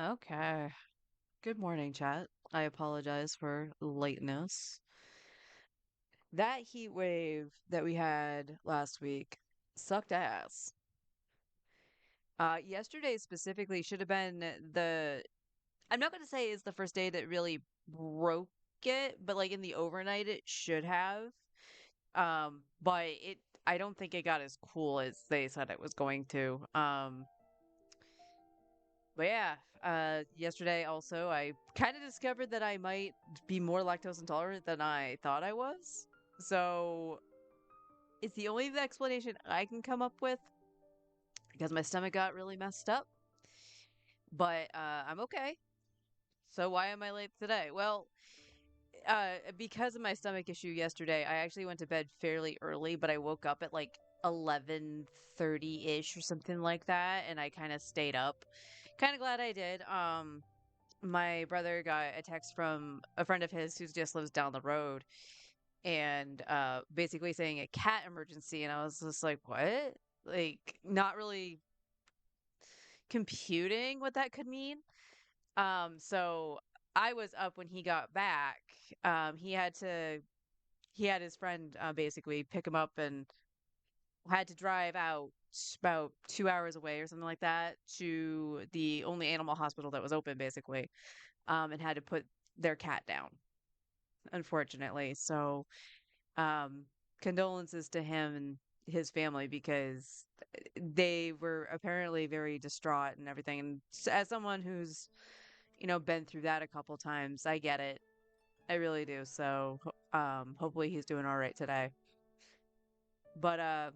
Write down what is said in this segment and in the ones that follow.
Okay. Good morning, chat. I apologize for lateness. That heat wave that we had last week sucked ass. Yesterday specifically should have been I'm not going to say it's the first day that really broke it, but like in the overnight it should have. But I don't think it got as cool as they said it was going to. But yeah, yesterday also I kind of discovered that I might be more lactose intolerant than I thought I was. So it's the only explanation I can come up with because my stomach got really messed up. But I'm okay. So why am I late today? Well, because of my stomach issue yesterday, I actually went to bed fairly early, but I woke up at like 11:30 ish or something like that, and I kind of stayed up. Kind of glad I did. My brother got a text from a friend of his who just lives down the road and basically saying a cat emergency, and I was just like, what? Like, not really computing what that could mean. So I was up when he got back. He had his friend basically pick him up and had to drive out about 2 hours away or something like that to the only animal hospital that was open basically, and had to put their cat down, unfortunately. So, um, condolences to him and his family because they were apparently very distraught and everything. And as someone who's, been through that a couple times, I get it. I really do. So, hopefully he's doing all right today. But,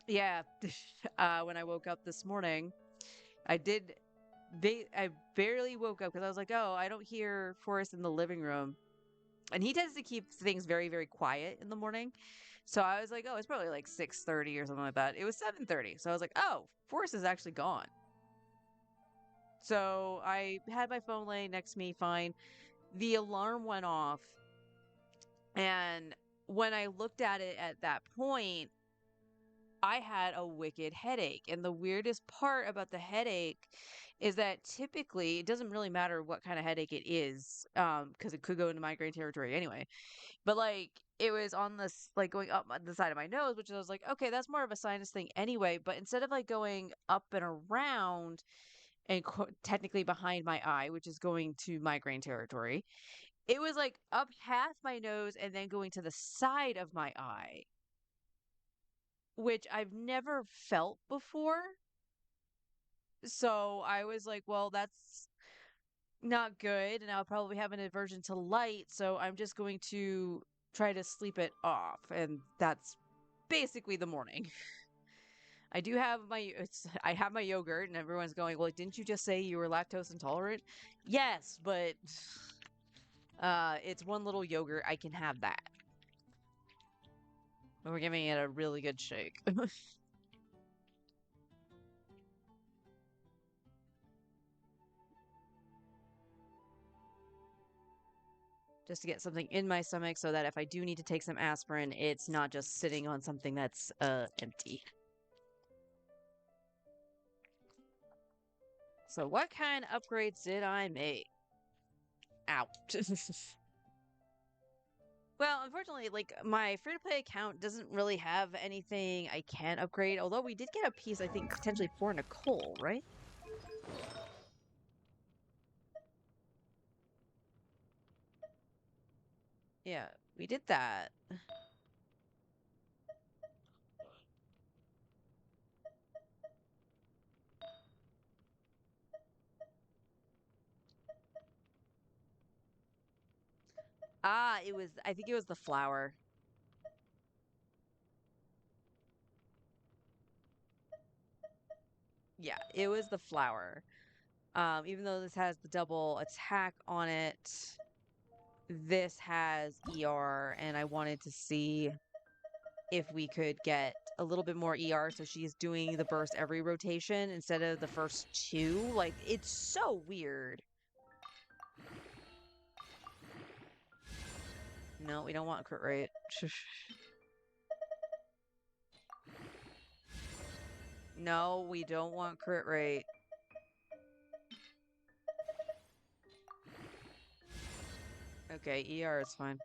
yeah, when I woke up this morning, I did. I barely woke up because I was like, oh, I don't hear Forrest in the living room. And he tends to keep things very, very quiet in the morning. So I was like, oh, it's probably like 6:30 or something like that. It was 7:30. So I was like, oh, Forrest is actually gone. So I had my phone laying next to me, fine. The alarm went off. And when I looked at it at that point, I had a wicked headache. And the weirdest part about the headache is that typically it doesn't really matter what kind of headache it is, because it could go into migraine territory anyway. But like it was on this like going up the side of my nose, which I was like, okay, that's more of a sinus thing anyway. But instead of like going up and around and technically behind my eye, which is going to migraine territory, it was like up half my nose and then going to the side of my eye, which I've never felt before. So I was like, well, that's not good. And I'll probably have an aversion to light. So I'm just going to try to sleep it off. And that's basically the morning. I do have I have my yogurt and everyone's going, "Well, didn't you just say you were lactose intolerant?" Yes, but it's one little yogurt. I can have that. We're giving it a really good shake. Just to get something in my stomach so that if I do need to take some aspirin, it's not just sitting on something that's empty. So what kind of upgrades did I make? Out. Well, unfortunately, like my free to play account doesn't really have anything I can upgrade, although we did get a piece, I think, potentially for Nicole, right? Yeah, we did that. I think it was the flower. Yeah, it was the flower. Even though this has the double attack on it, this has ER, and I wanted to see if we could get a little bit more ER so she's doing the burst every rotation instead of the first two. Like, it's so weird. No, we don't want crit rate. No, we don't want crit rate. Okay, ER is fine.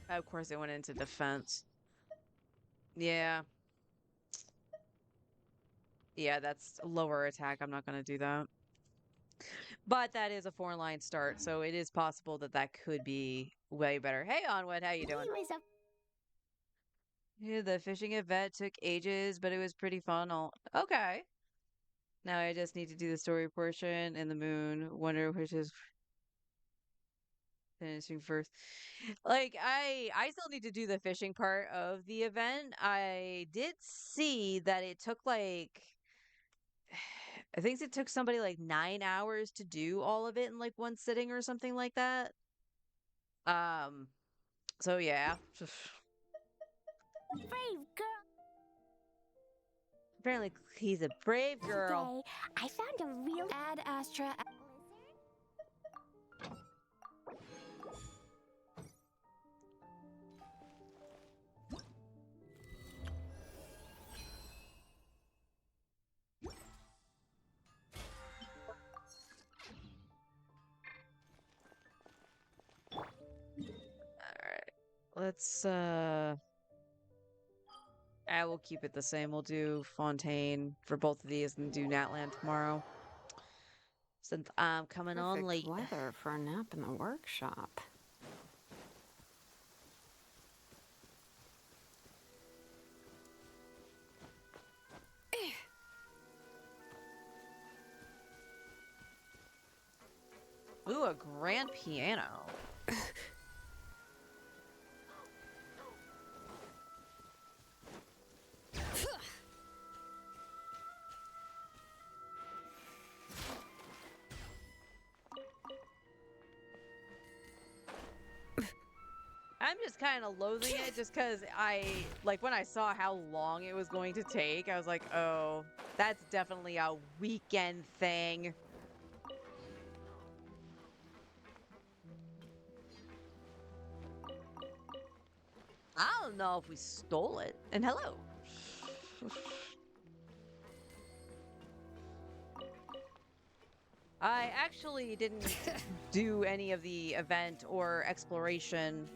Of course, it went into defense. Yeah. Yeah, that's lower attack. I'm not going to do that. But that is a 4-line start, so it is possible that that could be way better. Hey, Onward, how you doing? Yeah, the fishing event took ages, but it was pretty fun. Okay. Now I just need to do the story portion and the moon. Wonder which is finishing first. Like I still need to do the fishing part of the event. I did see that it took like I think it took somebody like 9 hours to do all of it in like one sitting or something like that. Um, so yeah. Brave girl. Apparently he's a brave girl. Today, I found a real Ad Astra. Alright. Let's I will keep it the same. We'll do Fontaine for both of these and do Natland tomorrow. Since I'm coming on Perfect late. weather for a nap in the workshop. Ooh, a grand piano. I'm just kind of loathing it just because like, when I saw how long it was going to take, I was like, oh, that's definitely a weekend thing. I don't know if we stole it. And hello. I actually didn't do any of the event or exploration.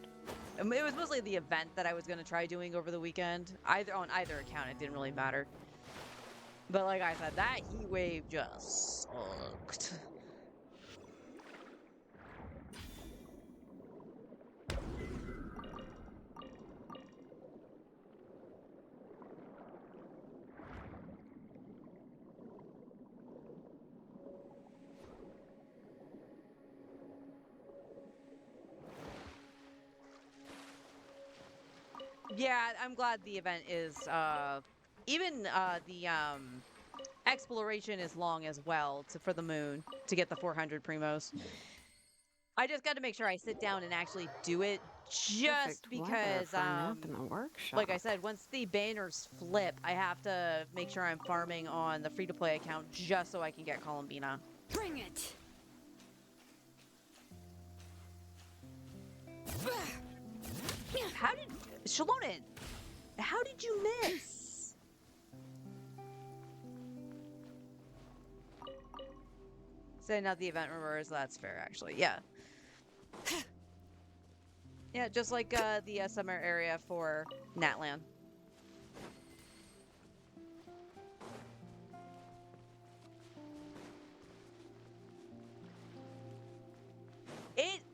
It was mostly the event that I was going to try doing over the weekend. Either on either account, it didn't really matter. But like I said, that heat wave just sucked. Yeah, I'm glad the event is even the exploration is long as well for the moon to get the 400 primos. I just got to make sure I sit down and actually do it just Perfect weather because for a nap in the workshop. like I said, once the banners flip, I have to make sure I'm farming on the free-to-play account just so I can get Columbina. Bring it. How did Shalonen? How did you miss? So now the event reverse. That's fair, actually. Yeah. Yeah, just like the summer area for Natlan.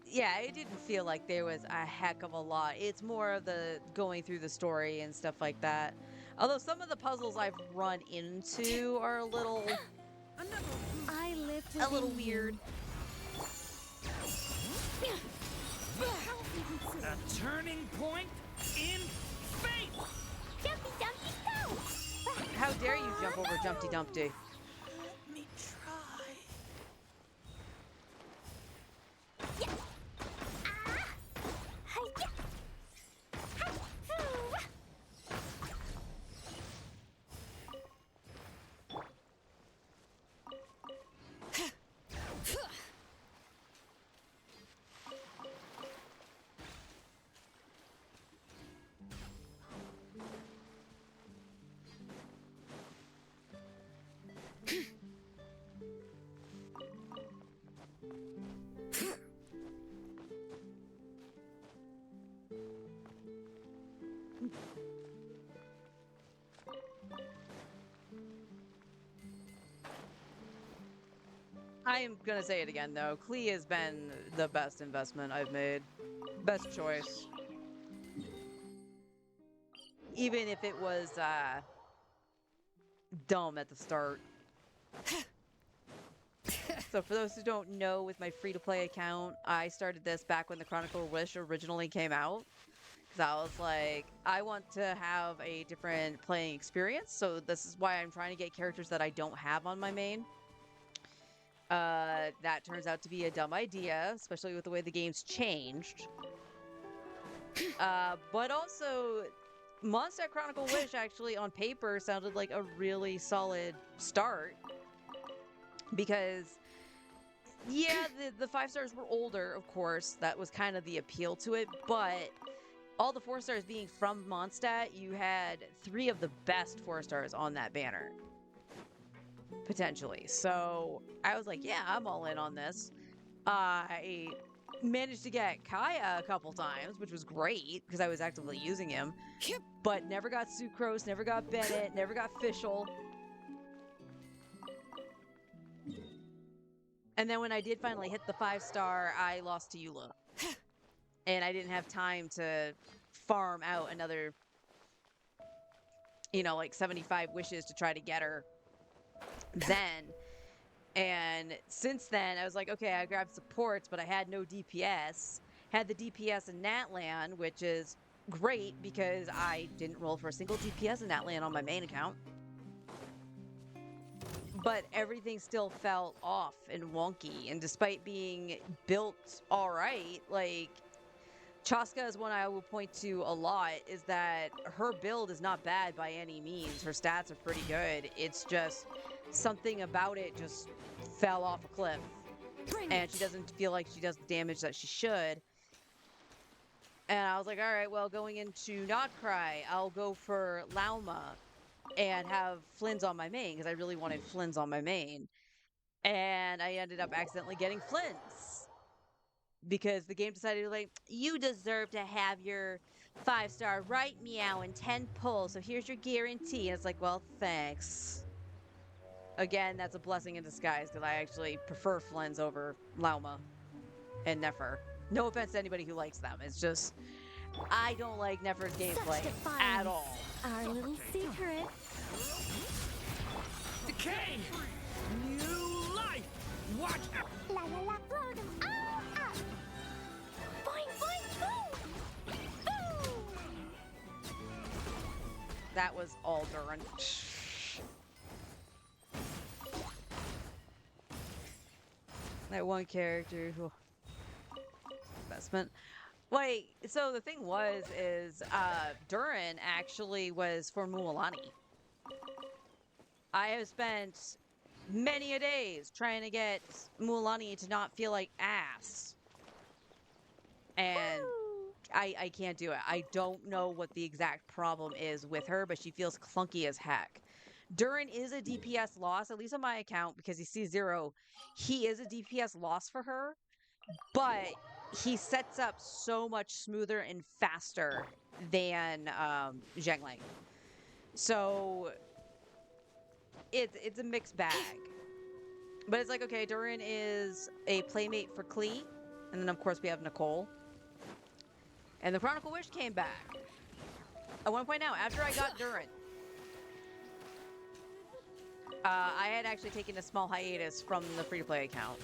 Yeah, it didn't feel like there was a heck of a lot. It's more of the going through the story and stuff like that. Although some of the puzzles I've run into are a little weird. A turning point in fate! Jumpy Dumpty go! How dare you jump over Jumpty Dumpty? Let me try. Yeah. Ah. Hi-ya. Hi-hoo. I am gonna say it again though. Klee has been the best investment I've made. Best choice. Even if it was dumb at the start. So for those who don't know, with my free-to-play account, I started this back when the Chronicle of Wish originally came out. Because I was like, I want to have a different playing experience, so this is why I'm trying to get characters that I don't have on my main. That turns out to be a dumb idea, especially with the way the game's changed. But also, Mondstadt Chronicle Wish actually on paper sounded like a really solid start. Because, yeah, the 5 stars were older, of course. That was kind of the appeal to it. But all the 4 stars being from Mondstadt, you had 3 of the best 4 stars on that banner. Potentially. So I was like, yeah, I'm all in on this. I managed to get Kaya a couple times, which was great because I was actively using him. But never got Sucrose, never got Bennett, never got Fischl. And then when I did finally hit the 5 star, I lost to Eula. And I didn't have time to farm out another, you know, like 75 wishes to try to get her then. And since then, I was like, okay, I grabbed supports, but I had no DPS. Had the DPS in Natlan, which is great because I didn't roll for a single DPS in Natlan on my main account. But everything still felt off and wonky. And despite being built all right, like, Chaska is one I will point to a lot, is that her build is not bad by any means. Her stats are pretty good. It's just something about it just fell off a cliff. And she doesn't feel like she does the damage that she should. And I was like, all right, well, going into Notcry, I'll go for Lauma and have Flynn's on my main, because I really wanted Flynn's on my main. And I ended up accidentally getting Flynn's. Because the game decided, like, you deserve to have your 5 star right meow and 10 pulls, so here's your guarantee. And it's like, well, thanks. Again, that's a blessing in disguise, because I actually prefer Flynn's over Lauma and Nefer. No offense to anybody who likes them. It's just, I don't like Nefer's gameplay at all. Our little secret. Decay! New life! Watch out! La la la, blow them all up. Boing, boing, boom. Boom. That was all Durin. That one character who investment. Wait, so the thing is Durin actually was for Mualani. I have spent many a days trying to get Mualani to not feel like ass. And I can't do it. I don't know what the exact problem is with her, but she feels clunky as heck. Durin is a DPS loss, at least on my account, because he's C0. He is a DPS loss for her, but he sets up so much smoother and faster than Zhengling. So it's a mixed bag. But it's like, okay, Durin is a playmate for Klee, and then of course we have Nicole. And the Chronicle Wish came back. I want to point out, after I got Durin, I had actually taken a small hiatus from the free-to-play account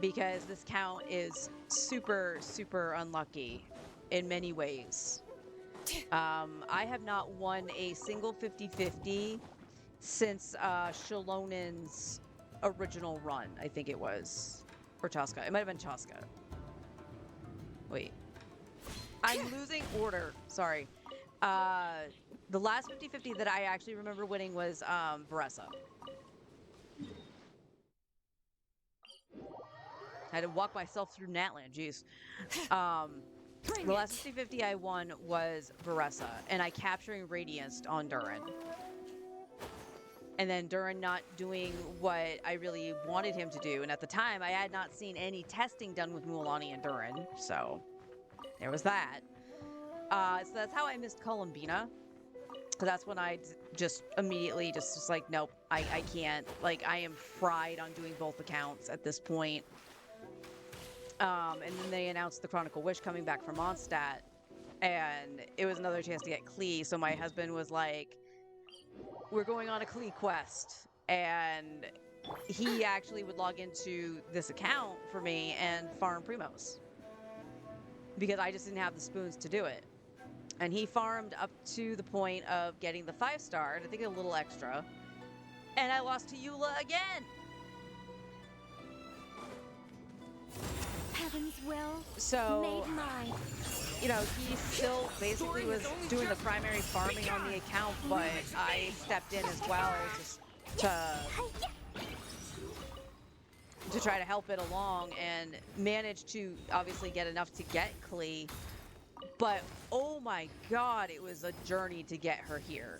because this count is super, super unlucky in many ways. I have not won a single 50-50 since Shalonen's original run, I think it was. Or Chaska. It might have been Chaska. Wait. I'm losing order. Sorry. The last 50-50 that I actually remember winning was Varessa. I had to walk myself through Natlan, jeez. The last 50-50 I won was Varessa, and I capturing Radiance on Durin. and then Durin not doing what I really wanted him to do. And at the time, I had not seen any testing done with Mualani and Durin, so there was that. So that's how I missed Columbina. That's when I just immediately just was like, nope, I can't. Like, I am fried on doing both accounts at this point. And then they announced the Chronicle Wish coming back from Mondstadt, and it was another chance to get Klee. So my husband was like, we're going on a Klee quest. And he actually would log into this account for me and farm Primos, because I just didn't have the spoons to do it. And he farmed up to the point of getting the 5-star, and I think a little extra. And I lost to Eula again. Heaven's will So, made mine. you know, he still basically was doing the primary farming on the account, but I stepped in as well to try to help it along, and managed to obviously get enough to get Klee. But oh my god, it was a journey to get her here.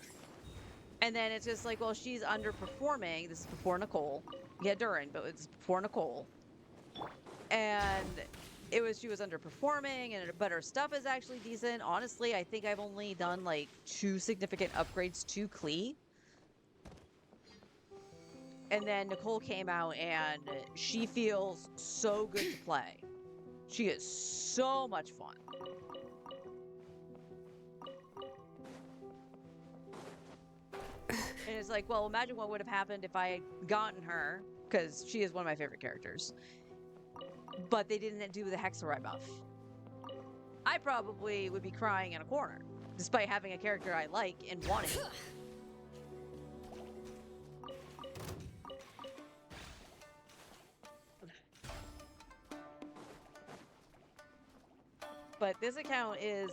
And then it's just like, well, she's underperforming. This is before Nicole. Yeah, Durin, but it's before Nicole. And she was underperforming, but her stuff is actually decent. Honestly, I think I've only done like 2 significant upgrades to Klee. And then Nicole came out, and she feels so good to play. She is so much fun. And it's like, well, imagine what would have happened if I had gotten her, because she is one of my favorite characters, but they didn't do the Hexarai buff. I probably would be crying in a corner, despite having a character I like and wanting. But this account is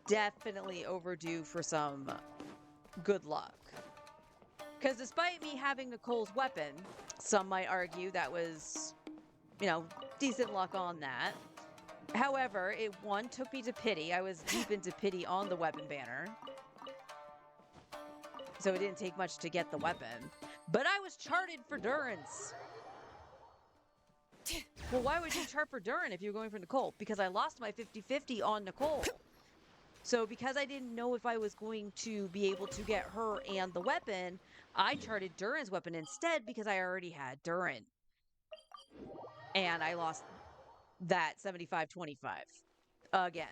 definitely overdue for some good luck. Because despite me having Nicole's weapon, some might argue that was, you know, decent luck on that. However, it took me to pity. I was deep into pity on the weapon banner. So it didn't take much to get the weapon. But I was charted for Durin's. Well, why would you chart for Durin if you were going for Nicole? Because I lost my 50-50 on Nicole. So because I didn't know if I was going to be able to get her and the weapon, I charted Durin's weapon instead, because I already had Durin. And I lost that 75-25 again.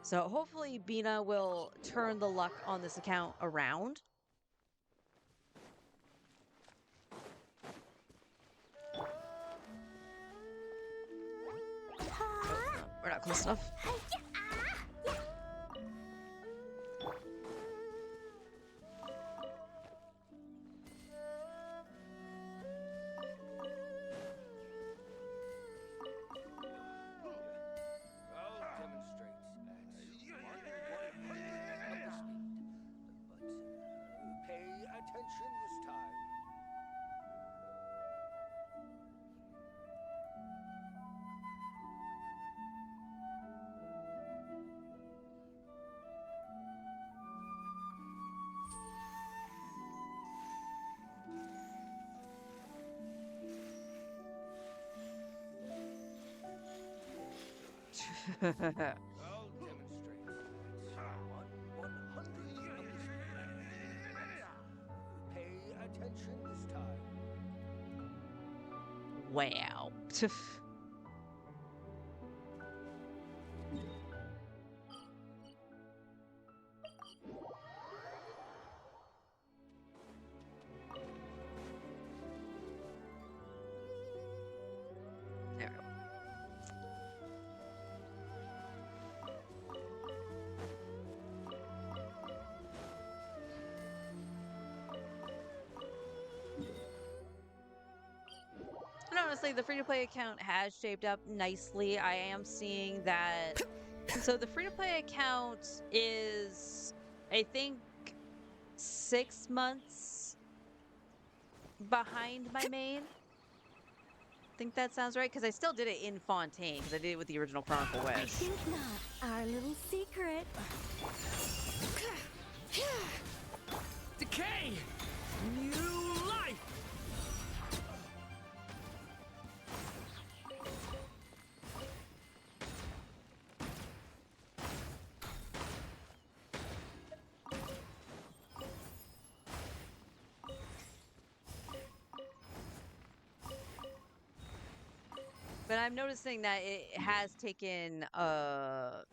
So hopefully Bina will turn the luck on this account around. Oh, we're not close enough. I'll demonstrate. 100 of the speed. Pay attention this time. Wow. There we go. And honestly, the free-to-play account has shaped up nicely. I am seeing that. So the free-to-play account is, I think, 6 months behind my main. Think that sounds right? Because I still did it in Fontaine, because I did it with the original Chronicle I Wish. think not. Our little secret. Decay! New life! But I'm noticing that it has taken a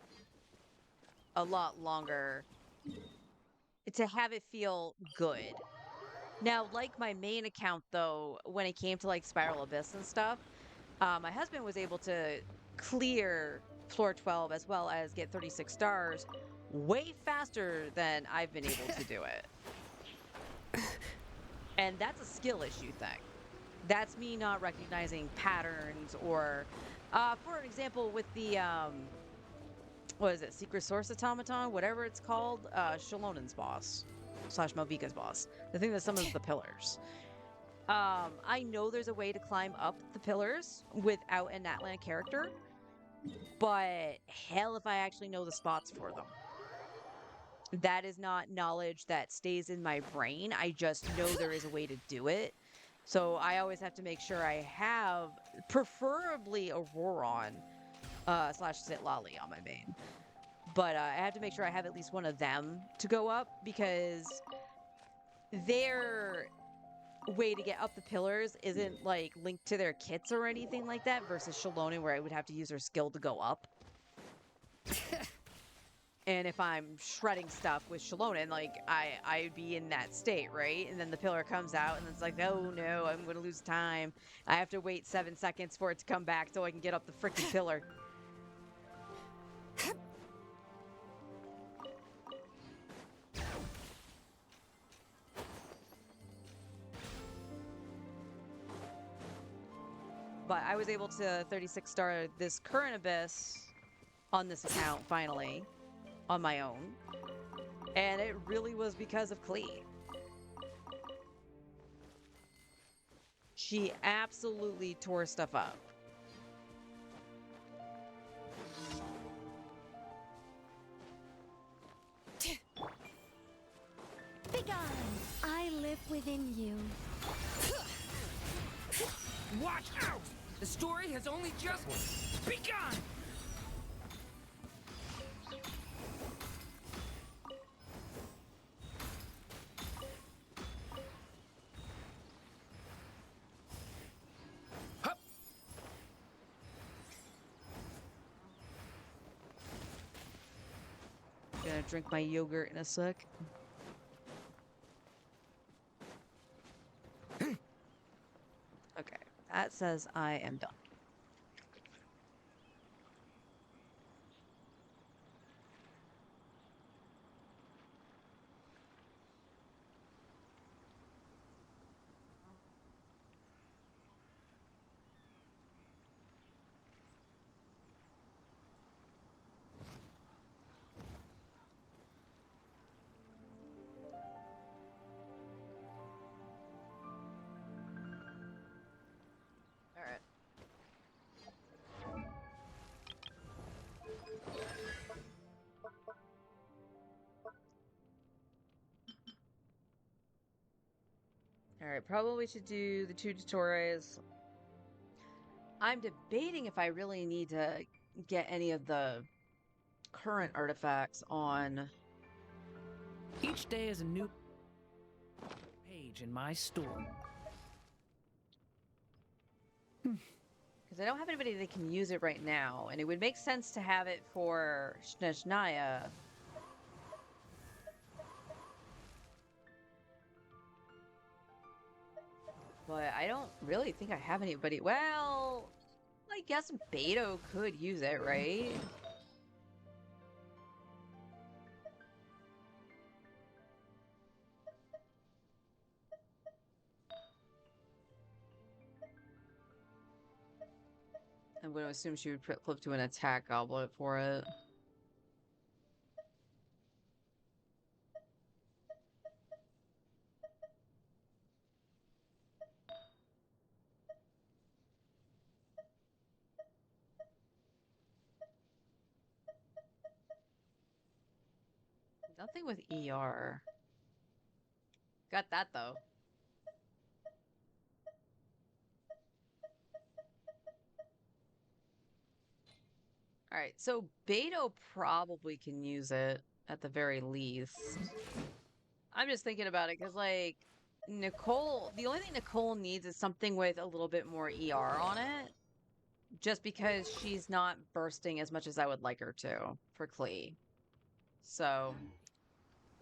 lot longer to have it feel good. Now, like my main account, though, when it came to like Spiral Abyss and stuff, my husband was able to clear floor 12 as well as get 36 stars way faster than I've been able to do it. And that's a skill issue thing. That's me not recognizing patterns or, for example, with the, what is it, Secret Source Automaton, whatever it's called, Shalonen's boss, / Malvika's boss, the thing that summons the pillars. I know there's a way to climb up the pillars without an Atlantic character, but hell if I actually know the spots for them. That is not knowledge that stays in my brain. I just know there is a way to do it. So I always have to make sure I have, preferably a Roron / Sitlali on my main. But I have to make sure I have at least one of them to go up, because their way to get up the pillars isn't like linked to their kits or anything like that, versus Shalonen, where I would have to use her skill to go up. And if I'm shredding stuff with Shalonen, like I'd be in that state, right? And then the pillar comes out and it's like, oh no, I'm gonna lose time. I have to wait 7 seconds for it to come back so I can get up the freaking pillar. But I was able to 36 star this current Abyss on this account finally, on my own. And it really was because of Klee. She absolutely tore stuff up. Begone! I live within you. Watch out! The story has only just begun! Hup! Gonna drink my yogurt in a sec. Okay, that says I am done. All right. All right, probably should do the 2 tutorials. I'm debating if I really need to get any of the current artifacts on. Each day is a new page in my store. Because I don't have anybody that can use it right now, and it would make sense to have it for Snezhnaya. But I don't really think I have anybody. Well, I guess Beto could use it, right? I'm going to assume she would flip to an attack goblet for it. Nothing with ER. Got that though. All right, so Beto probably can use it at the very least. I'm just thinking about it because, like, Nicole, the only thing Nicole needs is something with a little bit more ER on it, just because she's not bursting as much as I would like her to for Klee. So,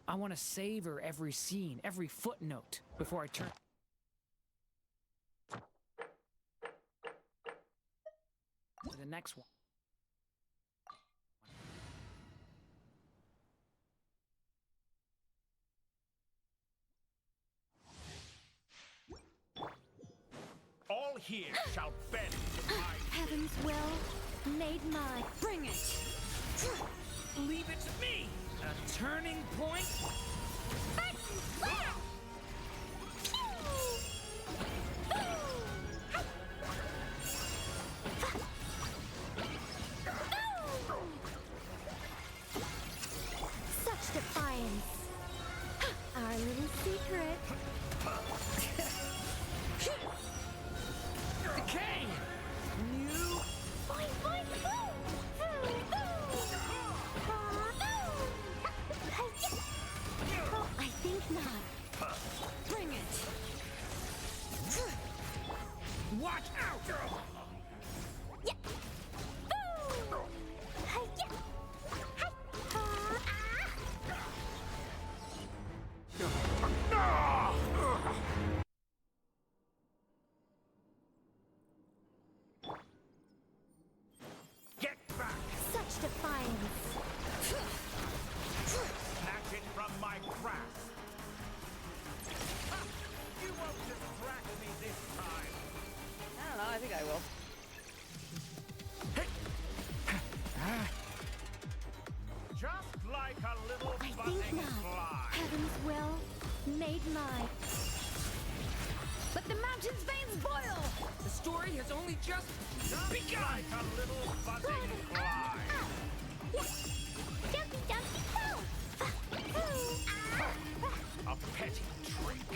I want to savor every scene, every footnote before I turn to the next one. All here shall bend to my Heaven's will made mine. Bring it! Leave it to me! A turning point? Such defiance. Our little secret. Decay! New... Fine, fine, I think not. Bring it. Watch out! Yeah. Get back! Such defiance. Snatch it from my grasp! Ha! You won't distract me this time! I don't know, I think I will. Just like a little I think buzzing not. fly! Heaven's will made mine. Let the mountain's veins boil! The story has only just begun! Like a little buzzing fly! Jumpy, jumpy, A petty trick!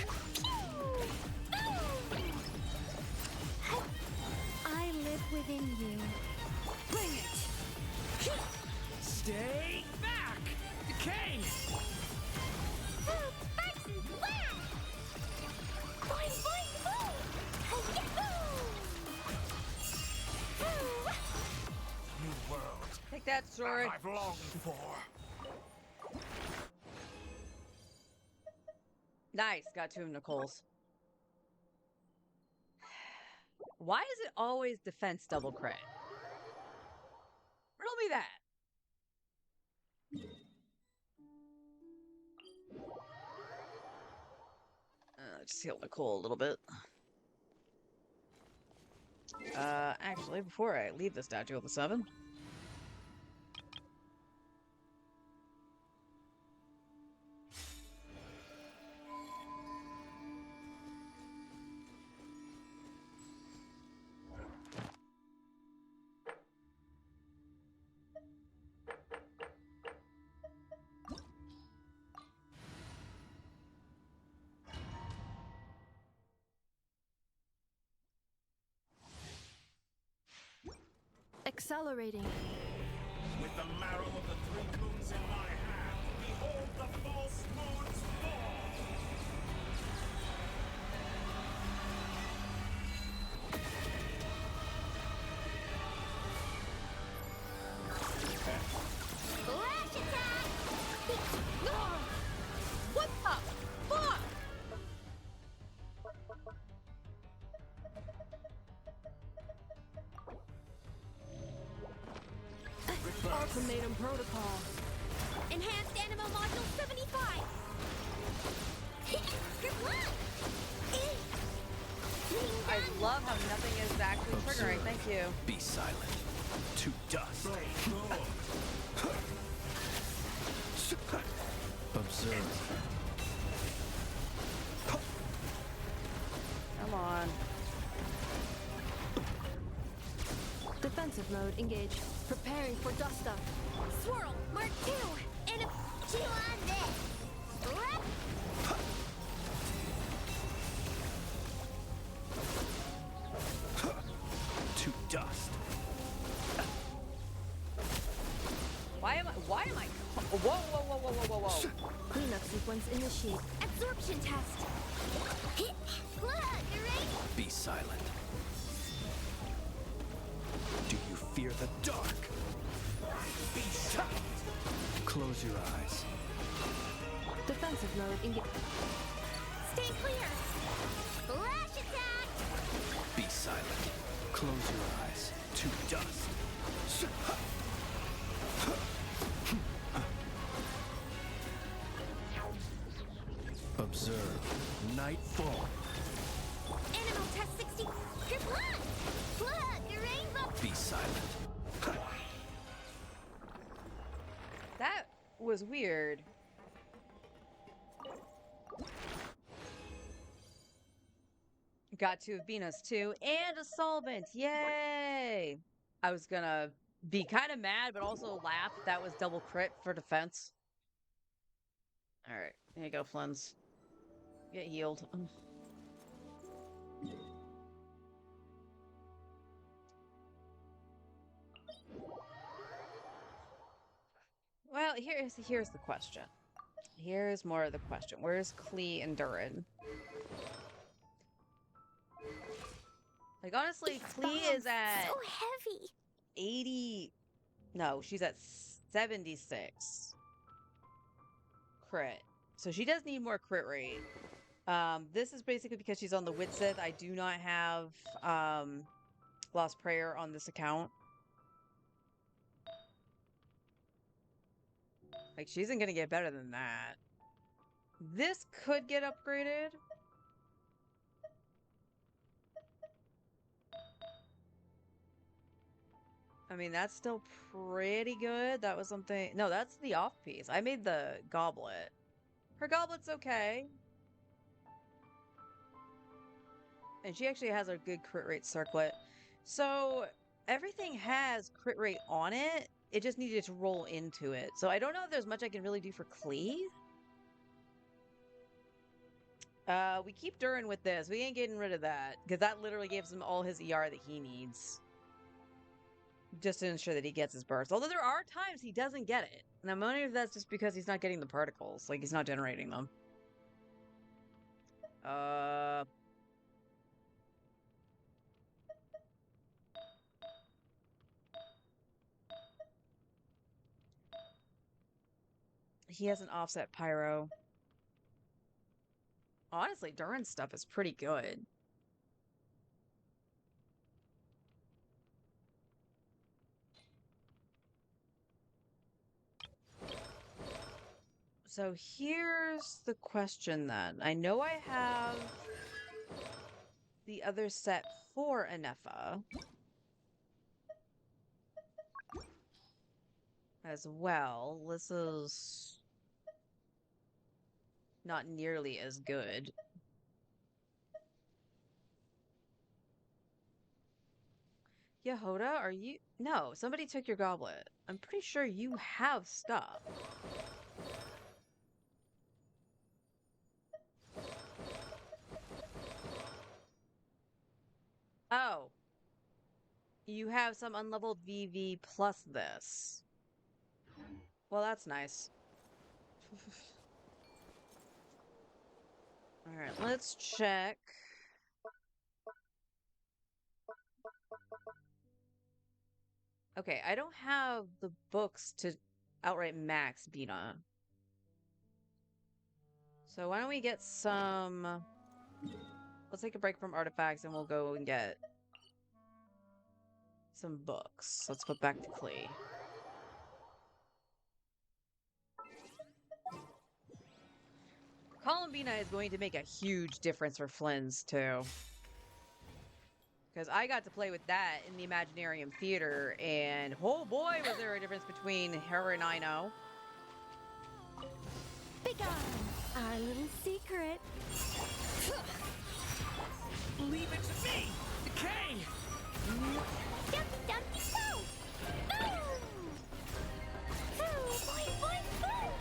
I live within you. Bring it. Stay back! Decay! New world Take that, story. I've longed for. Nice, got two of Nicole's. Why is it always defense double crit? Riddle me that. Just heal Nicole a little bit. Actually, before I leave the Statue of the Seven. Accelerating. With the marrow of the three moons in my hand, behold the false moon's fall! Flash attack! What the fuck? Ultimatum protocol. Enhanced Anima Module 75. Good luck. I love how nothing is actually triggering. Thank you. Be silent. To dust. Observe. Come on. Defensive mode engaged. Preparing for dust up. Swirl, Mark 2, and Chew on this. Rip. To dust. Why am I? Whoa, whoa, whoa, whoa, whoa, whoa, whoa. Cleanup sequence initiate. Absorption test. Look, right? Be silent. Do you fear the dark? Be shut. Close your eyes. Defensive mode engage. Stay clear. Flash attack. Be silent. Close your eyes. To dust. Observe. Nightfall. Animal test 60. Good luck. Look, a rainbow. Be silent. That was weird. Got 2 of Venus too, and a solvent. Yay! I was gonna be kind of mad, but also laugh if that was double crit for defense. Alright, here you go, Flins. Get healed. Well, here's the question. Here's more of the question. Where's Klee and Durin? Like, honestly, Klee is at So heavy. 80... No, she's at 76 crit. So she does need more crit rate. This is basically because she's on the Wit Sith. I do not have Lost Prayer on this account. Like, she isn't gonna get better than that. This could get upgraded. I mean, that's still pretty good. That was something... No, that's the off piece. I made the goblet. Her goblet's okay. And she actually has a good crit rate circlet. So, everything has crit rate on it. It just needed to roll into it. So, I don't know if there's much I can really do for Klee. We keep Durin with this. We ain't getting rid of that. Because that literally gives him all his ER that he needs. Just to ensure that he gets his burst. Although there are times he doesn't get it. And I'm wondering if that's just because he's not getting the particles. Like, he's not generating them. He has an offset pyro. Honestly, Durin's stuff is pretty good. So here's the question then. I know I have the other set for Anefa as well. This is not nearly as good. Yehoda, are you... No, somebody took your goblet. I'm pretty sure you have stuff. Oh. You have some unleveled VV plus this. Well, that's nice. Alright, let's check. Okay, I don't have the books to outright max Bina. So why don't we get some... Let's take a break from artifacts and we'll go and get some books. Let's go back to Klee. Columbina is going to make a huge difference for Flynn's too. Because I got to play with that in the Imaginarium Theater, and oh boy, was there a difference between her and Ino. Big on our little secret. Leave it to me! Decay! Dumpty dumpty go! Boom! Boo! Boing boing boom!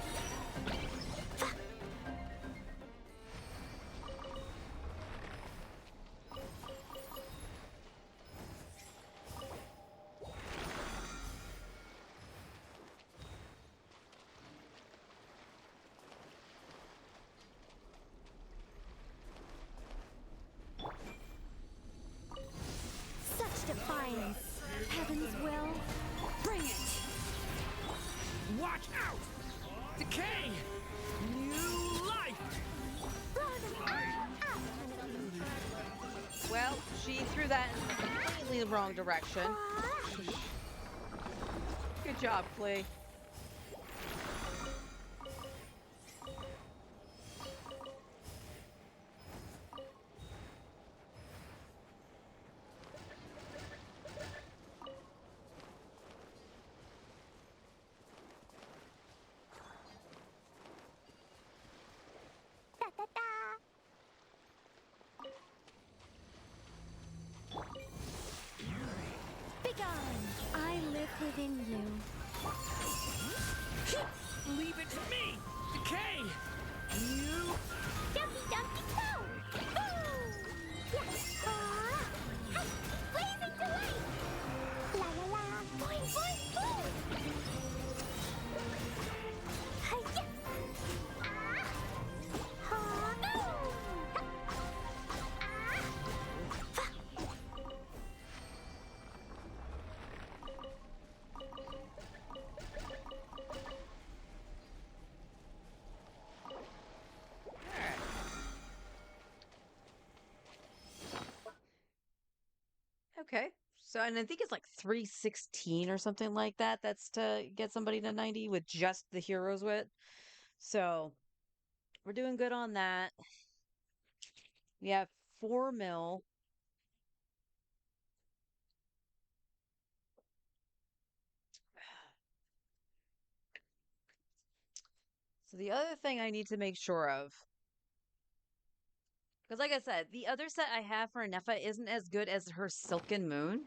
defiance. Heaven's will. Bring it. Watch out! Decay! New life! Well, she threw that in completely the wrong direction. Good job, Klee. Da, da, da. Begone! I live within you. Leave it to me! Decay! New... Dumpty Dumpty Go! Boo! Yeah. Ha! Blazing delight! La la la! Boing boing boom! Hi-ya! Ah! Ha! Boom! Ha! Ah! Fa! Okay. So, and I think it's like 316 or something like that. That's to get somebody to 90 with just the hero's wit. So, we're doing good on that. We have 4 mil. So, the other thing I need to make sure of, because like I said, the other set I have for Nefa isn't as good as her Silken Moon.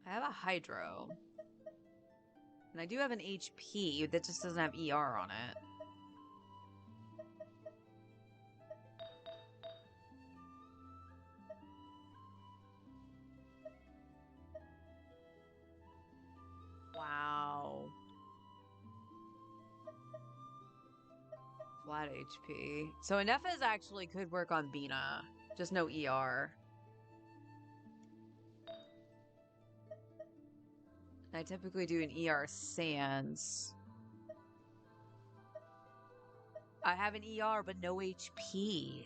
I have a Hydro. And I do have an HP that just doesn't have ER on it. Wow. Flat HP. So Inefas actually could work on Bina. Just no ER. I typically do an ER Sans. I have an ER but no HP.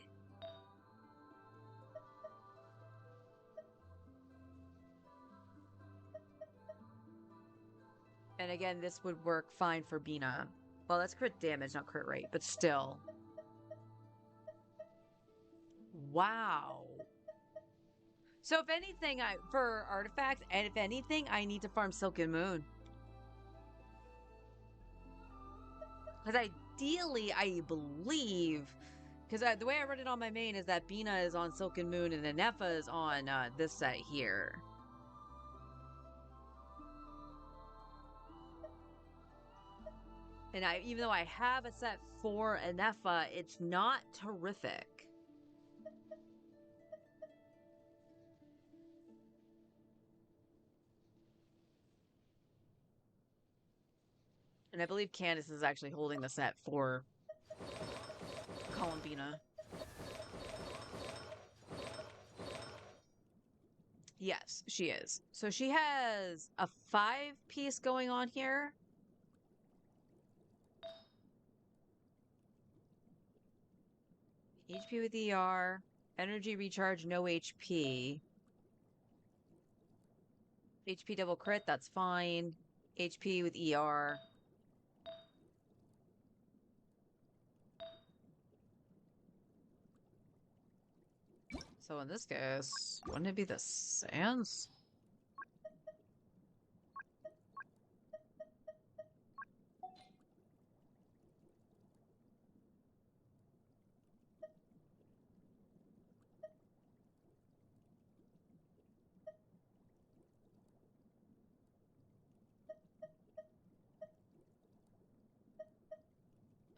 And again, this would work fine for Bina. Well, that's crit damage, not crit rate, but still. Wow. So if anything, for artifacts, and if anything, I need to farm Silken Moon. Because ideally, I believe, because the way I read it on my main is that Bina is on Silken Moon and Inefa is on this set here. And even though I have a set for Inefa, it's not terrific. And I believe Candace is actually holding the set for Columbina. Yes, she is. So she has a 5-piece going on here. HP with ER. Energy recharge, no HP. HP double crit, that's fine. HP with ER. So in this case, wouldn't it be the Sans?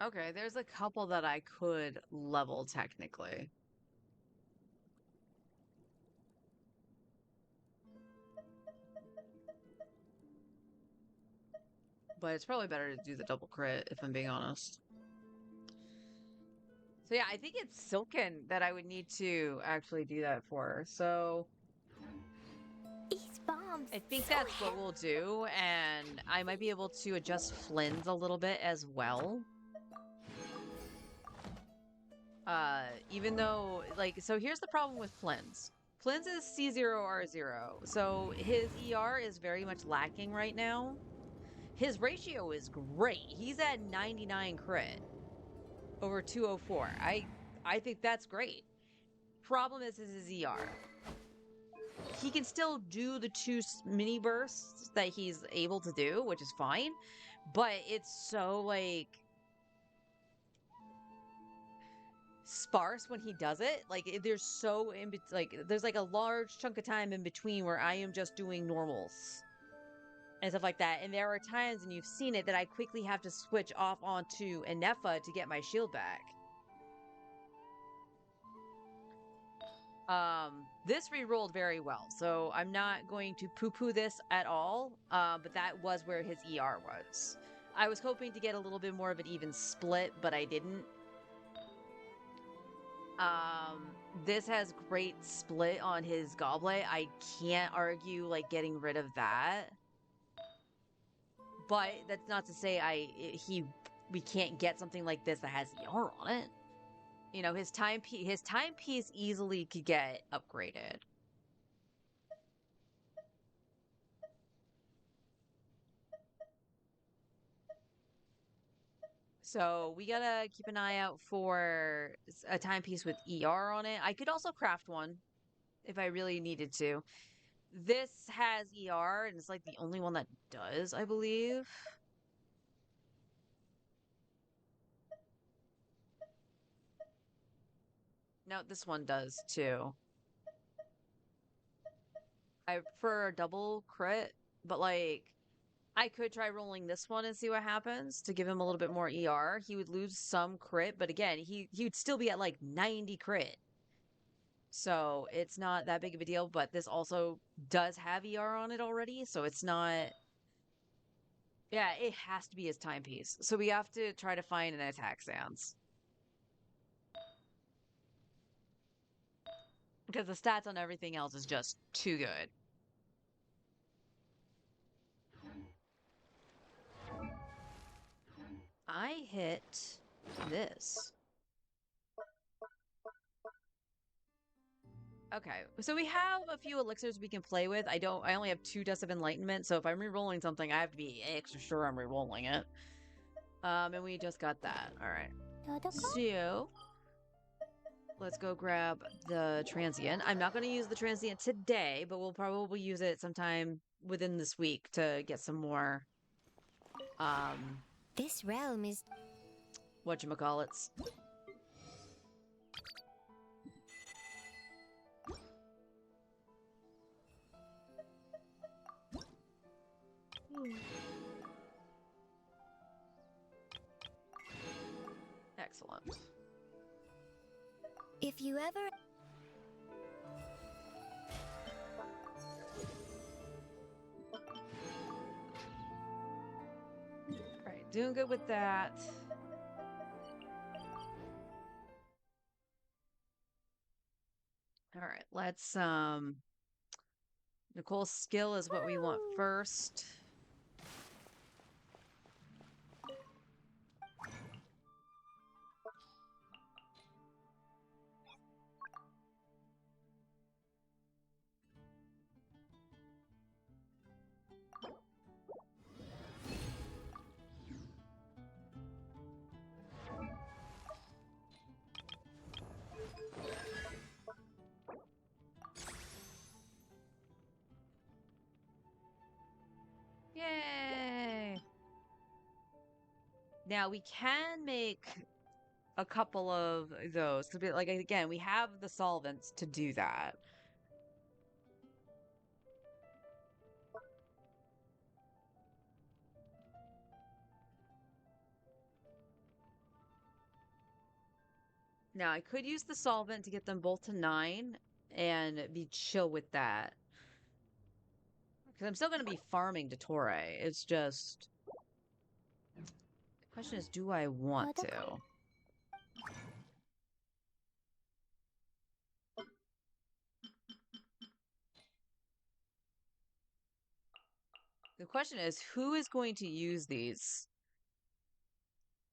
Okay, there's a couple that I could level technically. But it's probably better to do the double crit, if I'm being honest. So yeah, I think it's Silken that I would need to actually do that for. So These bombs I think so that's what heavy. we'll do, and I might be able to adjust Flynn's a little bit as well. Even though, like, so here's the problem with Flynn's. Flynn's is C0R0, so his ER is very much lacking right now. His ratio is great. He's at 99 crit over 204. I think that's great. Problem is his ER. He can still do the two mini bursts that he's able to do, which is fine, but it's so like sparse when he does it. Like there's so like there's like a large chunk of time in between where I am just doing normals and stuff like that. And there are times, and you've seen it, that I quickly have to switch off onto Enefa to get my shield back. This re-rolled very well, so I'm not going to poo-poo this at all, but that was where his ER was. I was hoping to get a little bit more of an even split, but I didn't. This has great split on his goblet. I can't argue, like, getting rid of that. But that's not to say we can't get something like this that has ER on it. You know, his timepiece easily could get upgraded. So we gotta keep an eye out for a timepiece with ER on it. I could also craft one if I really needed to. This has ER, and it's like the only one that does, I believe. No, this one does too. I prefer a double crit, but like I could try rolling this one and see what happens to give him a little bit more ER. He would lose some crit, but again, he would still be at like 90 crit. So it's not that big of a deal, but this also does have ER on it already, so it's not. Yeah, it has to be his timepiece. So we have to try to find an attack stance. Because the stats on everything else is just too good. I hit this. Okay, so we have a few elixirs we can play with. I only have 2 Dust of Enlightenment, so if I'm re-rolling something, I have to be extra sure I'm re-rolling it. And we just got that. Alright. So, let's go grab the transient. I'm not going to use the transient today, but we'll probably use it sometime within this week to get some more, This realm is whatchamacallits. Excellent. if you ever Alright, doing good with that. Alright, let's, Nicole's skill is what we want first. Yay! Now we can make a couple of those. Like, again, we have the solvents to do that. Now, I could use the solvent to get them both to 9 and be chill with that. Because I'm still going to be farming to Torre. It's just... The question is, do I want to? question is, who is going to use these?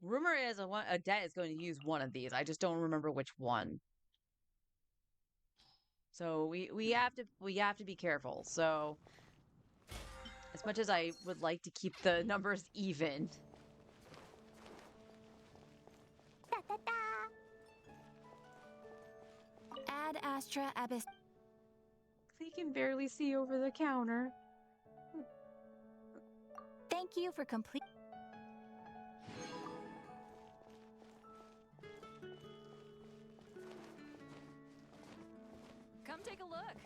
Rumor is a debt is going to use one of these. I just don't remember which one. So we have to be careful. So as much as I would like to keep the numbers even. Da, da, da. Ad Astra Abyss. They can barely see over the counter. Thank you for complete. Come take a look.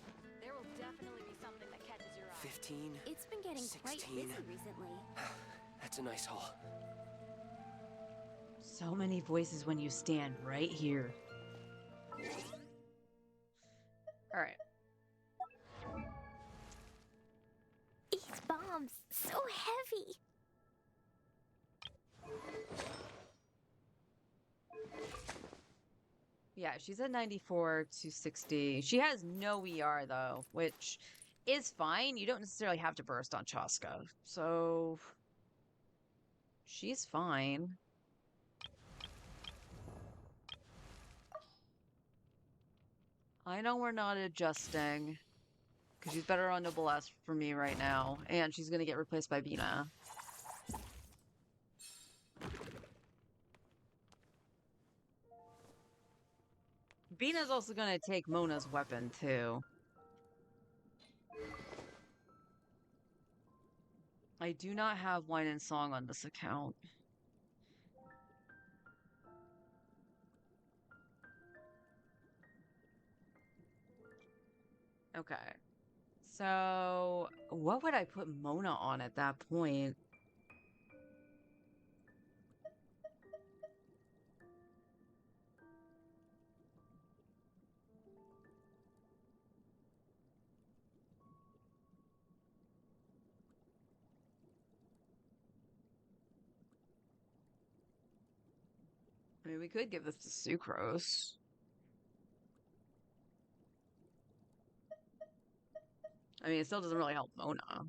There will definitely be something that catches your eye. 15. It's been getting quite 16. busy recently. That's a nice haul. So many voices when you stand right here. All right. These bombs, so heavy. Yeah, she's at 94 to 60. She has no ER though, which is fine. You don't necessarily have to burst on Chaska. So she's fine. I know we're not adjusting because she's better on Noble S for me right now, and she's gonna get replaced by Bina. Bina's also gonna take Mona's weapon too. I do not have Wine and Song on this account. Okay. So, what would I put Mona on at that point? I mean, we could give this to Sucrose. I mean, it still doesn't really help Mona.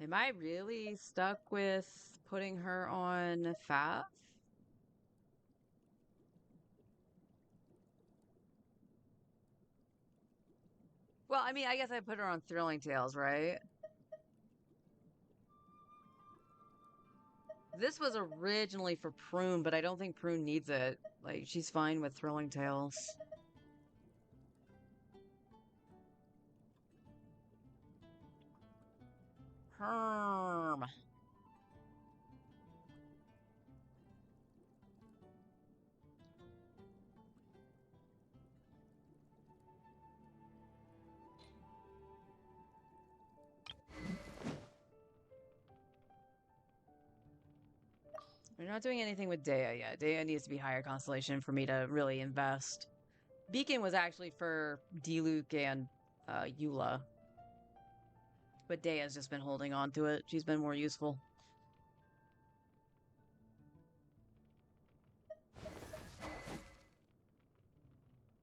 Am I really stuck with putting her on Faf? Well, I mean, I guess I put her on Thrilling Tales, right? This was originally for Prune, but I don't think Prune needs it. Like, she's fine with Thrilling Tales. Herm. We're not doing anything with Dea yet. Dea needs to be higher constellation for me to really invest. Beacon was actually for Diluc and Eula. But Dea's just been holding on to it. She's been more useful.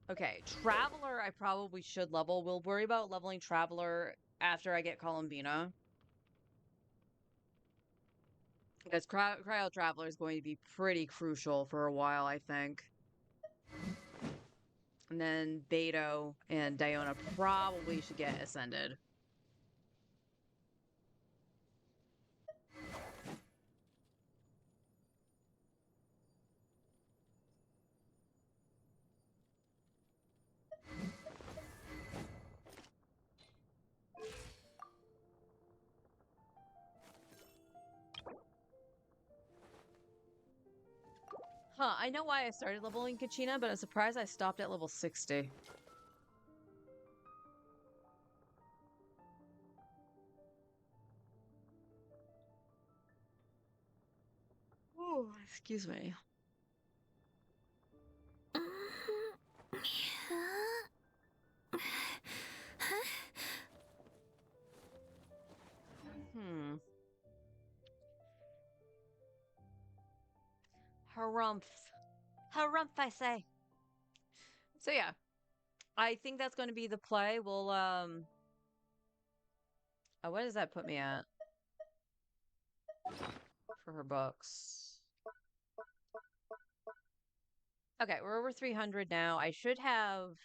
Okay, Traveler I probably should level. We'll worry about leveling Traveler after I get Columbina. Because Cryo Traveler is going to be pretty crucial for a while, I think. And then Beto and Diona probably should get Ascended. Huh, I know why I started leveling Kachina, but I'm surprised I stopped at level 60. Oh, excuse me. Harumph. Harumph, I say. So yeah, I think that's going to be the play. We'll, oh, what does that put me at? For her books. Okay, we're over 300 now. I should have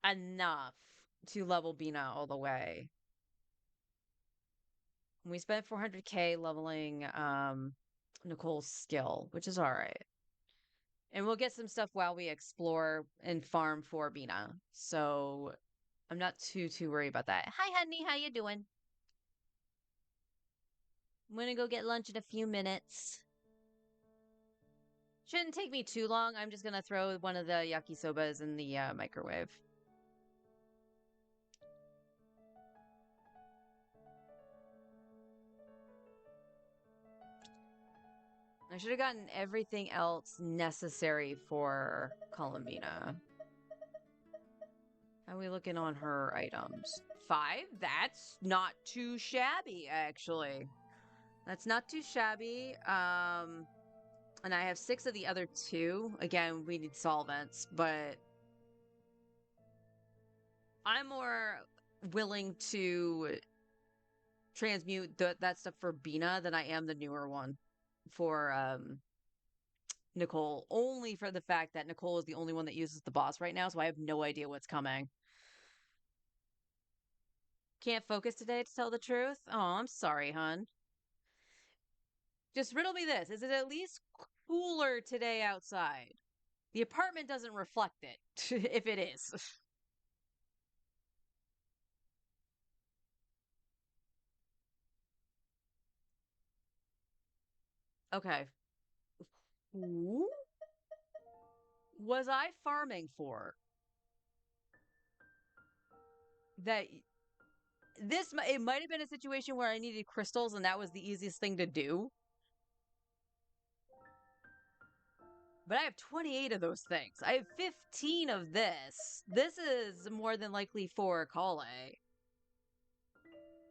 enough to level Bina all the way. We spent 400k leveling Nicole's skill, which is all right. And we'll get some stuff while we explore and farm for Bina. So I'm not too worried about that. Hi, honey. How you doing? I'm gonna go get lunch in a few minutes. Shouldn't take me too long. I'm just gonna throw one of the yakisobas in the microwave. I should have gotten everything else necessary for Columbina. How are we looking on her items? 5? That's not too shabby, actually. That's not too shabby. And I have 6 of the other 2. Again, we need solvents, but I'm more willing to transmute that stuff for Bina than I am the newer one for Nicole, only for the fact that Nicole is the only one that uses the boss right now, so I have no idea what's coming. Can't focus today, to tell the truth? Oh, I'm sorry, hun. Just riddle me this. Is it at least cooler today outside? The apartment doesn't reflect it, if it is. Okay. Who was I farming for? That it might have been a situation where I needed crystals and that was the easiest thing to do. But I have 28 of those things. I have 15 of this. This is more than likely for Kale.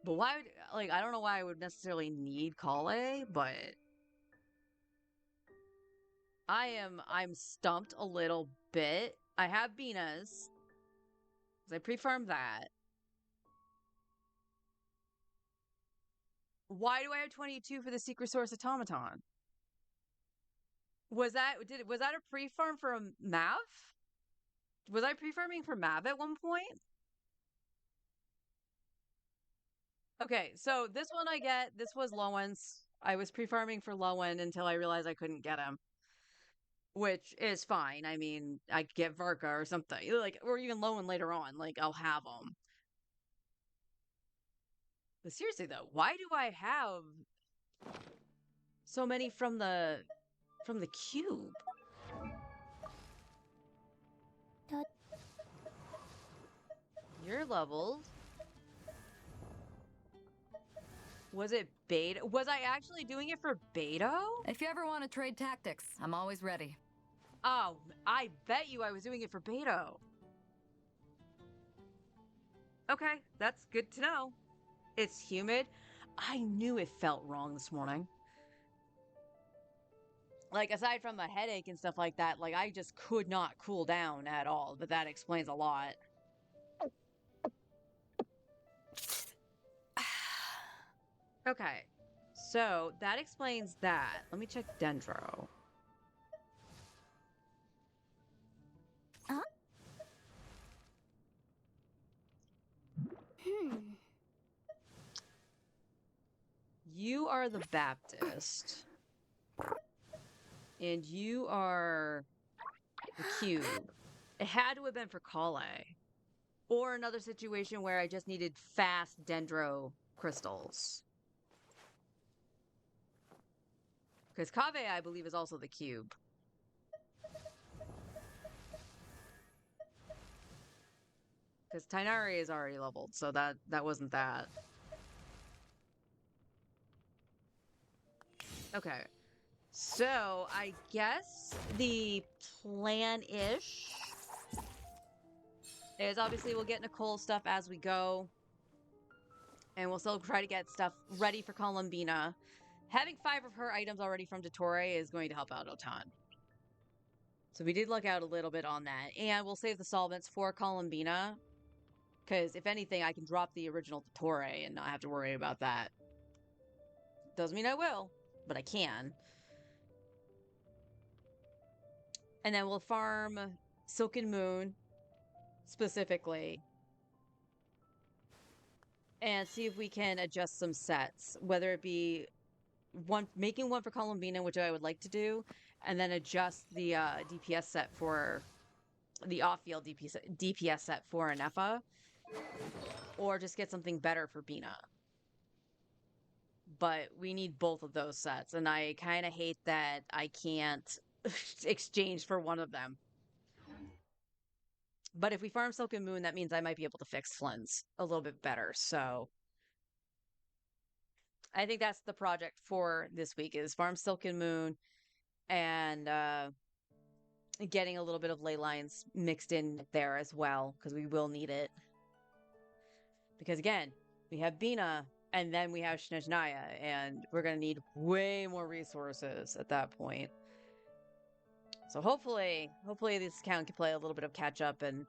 But why would, like, I don't know why I would necessarily need Kale, but I'm stumped a little bit. I have Bina's. I pre-farmed that. Why do I have 22 for the Secret Source Automaton? Was that a pre-farm for a Mav? Was I pre-farming for Mav at one point? Okay, so this one I get. This was Lowen's. I was pre-farming for Lowen until I realized I couldn't get him. Which is fine. I mean, I could get Varka or something. Like, or even Lowen later on. Like, I'll have them. But seriously though, why do I have so many from the cube? You're leveled. Was it beta? Was I actually doing it for Beto? If you ever want to trade tactics, I'm always ready. Oh, I bet you I was doing it for Beto. Okay, that's good to know. It's humid. I knew it felt wrong this morning. Like, aside from the headache and stuff like that, like, I just could not cool down at all, but that explains a lot. Okay, so that explains that. Let me check Dendro. Huh? You are the Baptist. And you are the cube. It had to have been for Kale. Or another situation where I just needed fast Dendro crystals. Because Kaveh, I believe, is also the cube. Because Tighnari is already leveled, so that wasn't that. Okay. So, I guess the plan-ish is obviously we'll get Nicole stuff as we go. And we'll still try to get stuff ready for Columbina. Having 5 of her items already from Dottore is going to help out a ton. So we did luck out a little bit on that. And we'll save the solvents for Columbina. Because if anything, I can drop the original Torre and not have to worry about that. Doesn't mean I will, but I can. And then we'll farm Silken Moon specifically. And see if we can adjust some sets. Whether it be making one for Columbina, which I would like to do, and then adjust the DPS set for the off-field DPS set for Anefa, or just get something better for Bina. But we need both of those sets, and I kind of hate that I can't exchange for one of them. But if we farm Silken Moon, that means I might be able to fix Flynn's a little bit better, so I think that's the project for this week, is farm Silken Moon and getting a little bit of ley lines mixed in there as well, because we will need it. Because again, we have Bina, and then we have Snezhnaya, and we're going to need way more resources at that point. So hopefully this account can play a little bit of catch up and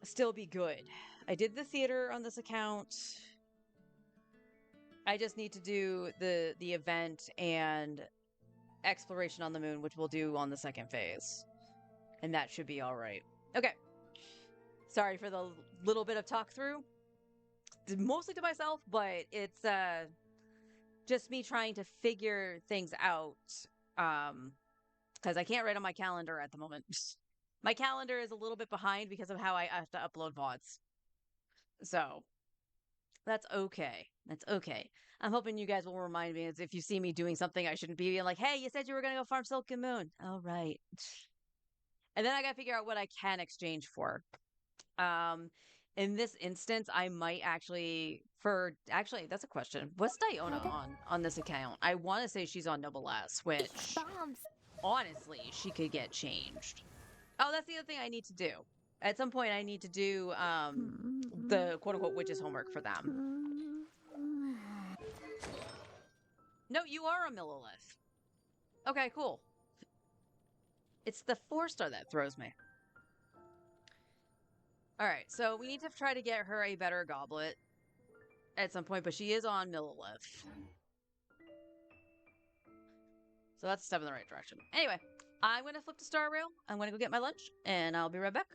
still be good. I did the theater on this account. I just need to do the event and exploration on the moon, which we'll do on the second phase. And that should be all right. Okay. Sorry for the little bit of talk through. Mostly to myself, but it's just me trying to figure things out. Because I can't write on my calendar at the moment. My calendar is a little bit behind because of how I have to upload VODs. So that's okay. That's okay. I'm hoping you guys will remind me, as if you see me doing something I shouldn't be like, hey, you said you were going to go farm Silken Moon. All right. And then I got to figure out what I can exchange for. In this instance, I might actually, that's a question. What's Diona on this account? I want to say she's on Noblesse, which Bombs. honestly, she could get changed. Oh, that's the other thing I need to do. At some point, I need to do the quote-unquote witches homework for them. No, you are a Millilith. Okay, cool. It's the 4-star that throws me. Alright, so we need to try to get her a better goblet at some point, but she is on Millilith. So that's a step in the right direction. Anyway, I'm going to flip to Star Rail. I'm going to go get my lunch, and I'll be right back.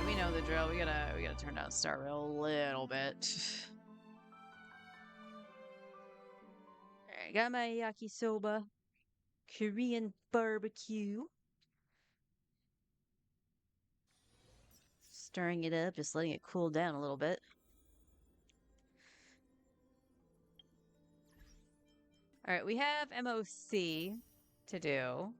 we know the drill. We gotta turn down Star Rail a little bit. Alright, got my yakisoba. Korean barbecue. Stirring it up, just letting it cool down a little bit. Alright, we have MOC to do.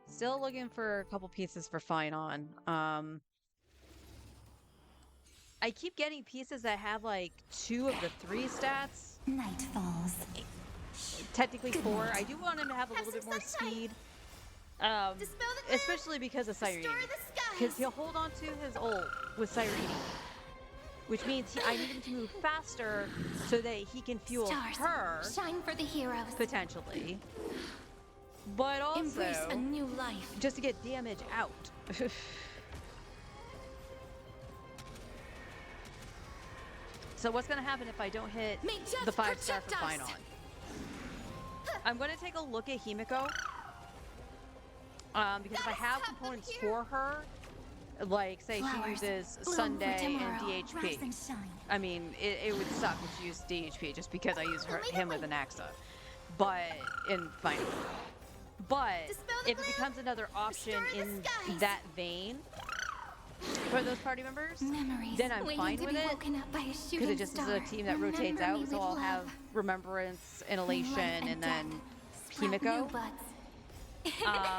Still looking for a couple pieces for Finon. I keep getting pieces that have like 2 of the 3 stats. Night falls. Technically 4. I do want him to have a little bit more speed. Especially because of Cyrene. Because he'll hold on to his ult with Cyrene. Which means I need him to move faster so that he can fuel Stars, her. shine for the heroes. Potentially. But also, Embrace a new life. just to get damage out. So what's going to happen if I don't hit May death the 5-star for protect us. Finon? I'm going to take a look at Himiko. Because if I have components for her, like say Flowers she uses bloom for Sunday and tomorrow. Rise DHP. and shine. I mean, it would suck if she used DHP just because I use him with an Axa. But, in fine. But, Dispel the if it gloom. becomes another option Restore the in skies. that vein for those party members, Memories then I'm waiting fine to with be it. woken up by a Because shooting it just is star. a team that rotates Remember out, me so with I'll have love. Remembrance and Life Elation and then death. Sprout new Himiko. buds.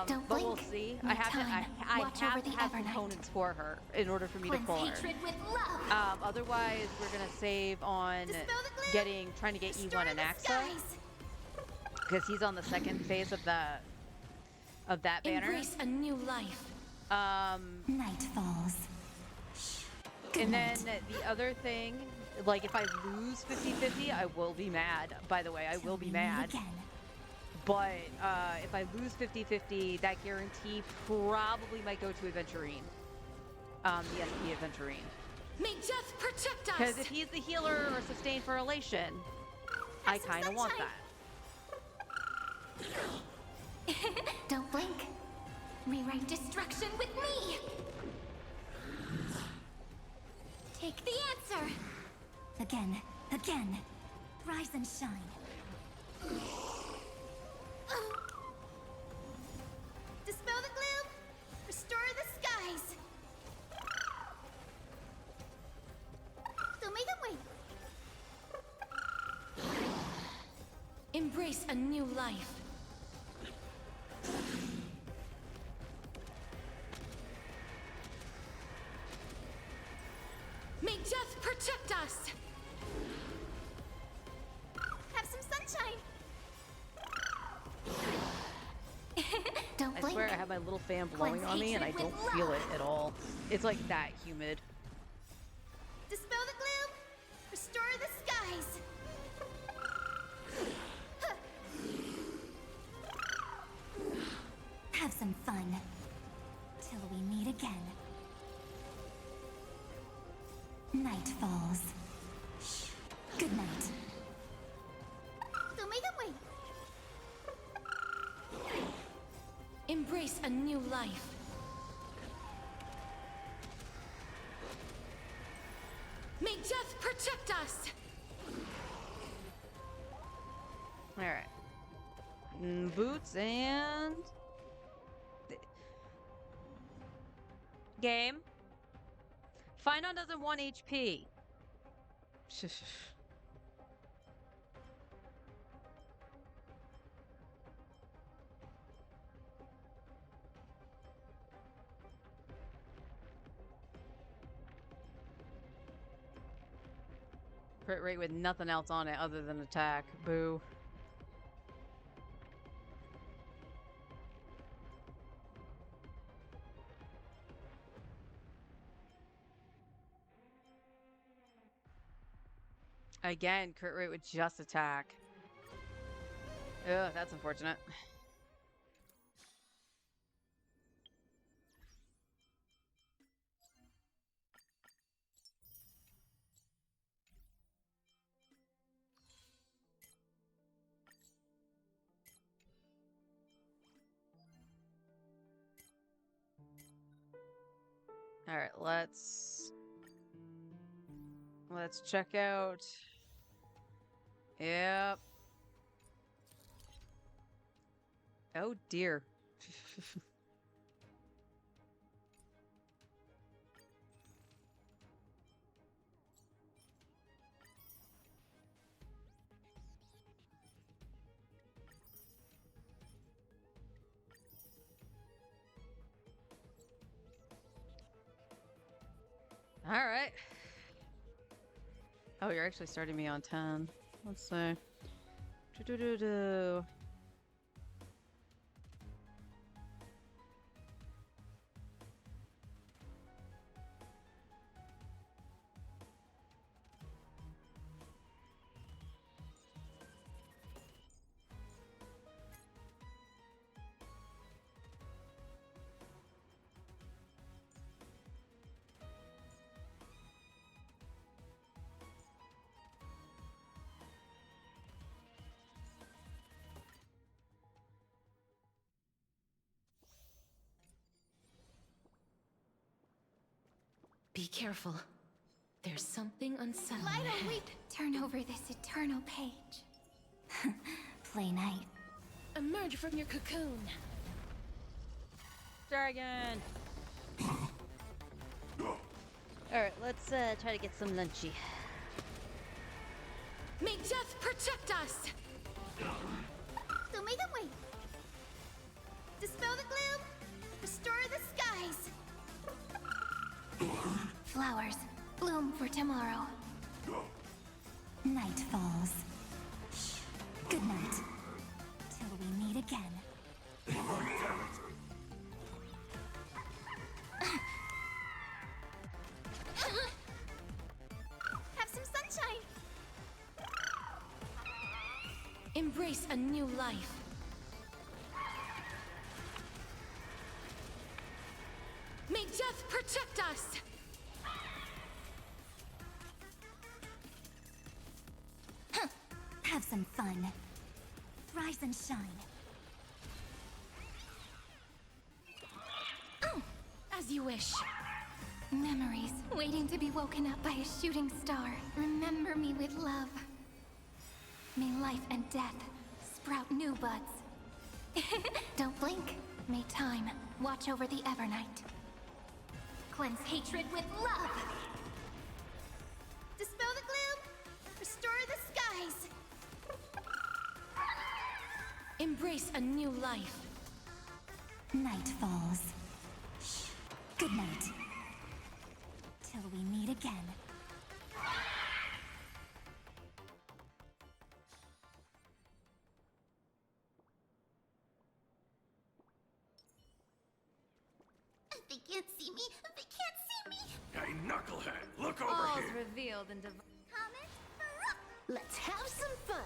Don't But we'll blink. see. No I have time. to Watch over have the to have Evernight. components for her in order for me to Cleanse pull her. hatred with love. Otherwise, we're gonna save on Dispel the gloom. trying to get Restore E1 and the Axa skies. because he's on the second phase of that banner. Embrace a new life. Night falls. Good And then night. the other thing, like if I lose 50-50, I will be mad. By the way, I will be Till we meet mad. again. But if I lose 50-50, that guarantee probably might go to Aventurine. The SP Aventurine. May death protect us. Because if he's the healer or sustain for Elation, I some kind of want sunshine. that. Don't blink. Rewrite destruction with me. Take the answer. Again, again. Rise and shine. Dispel the gloom. Restore the skies. Don't make them wait. Embrace a new life. May death protect us! Have some sunshine! Don't I blink. swear I have my little fan blowing on me and I hatred don't with feel love. it at all. It's like that humid. Dispel the gloom! Restore the skies! Have some fun. Till we meet again. Night falls. Good night. Don't make them wait. Embrace a new life. May death protect us! Alright. Boots and... Game. Finon doesn't want HP. Crit rate with nothing else on it other than attack. Boo. Again, crit rate with just attack. Ugh, that's unfortunate. All right, let's check out. Yep. Oh dear. All right. Oh, you're actually starting me on 10. Let's see. Do-do-do-do. Be careful. There's something unsettling Why don't we ahead. turn over this eternal page? Play night. Emerge from your cocoon. Dragon. Alright, let's try to get some lunchy. May death protect us! So make them wait. Dispel the gloom. Restore the skies. Flowers bloom for tomorrow. Night falls. Good night. Till we meet again. Have some sunshine. Embrace a new life. May death protect us! Have some fun. Rise and shine. As you wish. Memories waiting to be woken up by a shooting star. Remember me with love. May life and death sprout new buds. Don't blink. May time watch over the Evernight. Cleanse hatred with love. Dispel the gloom. Restore the skies. Embrace a new life. Night falls. Good night. Till we meet again. They can't see me. They can't see me. Hey, knucklehead, look over All's here. revealed in divine. Comment? Let's have some fun.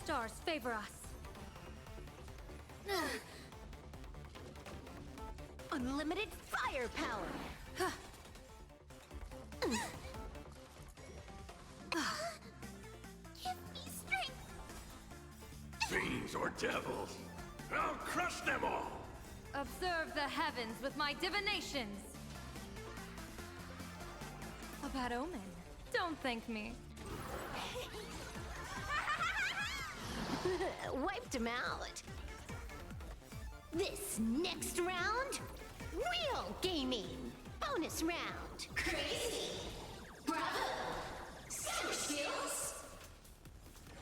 Stars favor us. Unlimited firepower. Give me strength. Fiends or devils, I'll crush them all. Observe the heavens with my divinations. A bad omen. Don't thank me. Wiped him out. This next round, real gaming. Bonus round. Crazy. Bravo. Scatter skills.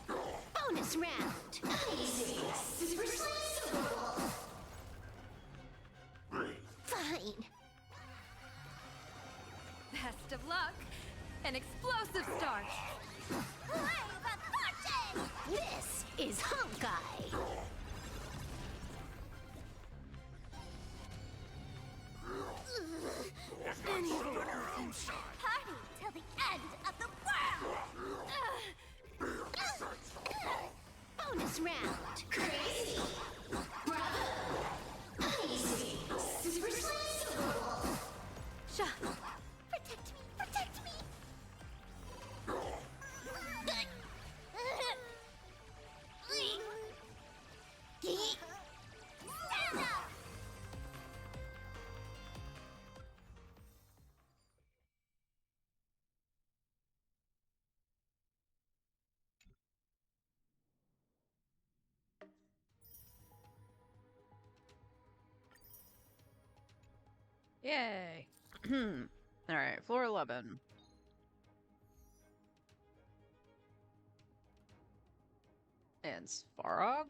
Bonus round. Easy. Super slice. Fine. Best of luck. An explosive start. This is Honkai. Anyone on your own side. Party till the end of the world. Bonus round. Crazy. Bravo. Easy. Super slice. Protect me. Protect me. Stand up. Yay. All right, floor 11. And Svarog?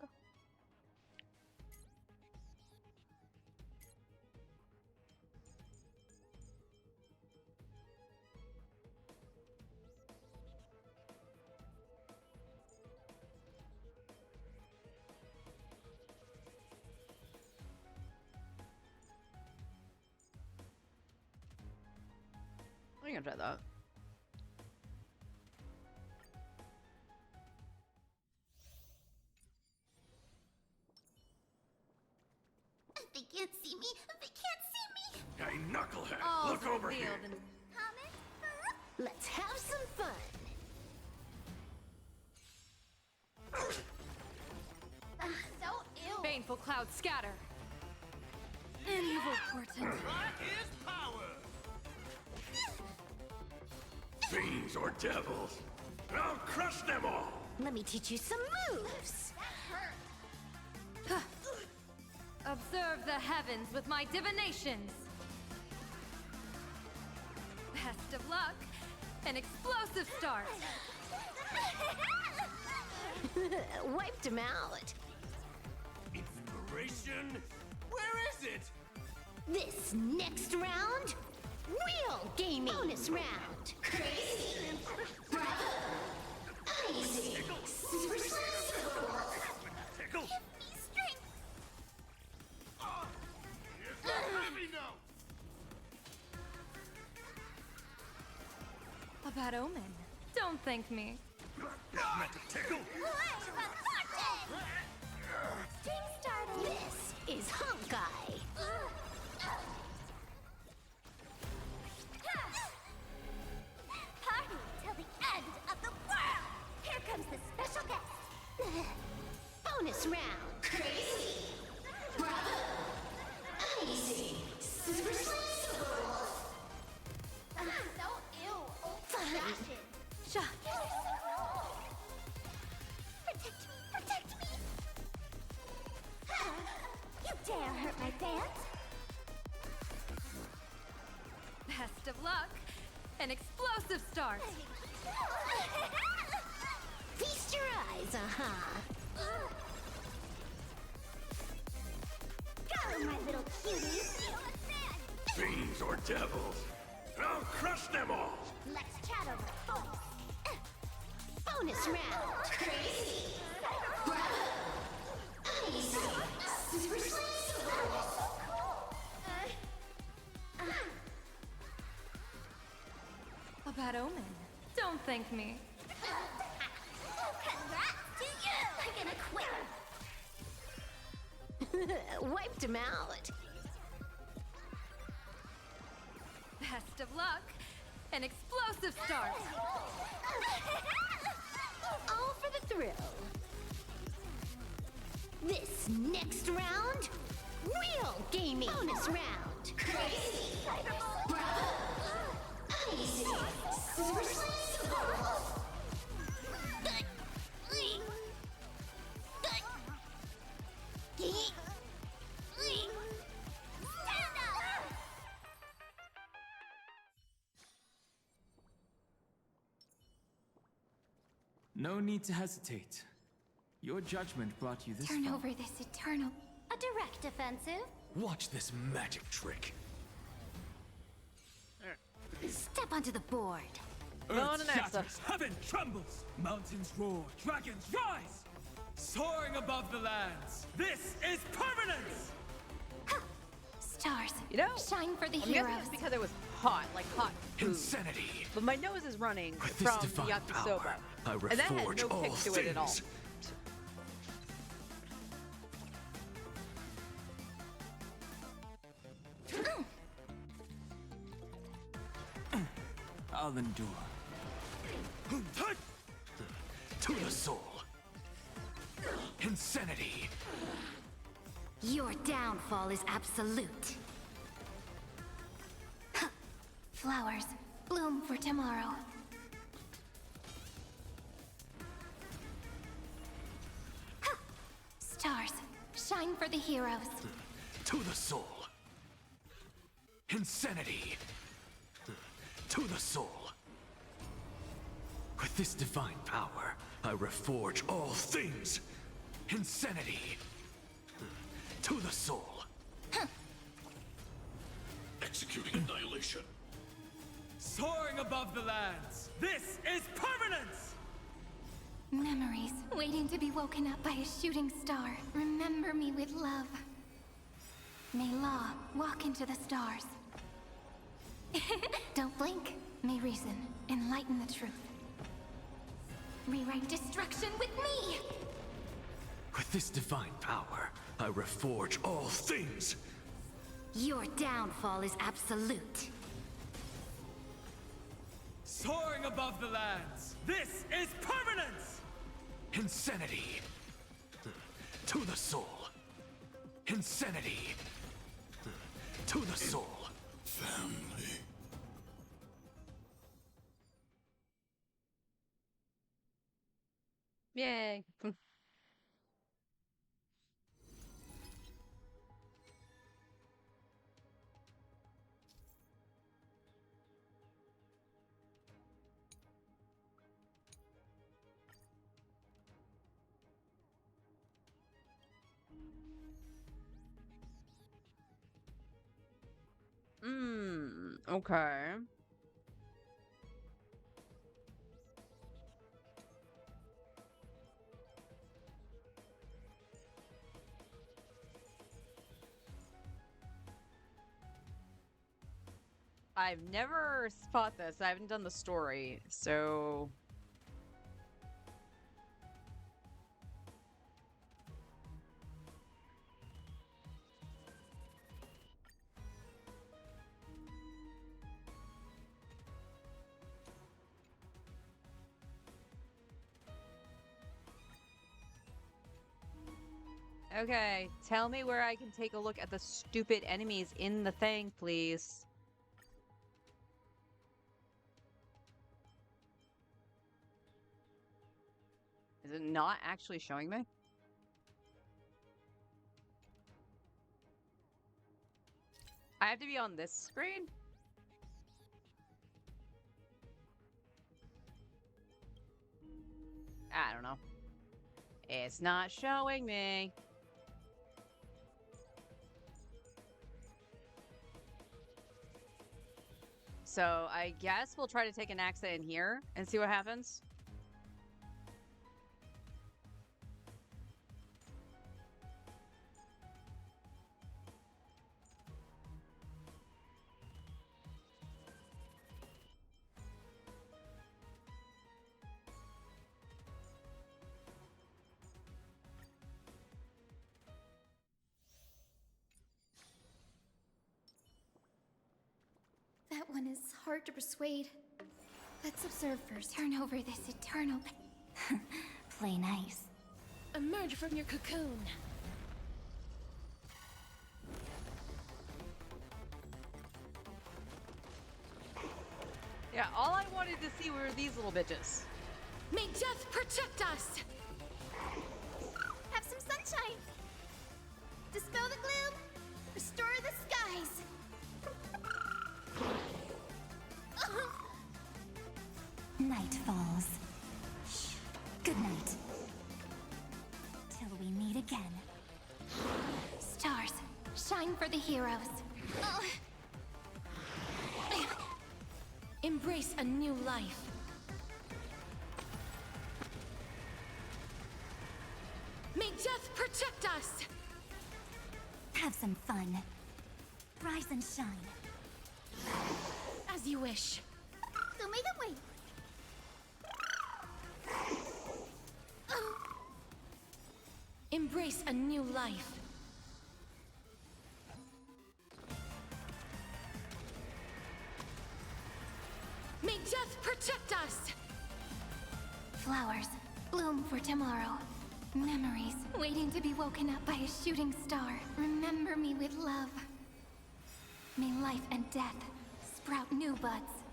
I'm gonna try that. They can't see me. They can't see me. Hey, knucklehead, All's look over here. revealed in- Let's have some fun. So ill. Baneful clouds scatter. An evil portent. What is power? Fiends or devils, I'll crush them all. Let me teach you some moves. Observe the heavens with my divinations. Best of luck. An explosive start. Wiped him out. Inspiration? Where is it? This next round, real gaming. Bonus round. Crazy. Bravo. Easy. Super Tickle? strength. Let me know. A bad omen. Don't thank me. Meant to tickle? Stream started. This is Honkai. Party till the end of the world. Here comes the special guest. Bonus round. Crazy. Bravo. Easy. Super Slice. So ill. Old-fashioned. Shock. Protect me! Protect me! You dare hurt my fans? Best of luck. An explosive start. Feast your eyes, Go, my little cuties! Fiends or devils, I'll crush them all. Let's chat over voice. Bonus round. Crazy. Bravo. Easy. Super Slice. A bad omen. Don't thank me. Congrats to you! I'm gonna quit. Wiped him out. Best of luck. An explosive start. All for the thrill. This next round, real gaming. Bonus round. Crazy. Bravo. Easy. Super Slice. Stand up. No need to hesitate. Your judgment brought you this Turn far. over this eternal. A direct offensive. Watch this magic trick. Step onto the board. Going Earth to next shatters, heaven trembles, mountains roar, dragons rise! Soaring above the lands, this is permanence! Stars. You know, Shine for the I'm guessing heroes. it's because it was hot, like hot food. Insanity. But my nose is running With this from the divine yakisoba. power, I And that had reforge no all kick to it at all. things. I'll endure. To the soul. Insanity. Your downfall is absolute. Flowers, bloom for tomorrow. Stars, shine for the heroes. To the soul. Insanity! To the soul! With this divine power, I reforge all things! Insanity! To the soul! Executing annihilation. Soaring above the lands, this is permanence! Memories waiting to be woken up by a shooting star. Remember me with love. May Law walk into the stars. Don't blink. May reason enlighten the truth. Rewrite destruction with me! With this divine power, I reforge all things! Your downfall is absolute. Soaring above the lands, this is permanence! Insanity! To the soul! Insanity! To the soul! Family. Yay. Okay. I've never fought this. I haven't done the story, so... Okay, tell me where I can take a look at the stupid enemies in the thing, please. Is it not actually showing me? I have to be on this screen? I don't know. It's not showing me. So I guess we'll try to take an exit in here and see what happens. That one is hard to persuade. Let's observe first. Turn over this eternal... Play nice. Emerge from your cocoon. Yeah, all I wanted to see were these little bitches. May death protect us! Have some sunshine! Dispel the gloom! Restore the skies! Night falls. Shh. Good night. Till we meet again. Stars, shine for the heroes. Embrace a new life. May death protect us! Have some fun. Rise and shine. As you wish. So make them wait. Embrace a new life. May death protect us! Flowers, bloom for tomorrow. Memories waiting to be woken up by a shooting star. Remember me with love. May life and death sprout new buds.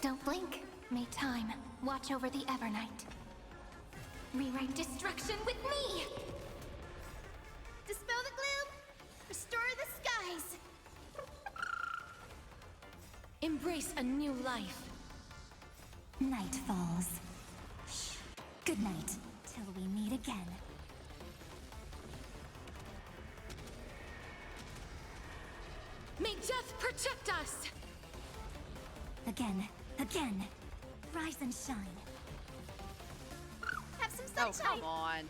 Don't blink. May time watch over the Evernight. Rewrite destruction with me! Dispel the gloom! Restore the skies! Embrace a new life. Night falls. Shh. Good night, till we meet again. May death protect us! Again, again. Rise and shine. Have some Oh, sunshine. come on.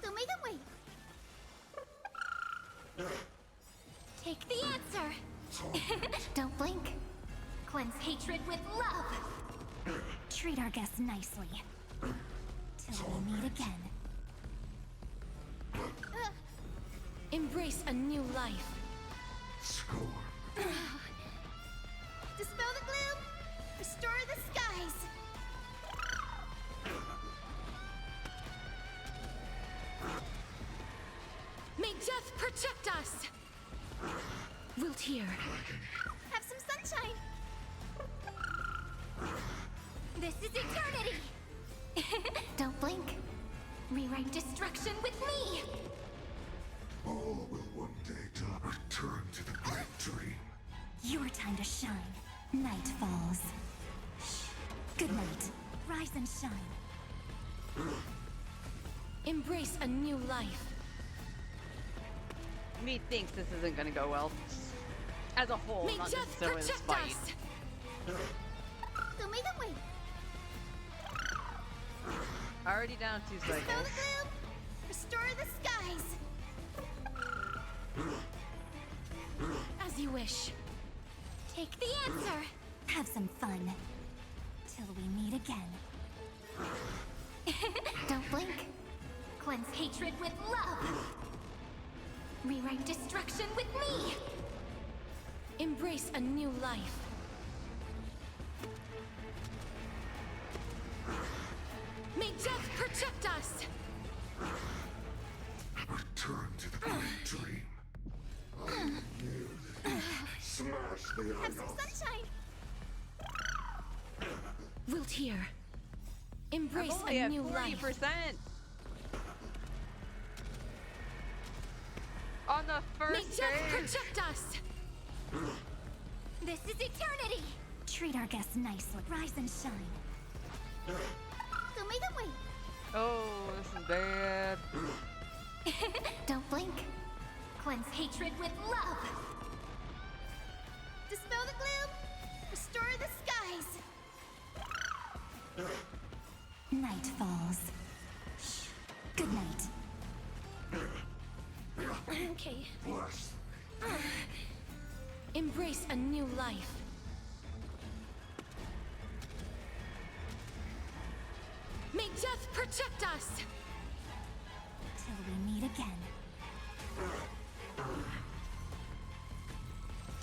Show me the way. Take the answer. Don't blink. Cleanse hatred with love. Treat our guests nicely. Till we meet again. Embrace a new life. Dispel the gloom. Restore the skies. May death protect us. Wilt here. Have some sunshine. This is eternity. Don't blink. Rewrite destruction with me. All will one day return to the great dream. Your time to shine. Night falls. Shh. Good night. Rise and shine. Embrace a new life. Me thinks this isn't gonna go well. As a whole, May not death necessarily this protect fight. us. Show me the way. Already down 2 Dispel cycles. the gloom. Restore the skies. As you wish. Take the answer. Have some fun. Till we meet again. Don't blink. Cleanse hatred with love. Rewrite destruction with me. Embrace a new life. May death protect us. Return to the great dream. Smash the Have some sunshine. Wilt here. Embrace I'm only a at new 40%. life. On the May first death stage. protect us. This is eternity. Treat our guests nicely. Rise and shine. Show me the way. Oh, this is bad. Don't blink. Cleanse hatred with love. Dispel the gloom. Restore the skies. Night falls. Shh. Good night. Okay. Embrace a new life. May death protect us. Till we meet again.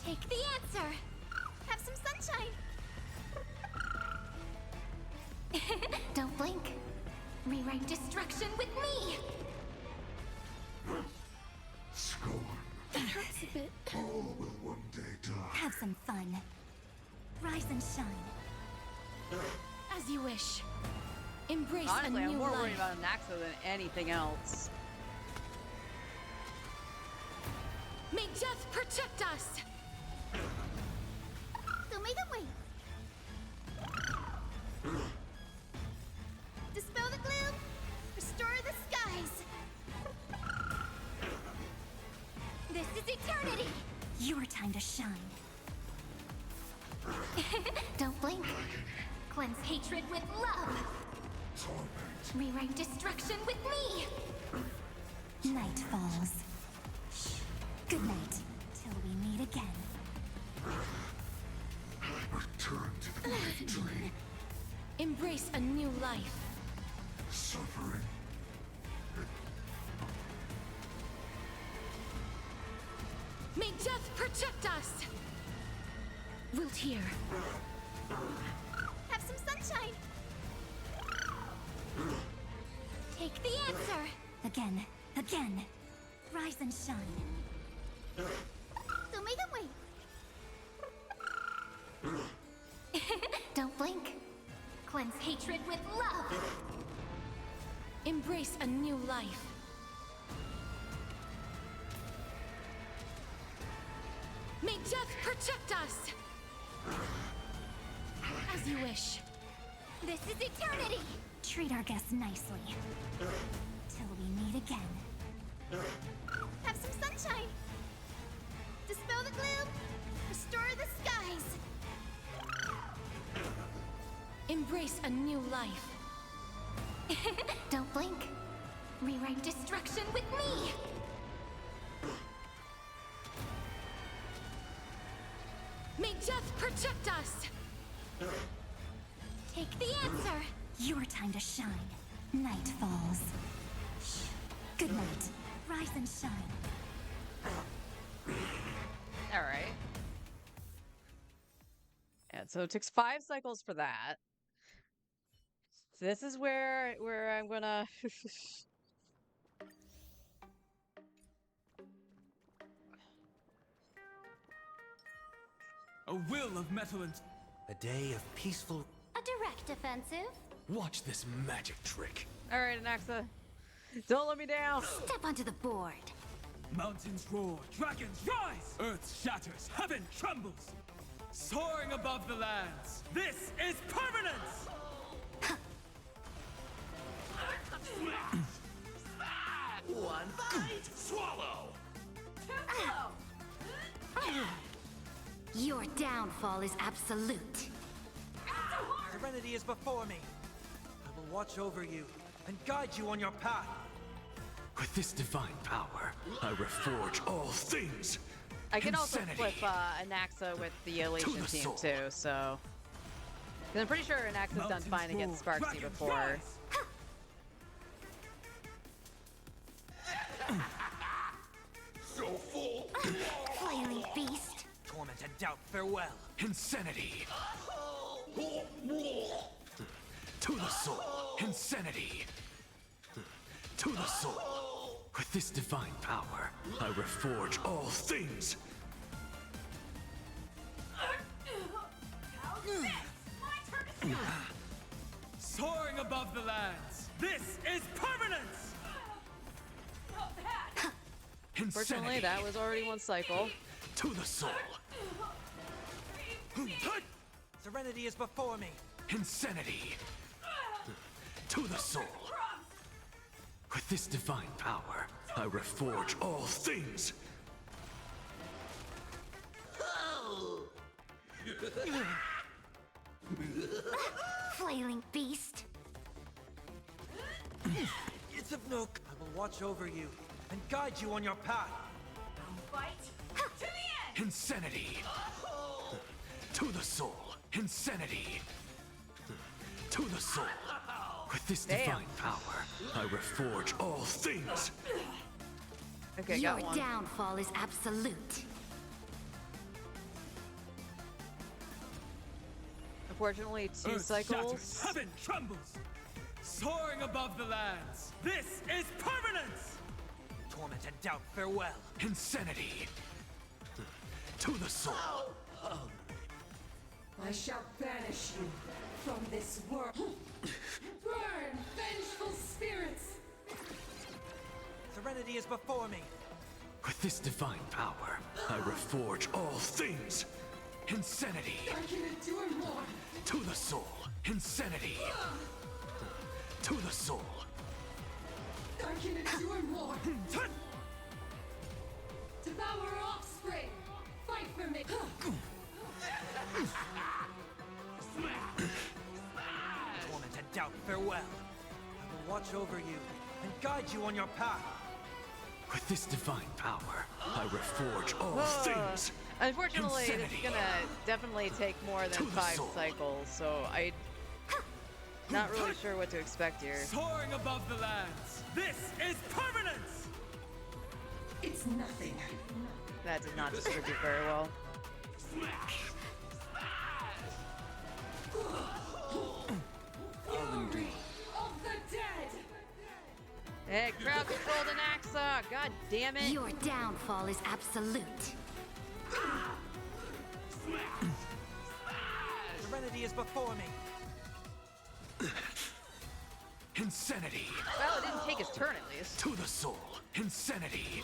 Take the answer. Have some sunshine. Don't blink. Rewrite destruction with me. Scorn. That hurts a bit. All will one day die. Have some fun. Rise and shine. As you wish. Embrace Honestly, a new I'm more life. worried about Naxo than anything else. May death protect us. Show me the way. Dispel the gloom. Restore the skies. This is eternity. Your time to shine. Don't blink. Cleanse hatred with love. Rewrite destruction with me. Night falls. Shh. Good night, till we meet again. Return to the great dream. Embrace a new life. Suffering. May death protect us. Wilt here. Have some sunshine. Take the answer. Again, again. Rise and shine. Show me the way. Don't blink. Cleanse hatred with love. Embrace a new life. May death protect us! As you wish. This is eternity! Treat our guests nicely. Till we meet again. Have some sunshine! Dispel the gloom! Restore the skies! Embrace a new life. Don't blink. Rewrite destruction with me! May death protect us! Take the answer! Your time to shine. Night falls. Shh. Good night. Rise and shine. All right. And so it takes 5 cycles for that. So this is where I'm gonna. A will of metal and... A day of peaceful... A direct offensive. Watch this magic trick. All right, Anaxa, don't let me down. Step onto the board. Mountains roar, dragons rise! Earth shatters, heaven trembles! Soaring above the lands, this is permanence! One bite! Swallow! Your downfall is absolute. Serenity is before me. I will watch over you and guide you on your path. With this divine power, I reforge all things. I can also Insanity. flip Anaxa with the Elation To the team soul. too, so. 'Cause I'm pretty sure Anaxa's done Mountains fine against roar, Sparksy dragons before. rise! So full. Flailing beast. Torment and doubt, farewell. Insanity. To the soul. Insanity. To the soul. With this divine power, I reforge all things. Soaring above the lands, this is permanence! Fortunately, Insanity. that was already 1 cycle. To the soul. Serenity is before me. Insanity. To the soul. With this divine power, I reforge all things. Flailing beast. It's of Nook. I will watch over you and guide you on your path. Insanity. To the soul. Insanity. To the soul. With this Damn. divine power, I reforge all things. Okay, Your got 1. downfall is absolute. Unfortunately, 2 Earth cycles. shatters, heaven trembles! Soaring above the lands, this is permanence! Torment and doubt, farewell. Insanity. To the soul. I shall banish you from this world. Burn, vengeful spirits! Serenity is before me. With this divine power, I reforge all things. Insanity. I can endure more. To the soul. Insanity. To the soul. I can endure more. Devour offspring. Fight for me. Torment and doubt, farewell. I will watch over you and guide you on your path. With this divine power, I reforge all things. Unfortunately, it's Insanity. gonna definitely take more To than the 5 soul. cycles, so I'm not really sure what to expect here. Soaring above the lands, this is permanence! It's nothing. That did not distribute very well. Of the dead. Hey, crowd controlled Anaxa! God damn it! Your downfall is absolute. Serenity is before me. Insanity. Well, it didn't take his turn at least. To the soul. Insanity.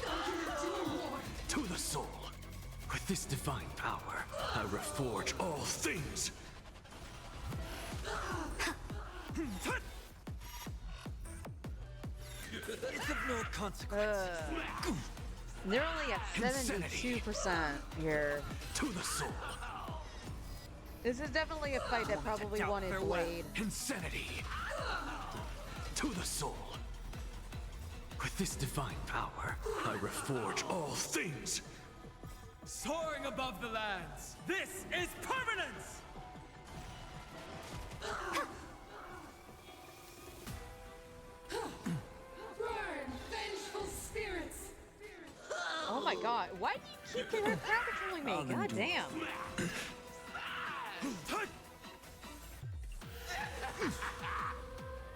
To the soul. With this divine power, I reforge all things. It's of no consequence. They're only at 72% here. To the soul. This is definitely a fight that probably wanted Blade. Insanity. To the soul. With this divine power, I reforge all things. Soaring above the lands, this is permanence! Burn, vengeful spirits! Oh my god, why do you keep patrolling me? God damn.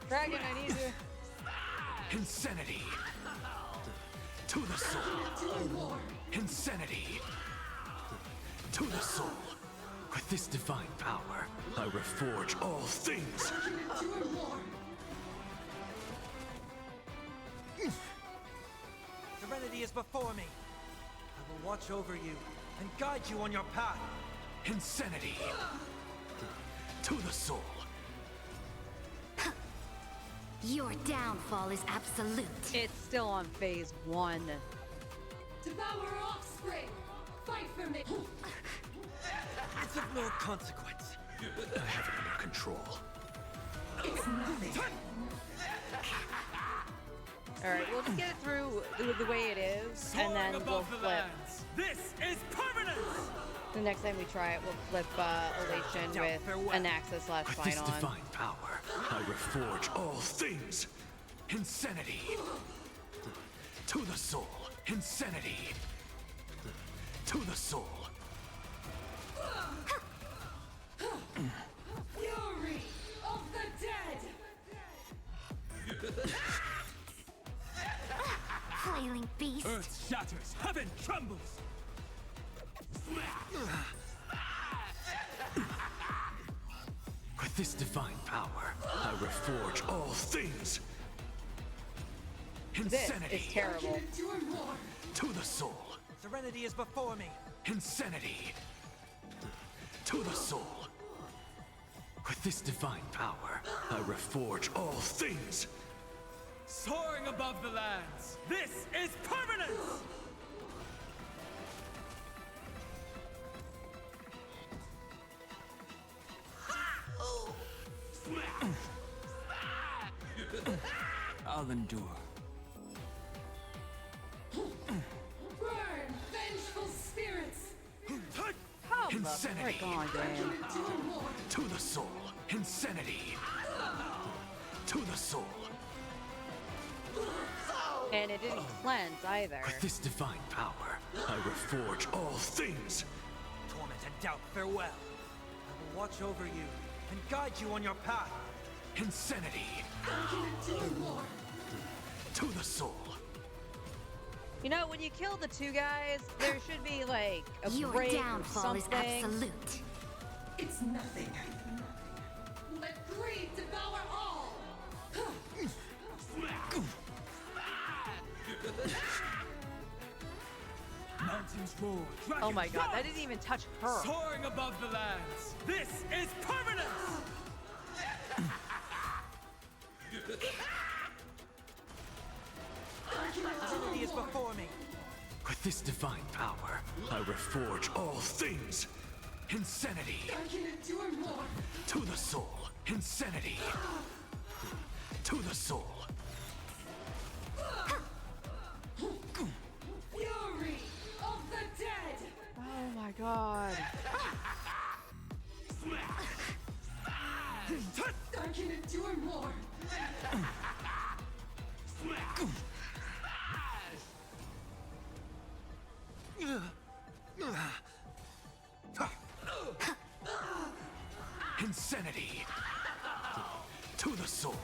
Dragon, I need you. Insanity. To the soul. Insanity. To the soul. With this divine power, I reforge all things. Serenity is before me. I will watch over you and guide you on your path. Insanity. To the soul. Your downfall is absolute. It's still on phase 1. Devour offspring! Fight for me! It's of no consequence. I have it under control. It's nothing! Alright, we'll just get it through the way it is, and then we'll flip. This is permanence! The next time we try it, we'll flip Elation with Anaxis / With this Spinon. divine power, I reforge all things. Insanity. To the soul. Insanity. To the soul. Fury of the dead! Flailing beast. Earth shatters, heaven trembles! With this divine power, I reforge all things. This Insanity. is terrible. To the soul. Serenity is before me. Insanity. To the soul. With this divine power, I reforge all things. Soaring above the lands, this is permanence! I'll endure. Burn, vengeful spirits! Insanity. To the soul. Insanity. To the soul. And it didn't cleanse either. With this divine power, I reforge all things. Torment and doubt, farewell. I will watch over you and guide you on your path. Insanity. To the soul. You know, when you kill the two guys, there should be like a Your break or downfall is something. absolute. It's nothing. Let greed devour all! Mountains roar, Oh my dragons god, that rise! didn't even touch her. Soaring above the lands, this is permanence! Serenity is before me. With this divine power, I reforge all things. Insanity. I can endure more! To the soul. Insanity. To the soul. Fury of the dead! Oh my god. I can endure more! Insanity. To the soul.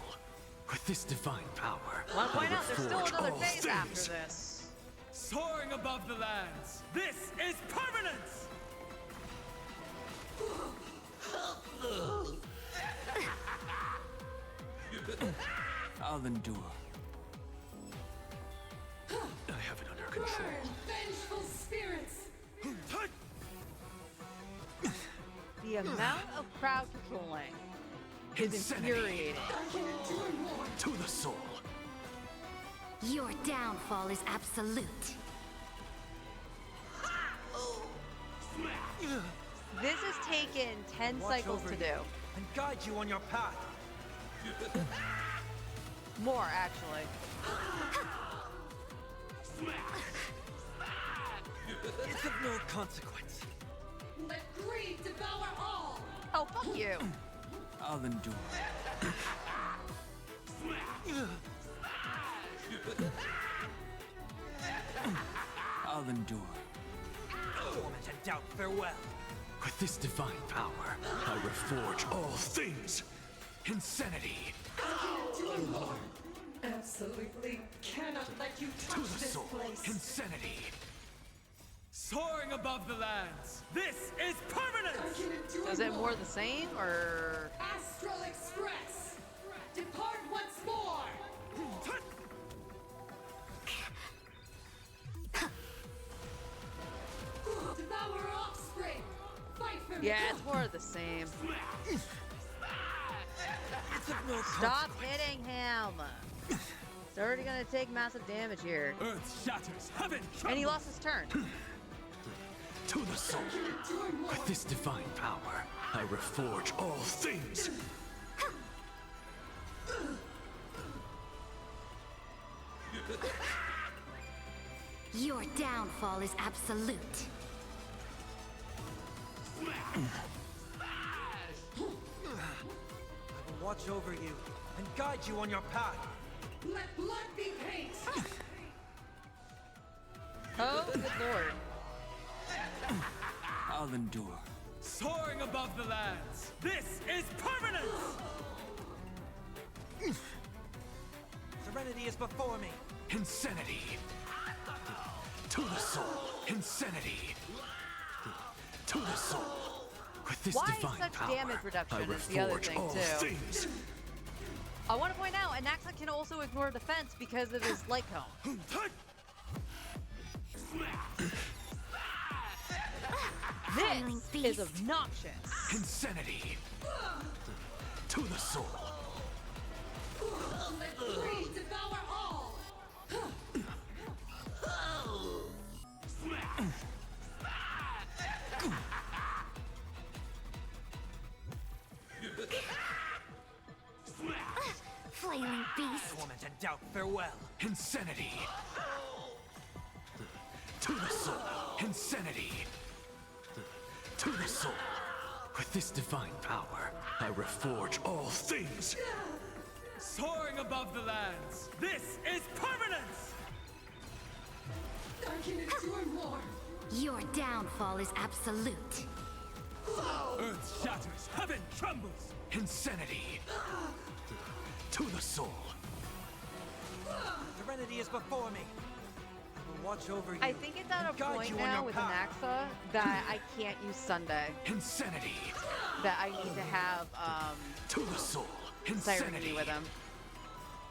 With this divine power, Well, why I not? There's still reforge another all phase things. after this. Soaring above the lands, this is permanence! I'll endure. I have it under control. Burn, vengeful spirits! the amount of crowd controlling is infuriating. To the soul. Your downfall is absolute. This has taken 10 Watch cycles over to you do. And guide you on your path. More, actually. It's of no consequence. Let greed devour all! Oh, fuck you. I'll endure. I'll endure. Torment and doubt, farewell. With this divine power, I reforge all things. Insanity. Absolutely cannot let you To touch the this soul. place. Insanity. Soaring above the lands. This is I permanence! can endure Is it more more. the same, or... Astral Express! Depart once more! Devour offspring! Fight for me! Yeah, it's more of the same. It's of no Stop consequence. hitting him! It's already gonna take massive damage here. Earth shatters, heaven And he trembles. lost his turn. To the soul. Endure more! With this divine power, I reforge all things. Your downfall is absolute. I will watch over you and guide you on your path. Let blood be paint! Oh, good lord. I'll endure. Soaring above the lands. This is permanence! Serenity is before me. Insanity. To the soul. Insanity. To the soul. With this Why divine such power, damage reduction I is the other reforge thing, all too. things. I want to point out, Anaxa can also ignore defense because of his light cone. This is obnoxious. Insanity. To the soul. Let greed devour all! Flailing beast. Torment and doubt, farewell. Insanity. To the soul. Insanity. To the soul. With this divine power, I reforge all things. Soaring above the lands. This is permanence! I can endure more! Your downfall is absolute. Earth shatters, heaven trembles. Insanity. To the soul. Serenity is before me. I will watch over you. I think it's at and a guide point you on now your with path. Anaxa that I can't use Sunday. Insanity. That I need to have To the soul. Cyrene Insanity. with him.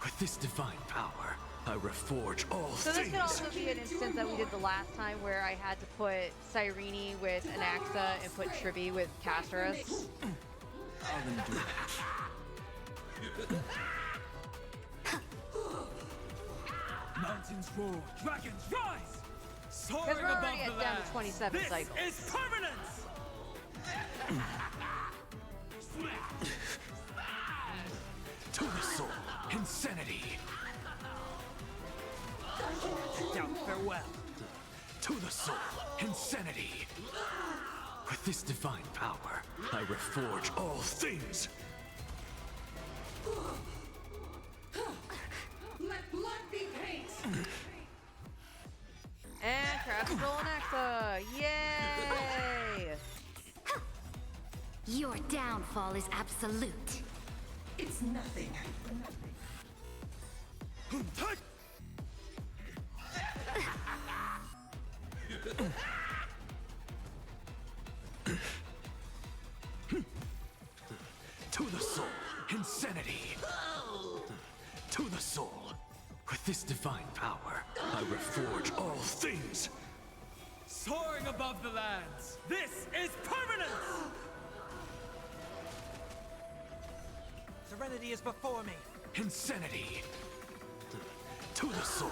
With this divine power, I reforge all So this things. could also be an instance that we did the last time where I had to put Cyrene with Anaxa and put Tribby with Castros. I'll endure. Mountains roar, dragons rise! Soaring Because we're above already the at down to lands. 27 this cycles. is permanence! To the soul. Insanity. Doubt, farewell. To the soul. Insanity. With this divine power, I reforge all things. Let blood be paint! And Craftsville Anaxa! Yay! Your downfall is absolute. It's nothing. To the soul. Insanity. To the soul. With this divine power, I reforge all things. Soaring above the lands. This is permanence! Serenity is before me. Insanity. To the soul.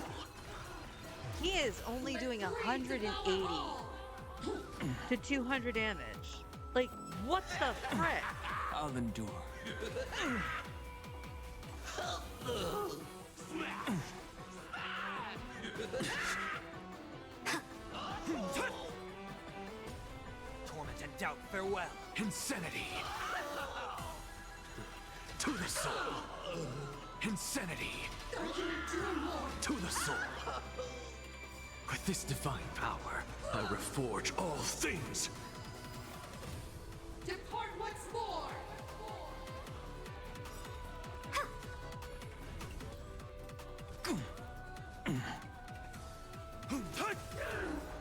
He is only doing 180 to 200 damage. Like, what the frick? I'll endure. Torment and doubt, farewell. Insanity. To the soul. Insanity. To the soul. With this divine power, I reforge all things. Depart once more!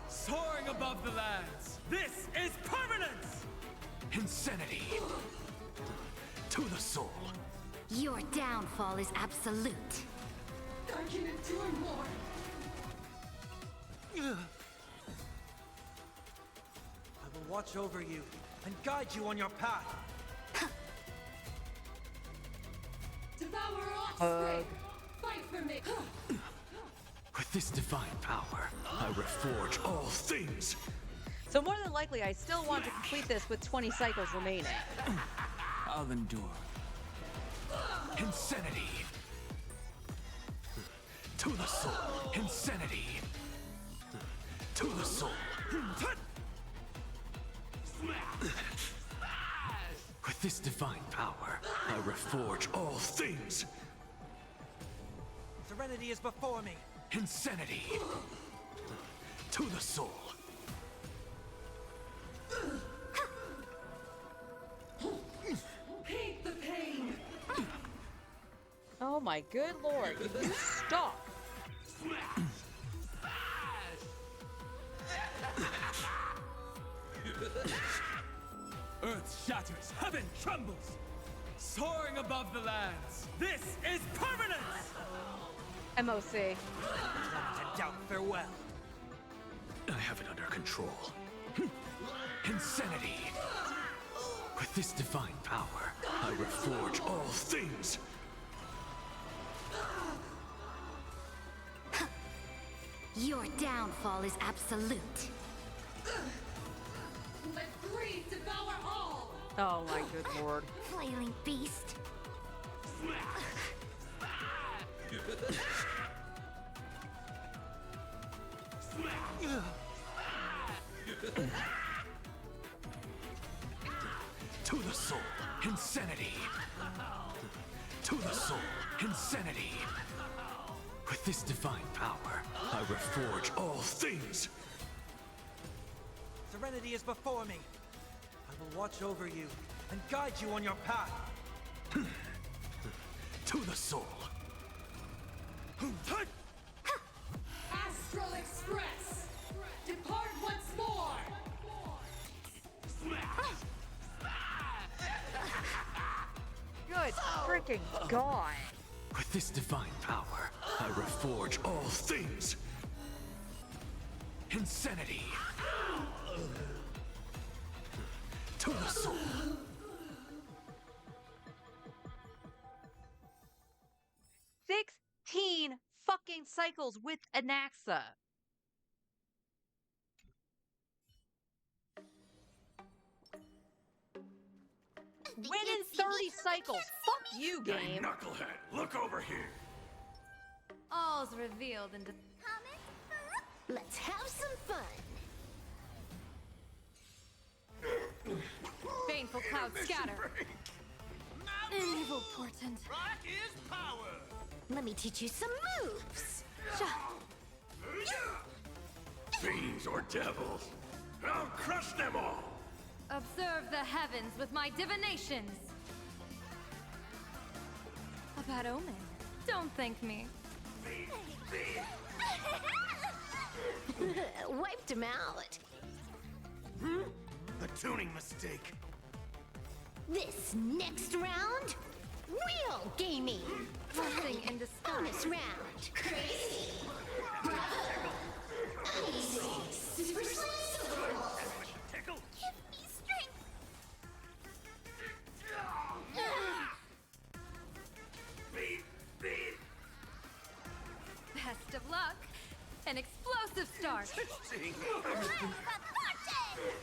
Soaring above the lands, this is permanence! Insanity. To the soul. Your downfall is absolute. I can endure more! I will watch over you and guide you on your path. Devour offspring! Fight for me! With this divine power, I reforge all things. So more than likely, I still want to complete this with 20 cycles remaining. I'll endure. Insanity. To the soul. Insanity. To the soul. With this divine power, I reforge all things. Serenity is before me. Insanity. To the soul. Hate the pain! Oh my good lord, you stop! Earth shatters, heaven trembles! Soaring above the lands, this is permanence! MOC. Torment and doubt, farewell. I have it under control. Insanity. With this divine power, I reforge all things. Your downfall is absolute. Let greed devour all! Oh my good lord. Flailing beast. To the soul. Insanity. To the soul. Insanity. With this divine power, I reforge all things. Serenity is before me. I will watch over you and guide you on your path. To the soul. Astral Express! Depart once more! Good freaking god. With this divine power, I reforge all things. Insanity. To the soul. 16 fucking cycles with Anaxa. Within 30 cycles. Fuck you, game. Knucklehead, look over here. All's revealed in the Let's have some fun. baneful cloud scatter. An evil portent. Rock is power. Let me teach you some moves. Fiends or devils, I'll crush them all. Observe the heavens with my divinations. A bad omen. Don't thank me. Wiped him out. A tuning mistake. This next round, real gaming. Blessing in disguise. Bonus round. Crazy. Bravo. Amazing. Super Slam. Tickle. Give me strength. Interesting.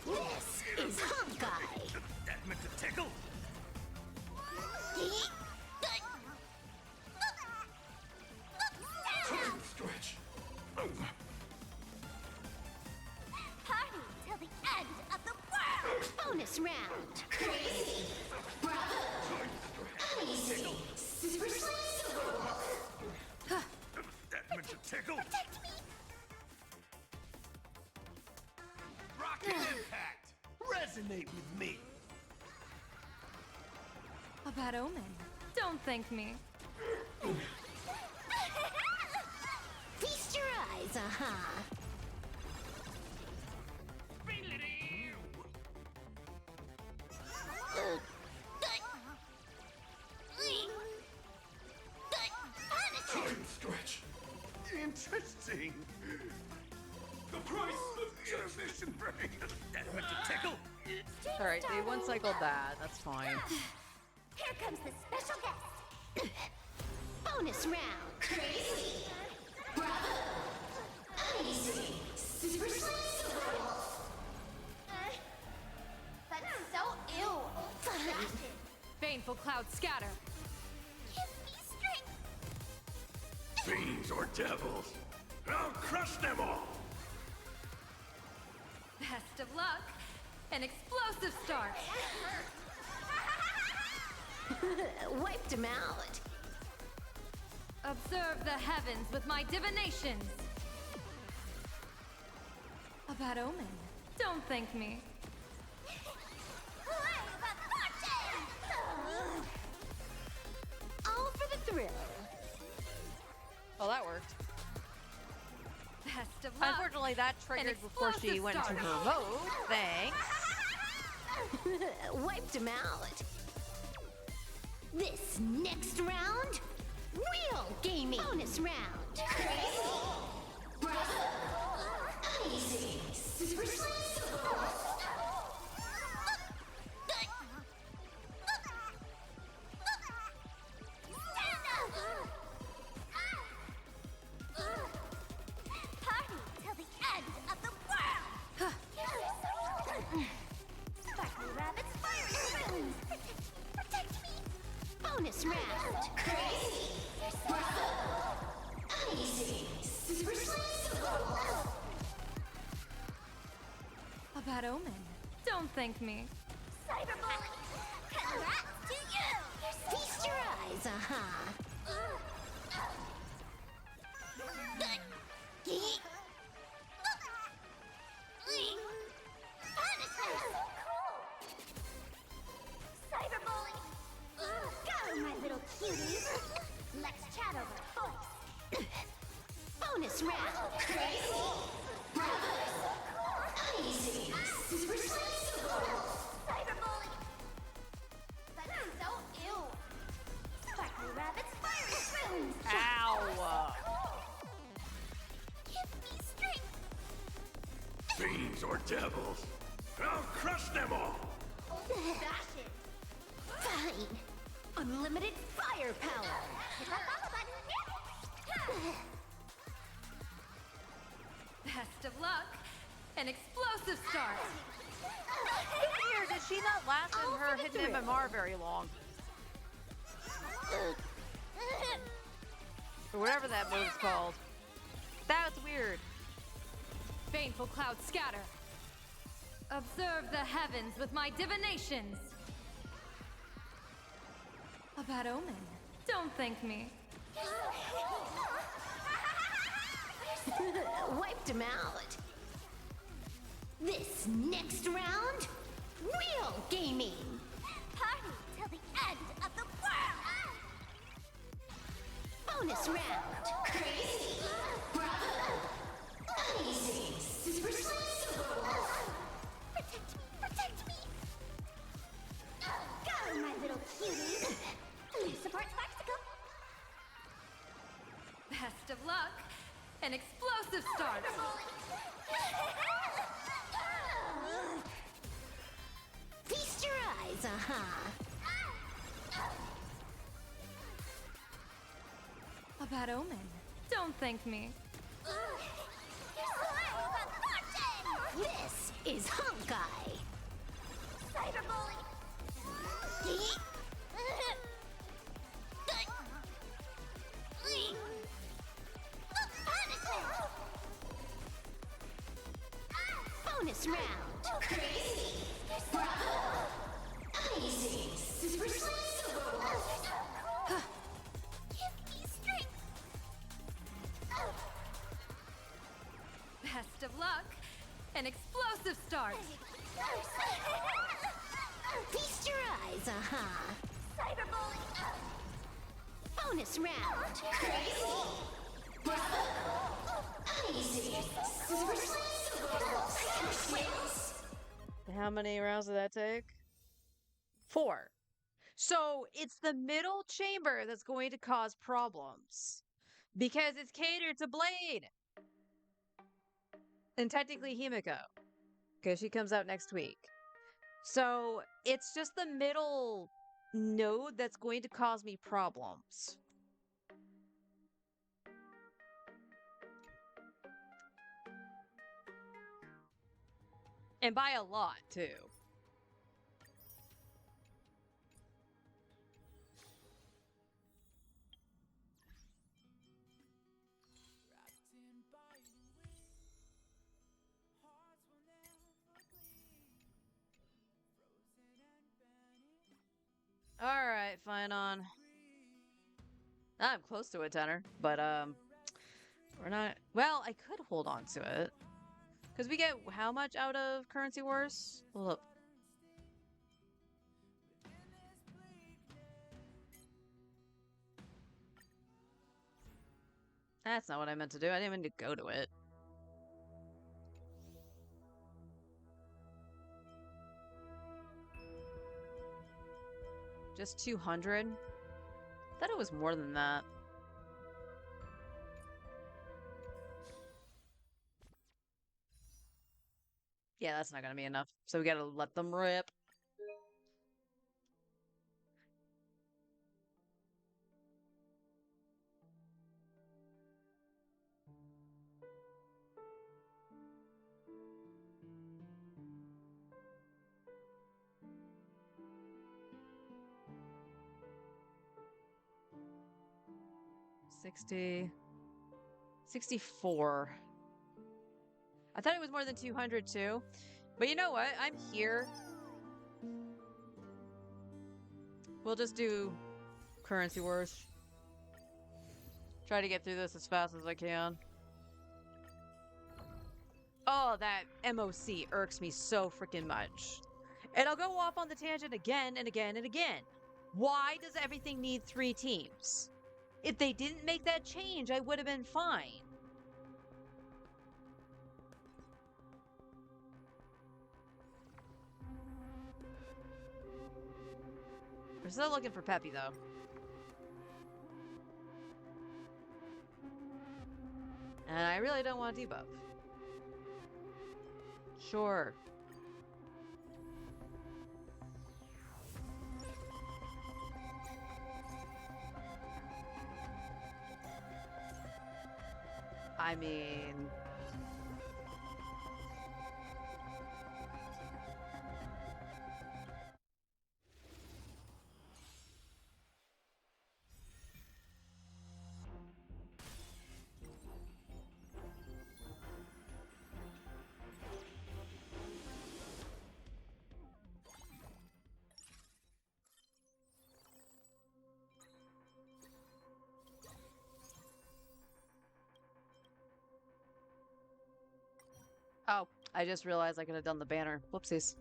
This is Honkai. That meant to tickle. Stretch. Party till the end of the world. Bonus round. Crazy. Bravo. Uneasy. Super Slam. That meant to tickle. Protect me. Rocket impact. Resonate with me. A bad omen. Don't thank me. Feast your eyes, Time stretch. Interesting. The price of inefficient brain. That meant to tickle. All right, they one cycled that. That's fine. Here comes the special guest. Bonus round. Crazy. Bravo. Uneasy. Super Slam. That's so ill. Fine. Baneful cloud scatter. Give me strength. Fiends or devils. I'll crush them all. Best of luck. An explosive start. Wiped him out. Observe the heavens with my divinations. A bad omen. Don't thank me. All for the thrill. Oh, that worked. Best of luck. Unfortunately, that triggered before she went to her mode. Thanks. Wiped him out. This next round, real gaming. Bonus round. Crazy. Bravo. Uneasy. Super Slam. Party till the end of the world. Sparkly rabbits, fiery spoons. Protect me. Bonus round. Crazy. Bravo. Uneasy. Super Slam. A bad omen. Don't thank me. Cyberbully. Congrats to you. Feast your eyes, Cyberbully. Go, my little cuties. Let's chat over voice. Bonus round. Crazy. Bravo. Uneasy. Super Slam. Cyberbully. That's so ill. Sparkly rabbits, fiery spoons. Ow. Give me strength. Fiends or devils. I'll crush them all. Bash it. Fine. Unlimited firepower. Hit that bubble button. Best of luck. An explosive start. Weird, did she not last in her hidden MMR very long? Or whatever that move's called. That's weird. Baneful cloud scatter. Observe the heavens with my divinations. A bad omen. Don't thank me. Wiped him out. This next round, real gaming. Party till the end of the world. Bonus round. Crazy. Bravo. Uneasy. Super Slam. Protect me. Go, my little cuties. Support spectacle. Best of luck. An explosive start. Feast your eyes, A bad omen. Don't thank me. This is Honkai. Cyberbully. Bonus round. Crazy. Bravo. Amazing. Super Slam. Give me strength. Best of luck. An explosive start. Feast your eyes, Cyberbully. Bonus round. Crazy. Bravo. Amazing. Super Slam. How many rounds did that take? 4. So it's the middle chamber that's going to cause problems because it's catered to Blade and technically Himiko because she comes out next week. So it's just the middle node that's going to cause me problems. And by a lot, too. Alright, fine on. I'm close to a tenner, but we're not. Well, I could hold on to it. Because we get how much out of Currency Wars? Hold up. That's not what I meant to do. I didn't mean to go to it. Just 200? I thought it was more than that. Yeah, that's not gonna be enough. So we gotta let them rip. $60. 64. I thought it was more than 200 too. But you know what? I'm here. We'll just do Currency Wars. Try to get through this as fast as I can. Oh, that MOC irks me so freaking much. And I'll go off on the tangent again and again and again. Why does everything need 3 teams? If they didn't make that change, I would have been fine. We're still looking for Peppy, though. And I really don't want a debuff. Sure. I mean... Oh, I just realized I could have done the banner. Whoopsies.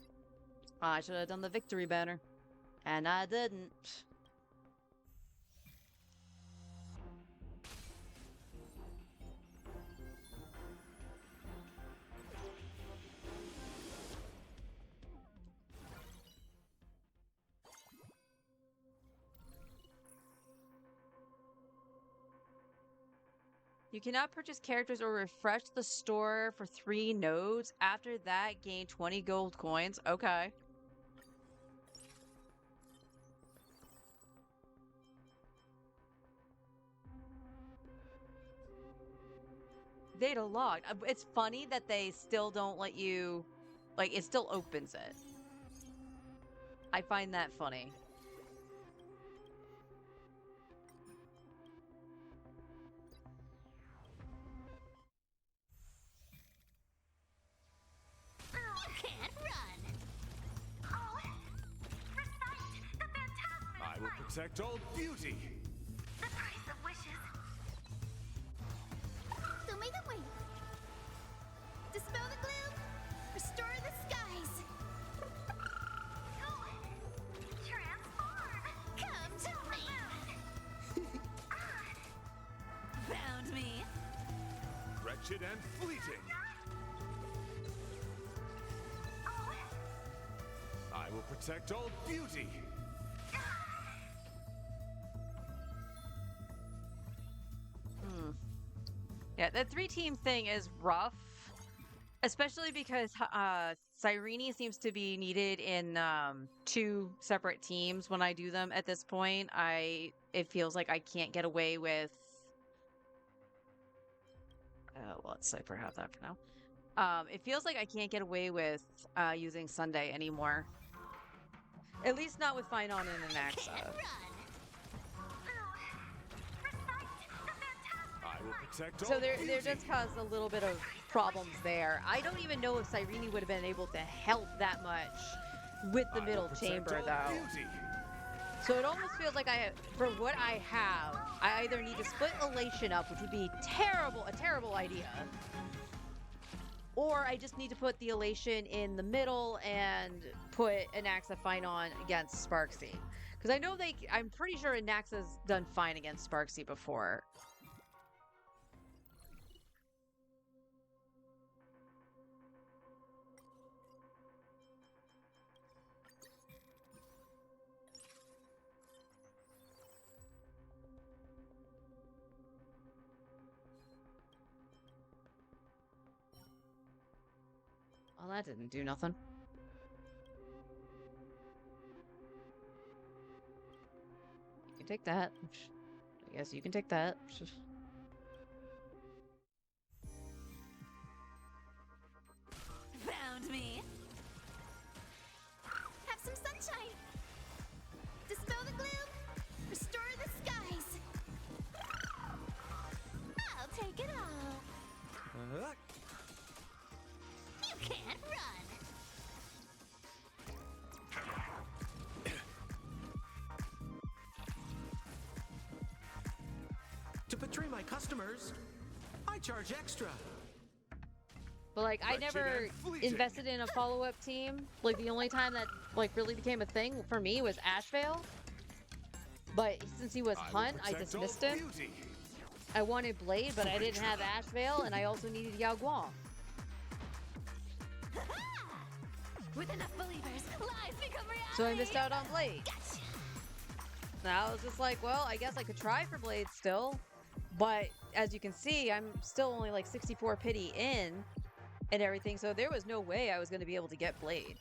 I should have done the victory banner. And I didn't. You cannot purchase characters or refresh the store for 3 nodes. After that, gain 20 gold coins. Okay. Data logged. It's funny that they still don't let you, like, it still opens it. I find that funny. You can't run. Oh, recite the phantasmic I will protect all beauty. The price of wishes. Show me the way. Dispel the gloom. Restore the skies. Oh, transform. Come to me. Found me. Wretched and fleeting. I will protect all beauty. Yeah, the 3-team thing is rough, especially because Cyrene seems to be needed in 2 separate teams when I do them at this point. It feels like I can't get away with let's Cypher have that for now. It feels like I can't get away with using Sunday anymore. At least not with Finon and Anaxa. I will protect all So there beauty. does cause a little bit of problems there. I don't even know if Cyrene would have been able to help that much with the middle chamber, though. Beauty. So it almost feels like for what I have, I either need to split Elation up, which would be a terrible idea, or I just need to put the Elation in the middle and put Anaxa Finon against Sparksy. Because I know I'm pretty sure Anaxa's done fine against Sparksy before. Well, that didn't do nothing. You can take that. I guess you can take that. Found me. Have some sunshine. Dispel the gloom. Restore the skies. I'll take it all. You can't run. To betray my customers, I charge extra. But like, I never invested in a follow-up team. Like, the only time that like really became a thing for me was Ashvale. But since he was Hunt, I dismissed him. Beauty. I wanted Blade, but I didn't have Ashvale, and I also needed Yao Guang. With enough believers, lies become reality. So I missed out on Blade. Now I was just like, well, I guess I could try for Blade still. But as you can see, I'm still only like 64 pity in and everything, so there was no way I was going to be able to get Blade.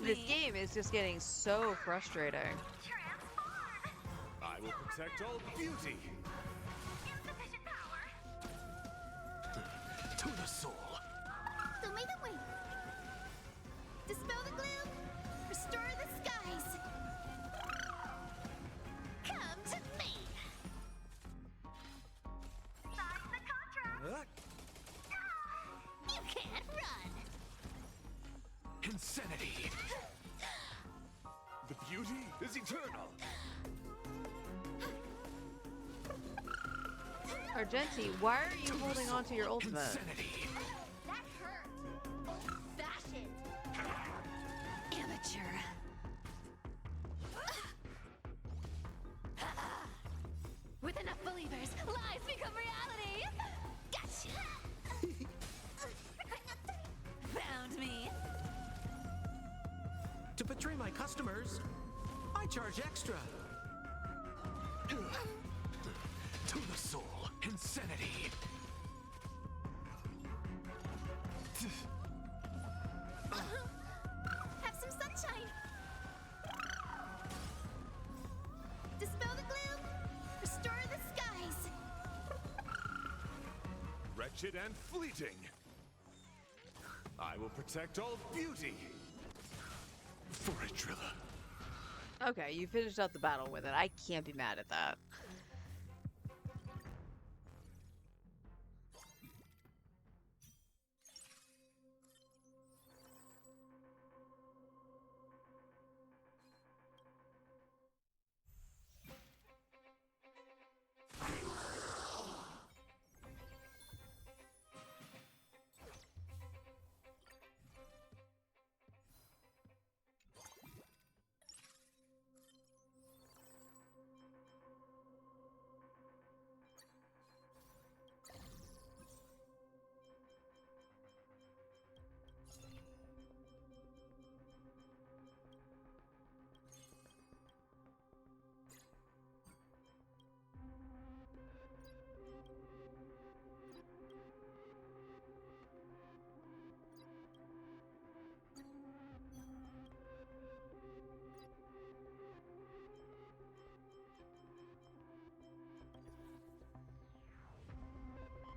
This game is just getting so frustrating. I will protect all beauty. Insufficient power. To the soul. Show me the way. Dispel the gloom. Restore the skies. Come to me. Sign the contract. You can't run. Insanity. The beauty is eternal. Argenti, why are you holding on to your ultimate? Insanity. That hurt. Old-fashioned. Amateur. With enough believers, lies To betray my customers, I charge extra. To the soul, insanity. Have some sunshine. Dispel the gloom. Restore the skies. Wretched and fleeting. I will protect all beauty. For Atrilla. Okay, you finished out the battle with it. I can't be mad at that.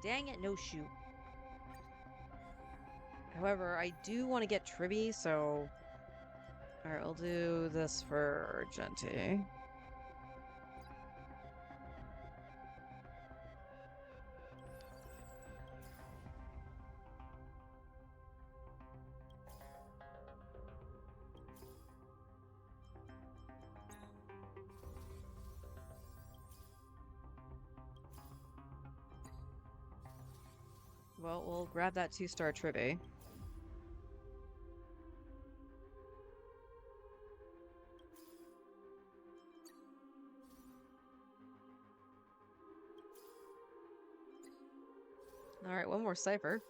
Dang it, no shoot. However, I do want to get Tribby, so... Alright, I'll do this for Genty. Well, we'll grab that 2-star Tribby. Alright, one more Cypher.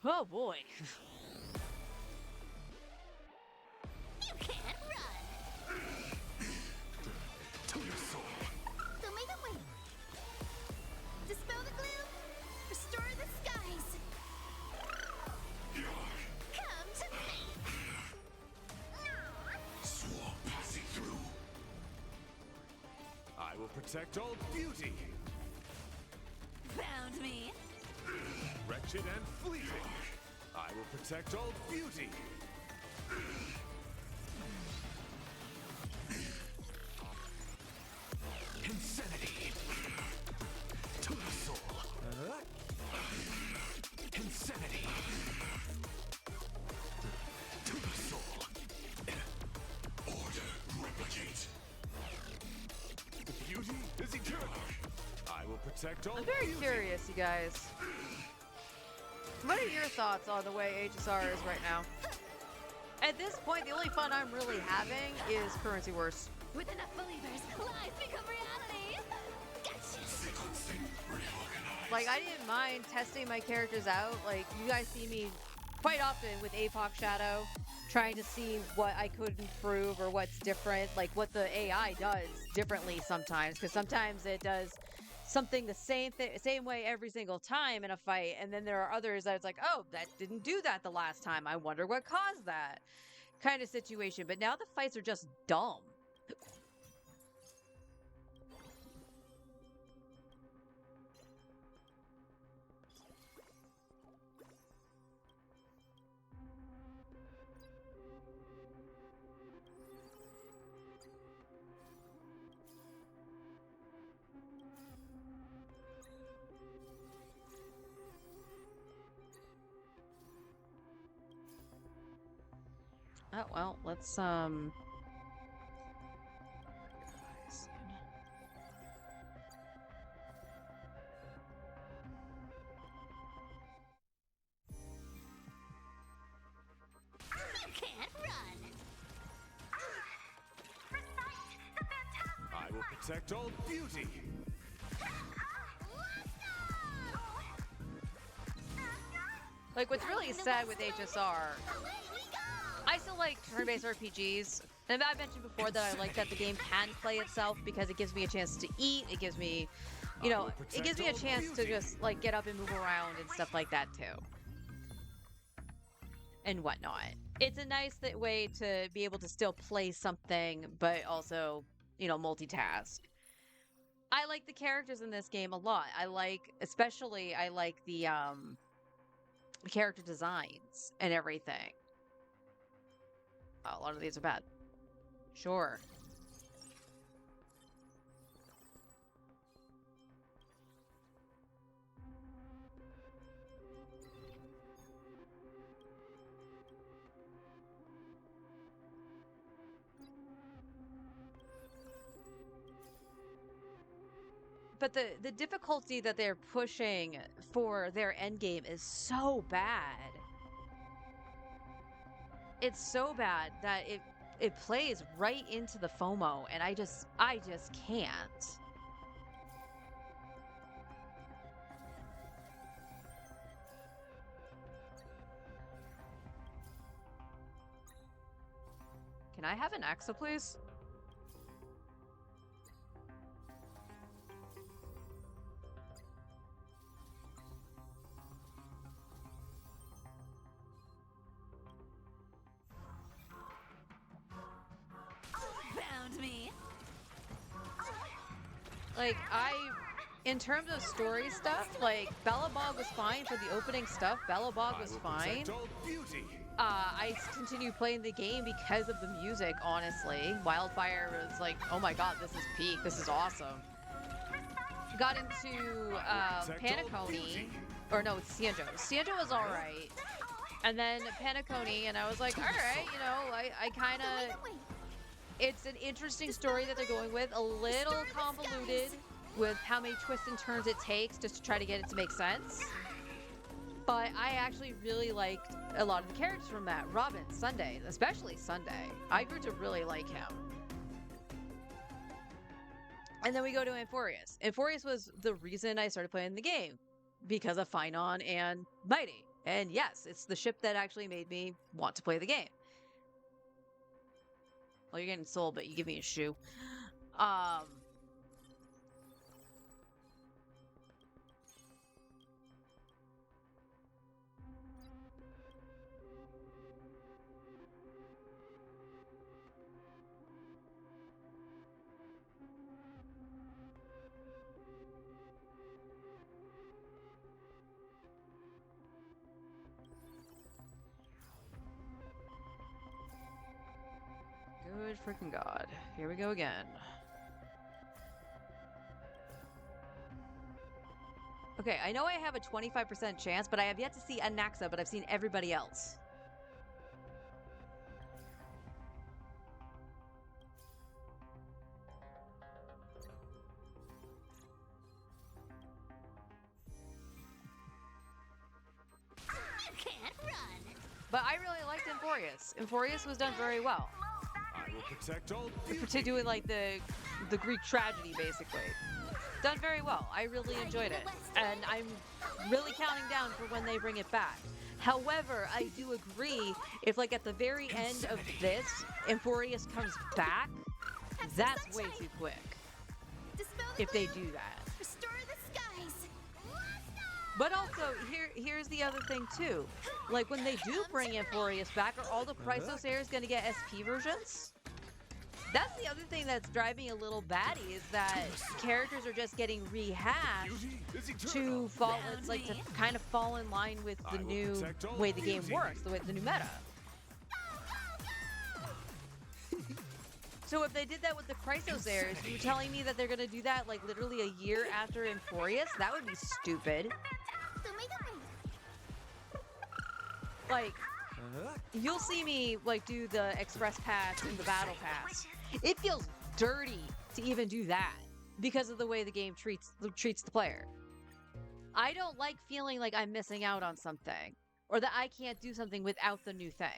Oh boy. You can't run. To your soul. So make a way. Dispel the gloom. Restore the skies. Come to me. Swarm passing through. I will protect all beauty. Found me. Wretched and fleeting. I will protect all beauty. Insanity. To the soul. Insanity. To the soul. Order replicate. Beauty is eternal. I will protect all I'm very beauty. curious, you guys. What are your thoughts on the way HSR is right now? At this point, the only fun I'm really having is Currency Wars. With enough believers, lies become reality. Gotcha. Sequencing reorganized. Like, I didn't mind testing my characters out. Like, you guys see me quite often with APOC Shadow, trying to see what I could improve or what's different, like what the AI does differently sometimes, because sometimes it does something the same way every single time in a fight, and then there are others that it's like, oh, that didn't do that the last time. I wonder what caused that kind of situation. But now the fights are just dumb. Oh, well, let's, You can't run. I will protect all beauty. Like, what's really sad with HSR, I still like turn-based RPGs. And I've mentioned before that I like that the game can play itself because it gives me a chance to eat. It gives me, you know, it gives me a chance to just, like, get up and move around and stuff like that, too. And whatnot. It's a nice way to be able to still play something, but also, you know, multitask. I like the characters in this game a lot. I like the character designs and everything. Oh, a lot of these are bad. Sure. But the difficulty that they're pushing for their endgame is so bad. It's so bad that it plays right into the FOMO, and I just can't. Can I have an Axa, please? Found me. Like, in terms of story stuff, like, Belobog was fine for the opening stuff. Belobog was fine. I continue playing the game because of the music, honestly. Wildfire was like, oh my god, this is peak. This is awesome. Got into Panacone. Or no, it's Cianjo. Cianjo was alright. And then Panacone, and I was like, alright, you know, I kind of... It's an interesting story that they're going with. A little convoluted with how many twists and turns it takes just to try to get it to make sense. But I actually really liked a lot of the characters from that. Robin, Sunday, especially Sunday. I grew to really like him. And then we go to Amphorius. Amphorius was the reason I started playing the game. Because of Finon and Mighty. And yes, it's the ship that actually made me want to play the game. Well, you're getting soul, but you give me a shoe. Good freaking god. Here we go again. Okay, I know I have a 25% chance, but I have yet to see Anaxa, but I've seen everybody else. You can't run. But I really liked Amphorius. Amphorius was done very well. I will protect all Particularly like the Greek tragedy, basically. Done very well. I really enjoyed it. And I'm really counting down for when they bring it back. However, I do agree, if like at the very end of this, Amphorius comes back, that's way too quick. If they do that. Restore the skies. But also, here's the other thing too. Like when they do bring Amphorius back, are all the Chrysos heirs gonna get SP versions? That's the other thing that's driving me a little batty, is that characters are just getting rehashed to fall, like to kind of fall in line with the new way the game works, the new meta. So if they did that with the Chrysos heirs, you're telling me that they're gonna do that like literally a year after Amphorius? That would be stupid. Like, you'll see me like do the express pass and the battle pass. It feels dirty to even do that because of the way the game treats the player. I don't like feeling like I'm missing out on something, or that I can't do something without the new thing.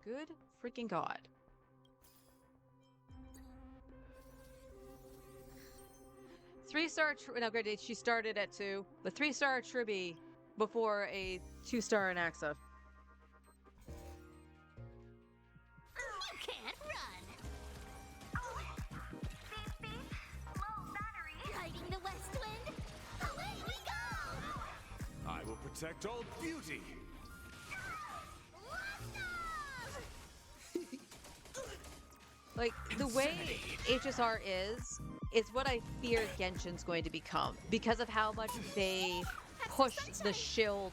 Good freaking God. Now granted, she started at 2, but 3-star Tribi before a 2-star Anaxa. You can't run. Beep, beep. Low battery. Riding the west wind. Away we go. I will protect all beauty. Like, the way HSR is, it's what I fear Genshin's going to become because of how much they push the shield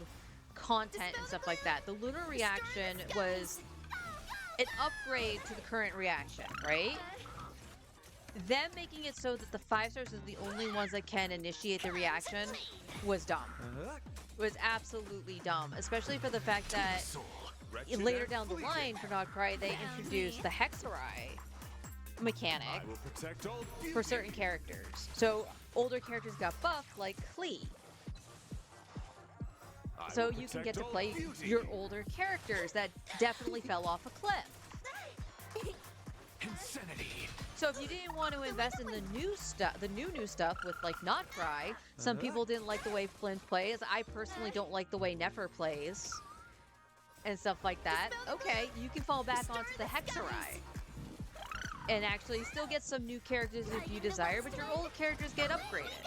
content and stuff like that. The lunar reaction was an upgrade to the current reaction, right? Them making it so that the 5-stars are the only ones that can initiate the reaction was dumb. Was absolutely dumb, especially for the fact that later down the line for Noctri, they introduced the Hexarai mechanic for certain characters. So older characters got buffed, like Klee. So you can get to play your older characters that definitely fell off a cliff. Insanity. So if you didn't want to invest in the new stuff, the new stuff with like Noctri, some people didn't like the way Flint plays. I personally don't like the way Nefer plays and stuff like that. Okay, you can fall back onto the Hexarai and actually still get some new characters if you desire, but your old characters get upgraded.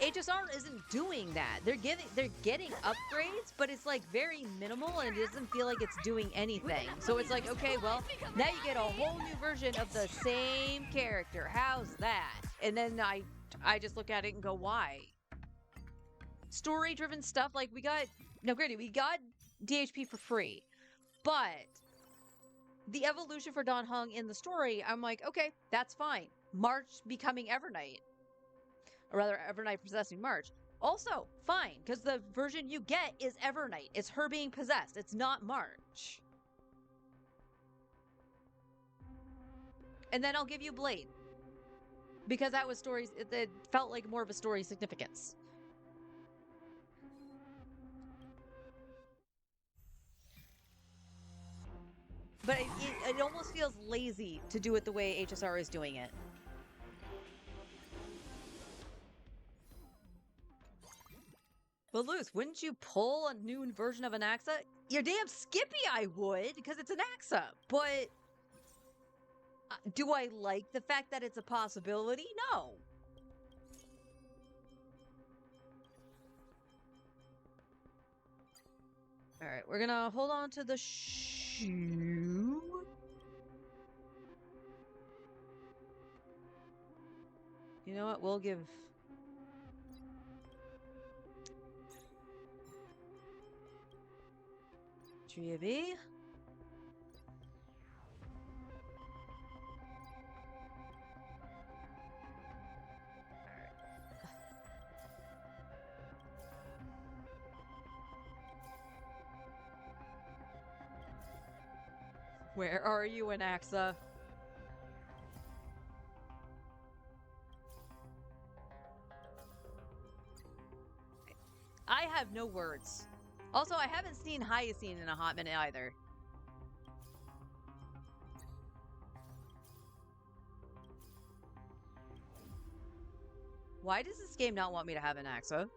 HSR isn't doing that. They're getting upgrades, but it's like very minimal and it doesn't feel like it's doing anything. So it's like, okay, well, now you get a whole new version of the same character. How's that? And then I just look at it and go, why? Story-driven stuff, like we got DHP for free, but the evolution for Dan Heng in the story, I'm like, okay, that's fine. March becoming Evernight. Or rather, Evernight possessing March. Also, fine, because the version you get is Evernight. It's her being possessed. It's not March. And then I'll give you Blade. Because that was stories, it felt like more of a story significance. But it almost feels lazy to do it the way HSR is doing it. But Luth, wouldn't you pull a new version of Anaxa? You're damn skippy I would, because it's Anaxa. But do I like the fact that it's a possibility? No. Alright, we're gonna hold on to the shoe. You know what? We'll give... Tribi. Where are you, Anaxa? I have no words. Also, I haven't seen Hyacine in a hot minute either. Why does this game not want me to have Anaxa?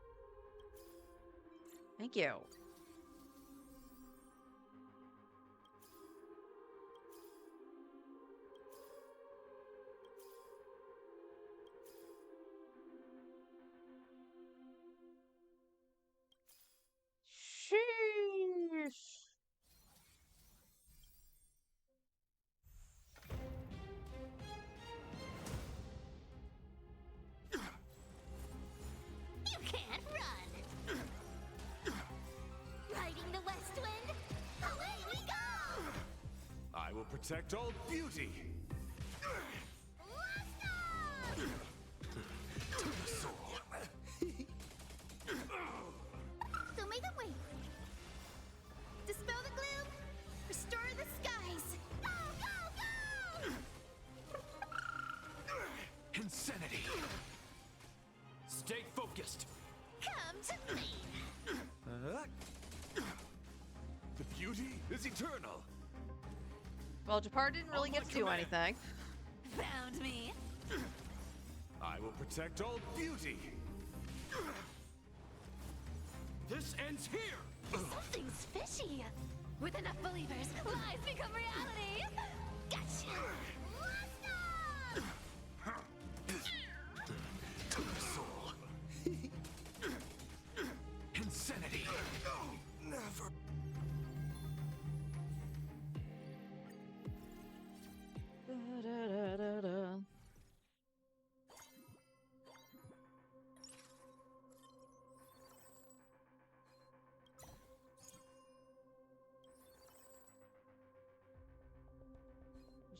Thank you. Sheesh. You can't run. Riding the west wind. Away we go. I will protect all beauty. To the soul. So may the wind dispel the gloom, restore the skies. Go, go, go! Insanity. Stay focused. Come to me. The beauty is eternal. Well, Japar didn't really get to do anything. Found me. I will protect all beauty. This ends here! Something's fishy. With enough believers, lies become reality. Gotcha. To the soul. Insanity. Never. Da-da-da-da-da.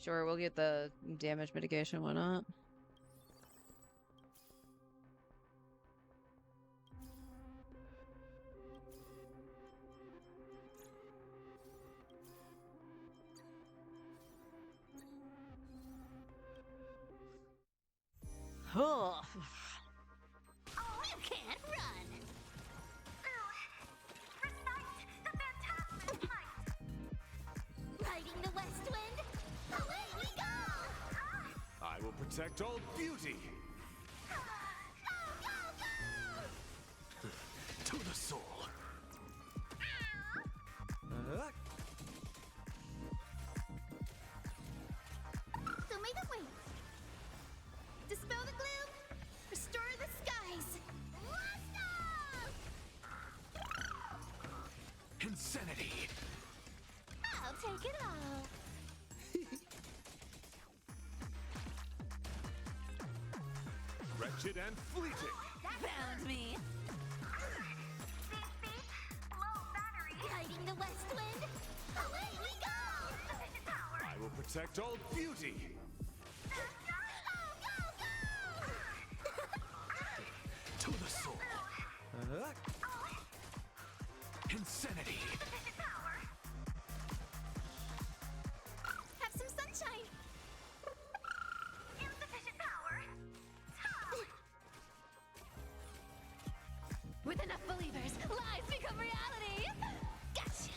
Sure, we'll get the damage mitigation, why not? Huh. Oh, you can't run. Recite the phantasmic might. Riding the west wind, away we go. I will protect all beauty. Go, go, go! To the soul. So may the wings dispel the gloom, restore the skies. Insanity. I'll take it all. Wretched and fleeting. Found me. Riding the west wind, away we go. I will protect all beauty. To the soul. Insanity. Have some sunshine. Insufficient power. With enough believers, lies become reality. Gotcha.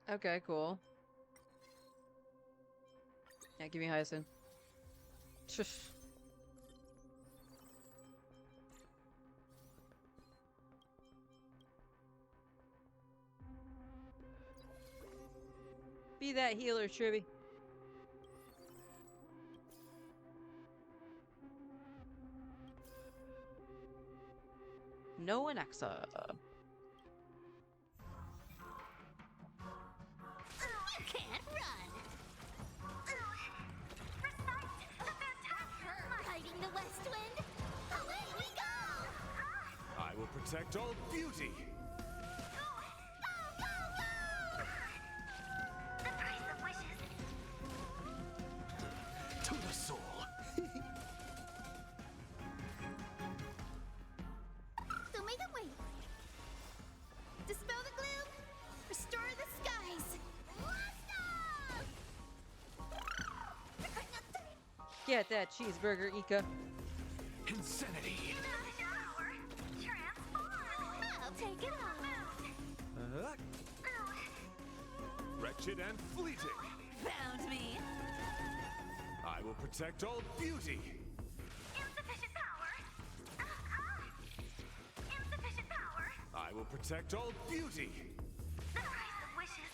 Okay, cool. Yeah, give me Hyacinth. Shush. Be that healer, Tribby. No Anexa. You can't run. Recite the phantasmic might. Riding the west wind, away we go. I will protect all beauty. The price of wishes. To the soul. So may the wings dispel the gloom, restore the skies. Get that cheeseburger, Ika. Insanity. I'll take it all. Wretched and fleeting. Found me. I will protect all beauty. Insufficient power. Insufficient power. I will protect all beauty. The price of wishes.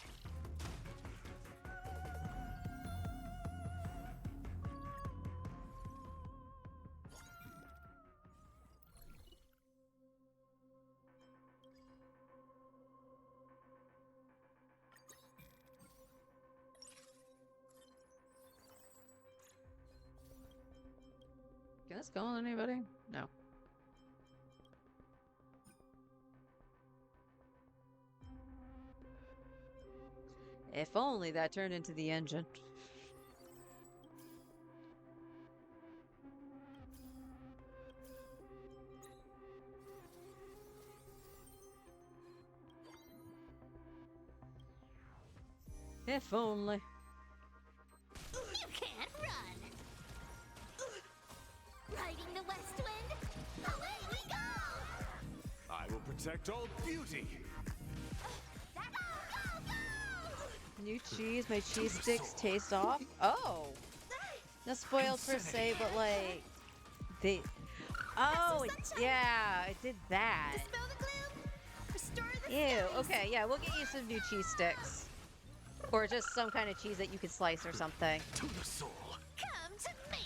Can this go on anybody? No. If only that turned into the engine. If only. You can't run. Riding the west wind, away we go. I will protect all beauty. Go, go, go! New cheese, my cheese sticks taste off. Oh, not spoiled per se, but like they. Oh, yeah, it did that. Dispel the gloom, restore the Ew. skies. Okay, yeah, we'll get you some new cheese sticks, or just some kind of cheese that you could slice or something. To the soul. Come to me.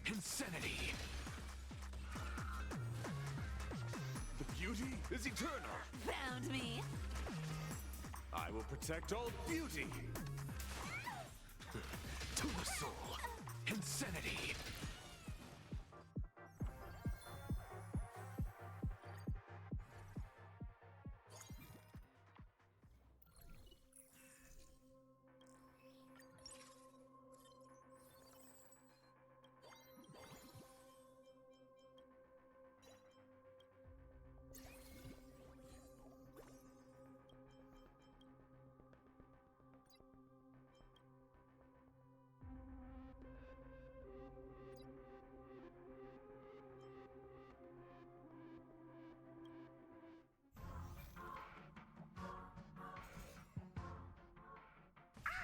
Insanity. The beauty is eternal. Found me. I will protect all beauty. To the soul. Insanity.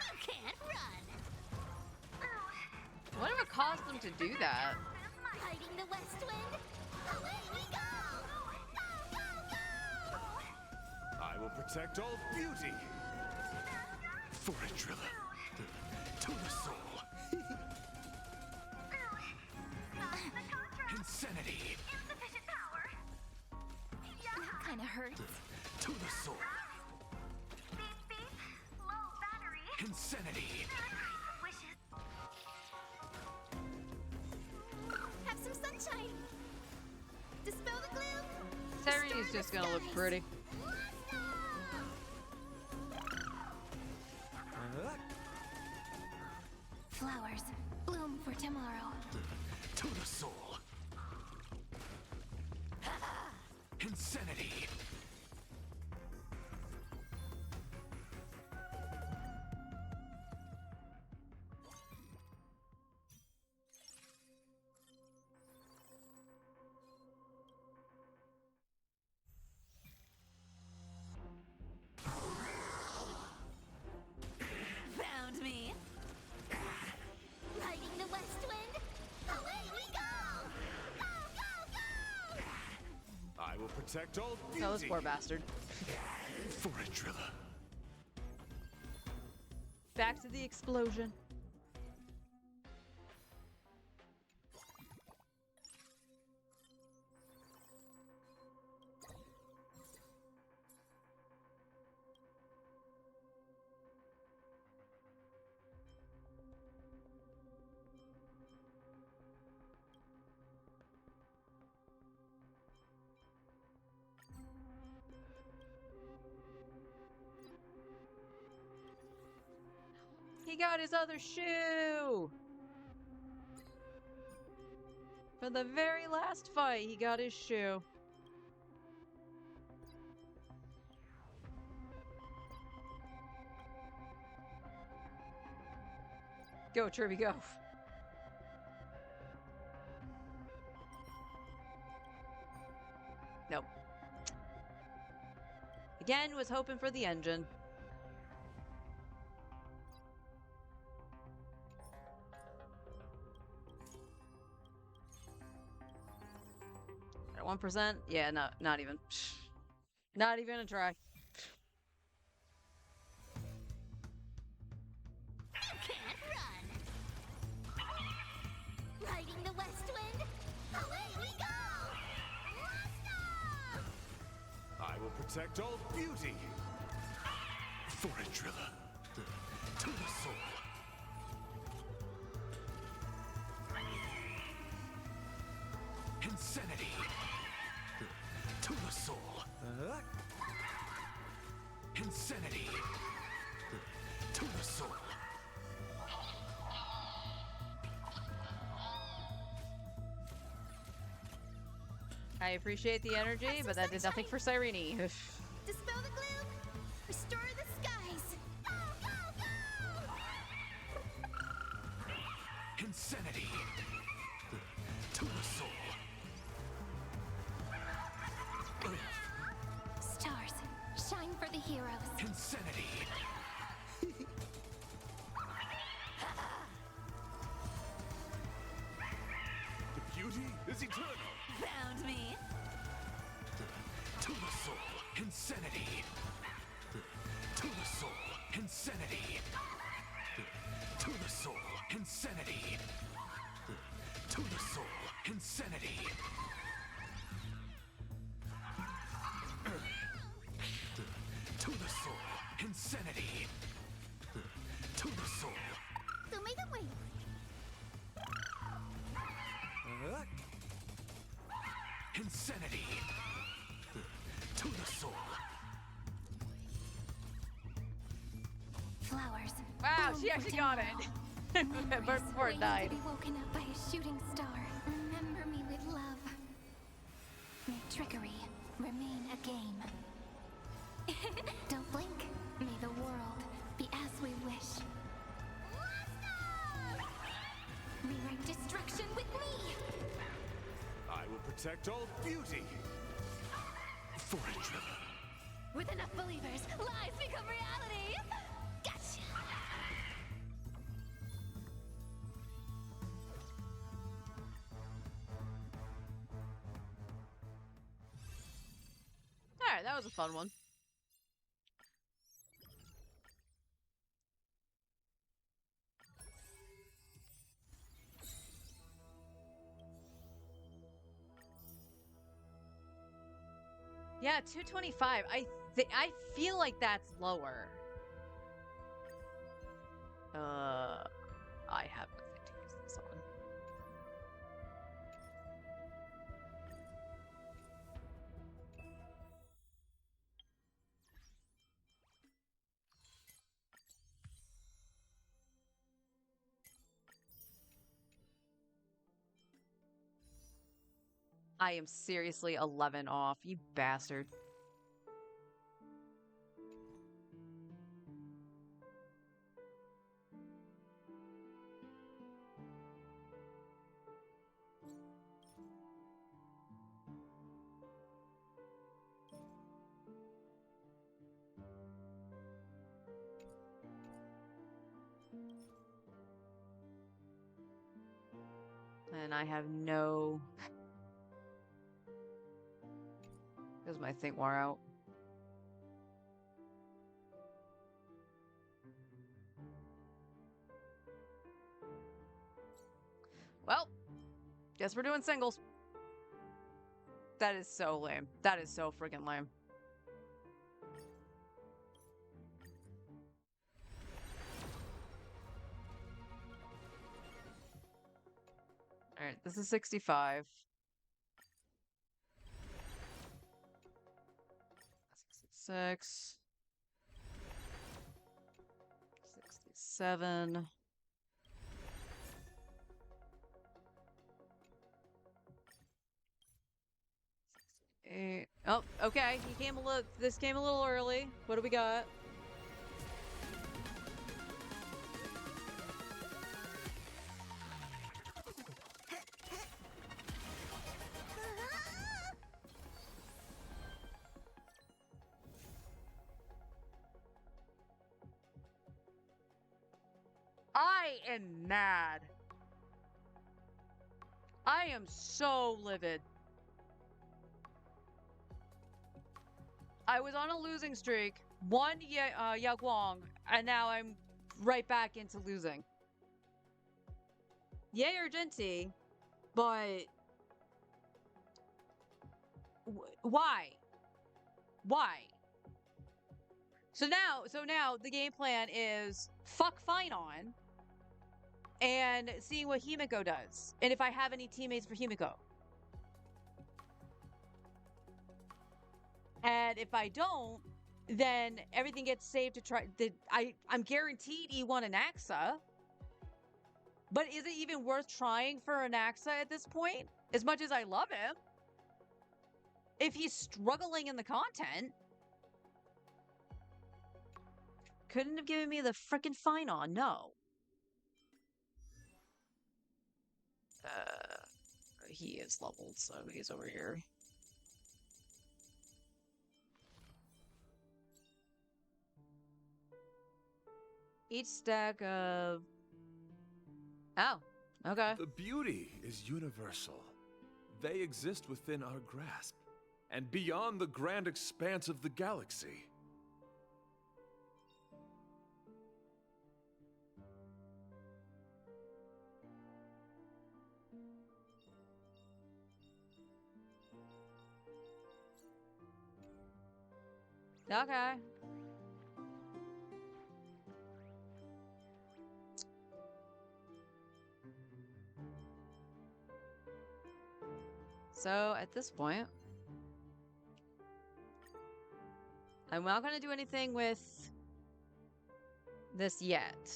You can't run. Whatever caused them to do that? Riding the west wind, away we go. Go, go, go! I will protect all beauty. For a driller. To the soul. Insanity. Insufficient power. That kind of hurts. To the soul. Beep, beep. Low battery. Insanity. Wishes. Have some sunshine. Dispel the gloom. Serenity's just gonna look pretty. Flowers bloom for tomorrow. To the soul. Insanity. Found me. Riding the west wind, away we go. Go, go, go! I will protect all beauty. No, this poor bastard. For a driller. Back to the explosion. He got his other shoe! For the very last fight, he got his shoe. Go, Tribby, go. Nope. Again, was hoping for the engine. At 1%? Yeah, no, not even. Not even a try. You can't run. Riding the west wind, away we go. I will protect all beauty. For a driller. To the soul. Insanity. To the soul. Insanity. To the soul. I appreciate the energy, but that did nothing for Cyrene. Dispel the gloom. Restore the skies. Go, go, go! Insanity. To the soul. Stars, shine for the heroes. Insanity. The beauty is eternal. Found me. To the soul. Insanity. To the soul. Insanity. To the soul. Insanity. To the soul. Insanity. To the soul. Insanity. To the soul. So make them wait. Insanity. To the soul. Flowers. Wow, bloom she for actually got it. tomorrow. But Memories before it waiting died. to be woken up by a shooting star. Remember me with love. May trickery remain a game. Don't blink. May the world be as we wish. Rewrite destruction with me. I will protect all beauty. For a Trevor. With enough believers, lies become reality. Gotcha. All right, that was a fun one. Yeah, 225. I feel like that's lower. I have nothing to use this on. I am seriously 11 off, you bastard. And I have no... Because my thing wore out. Well, guess we're doing singles. That is so lame. That is so freaking lame. Alright, this is 65. 66. 67. Oh, okay. He came a little. This came a little early. What do we got? I am mad. I am so livid. I was on a losing streak, won Yao Guang, and now I'm right back into losing. Yay Argenti, but why? Why? So now the game plan is fuck Finon and seeing what Himiko does, and if I have any teammates for Himiko. And if I don't, then everything gets saved to try. I'm guaranteed E1 and Axa. But is it even worth trying for an Axa at this point? As much as I love him. if he's struggling in the content, couldn't have given me the frickin' fine on. No. He is leveled, so he's over here. Each stack of... Oh, okay. The beauty is universal. They exist within our grasp, and beyond the grand expanse of the galaxy. Okay. So, at this point, I'm not going to do anything with this yet.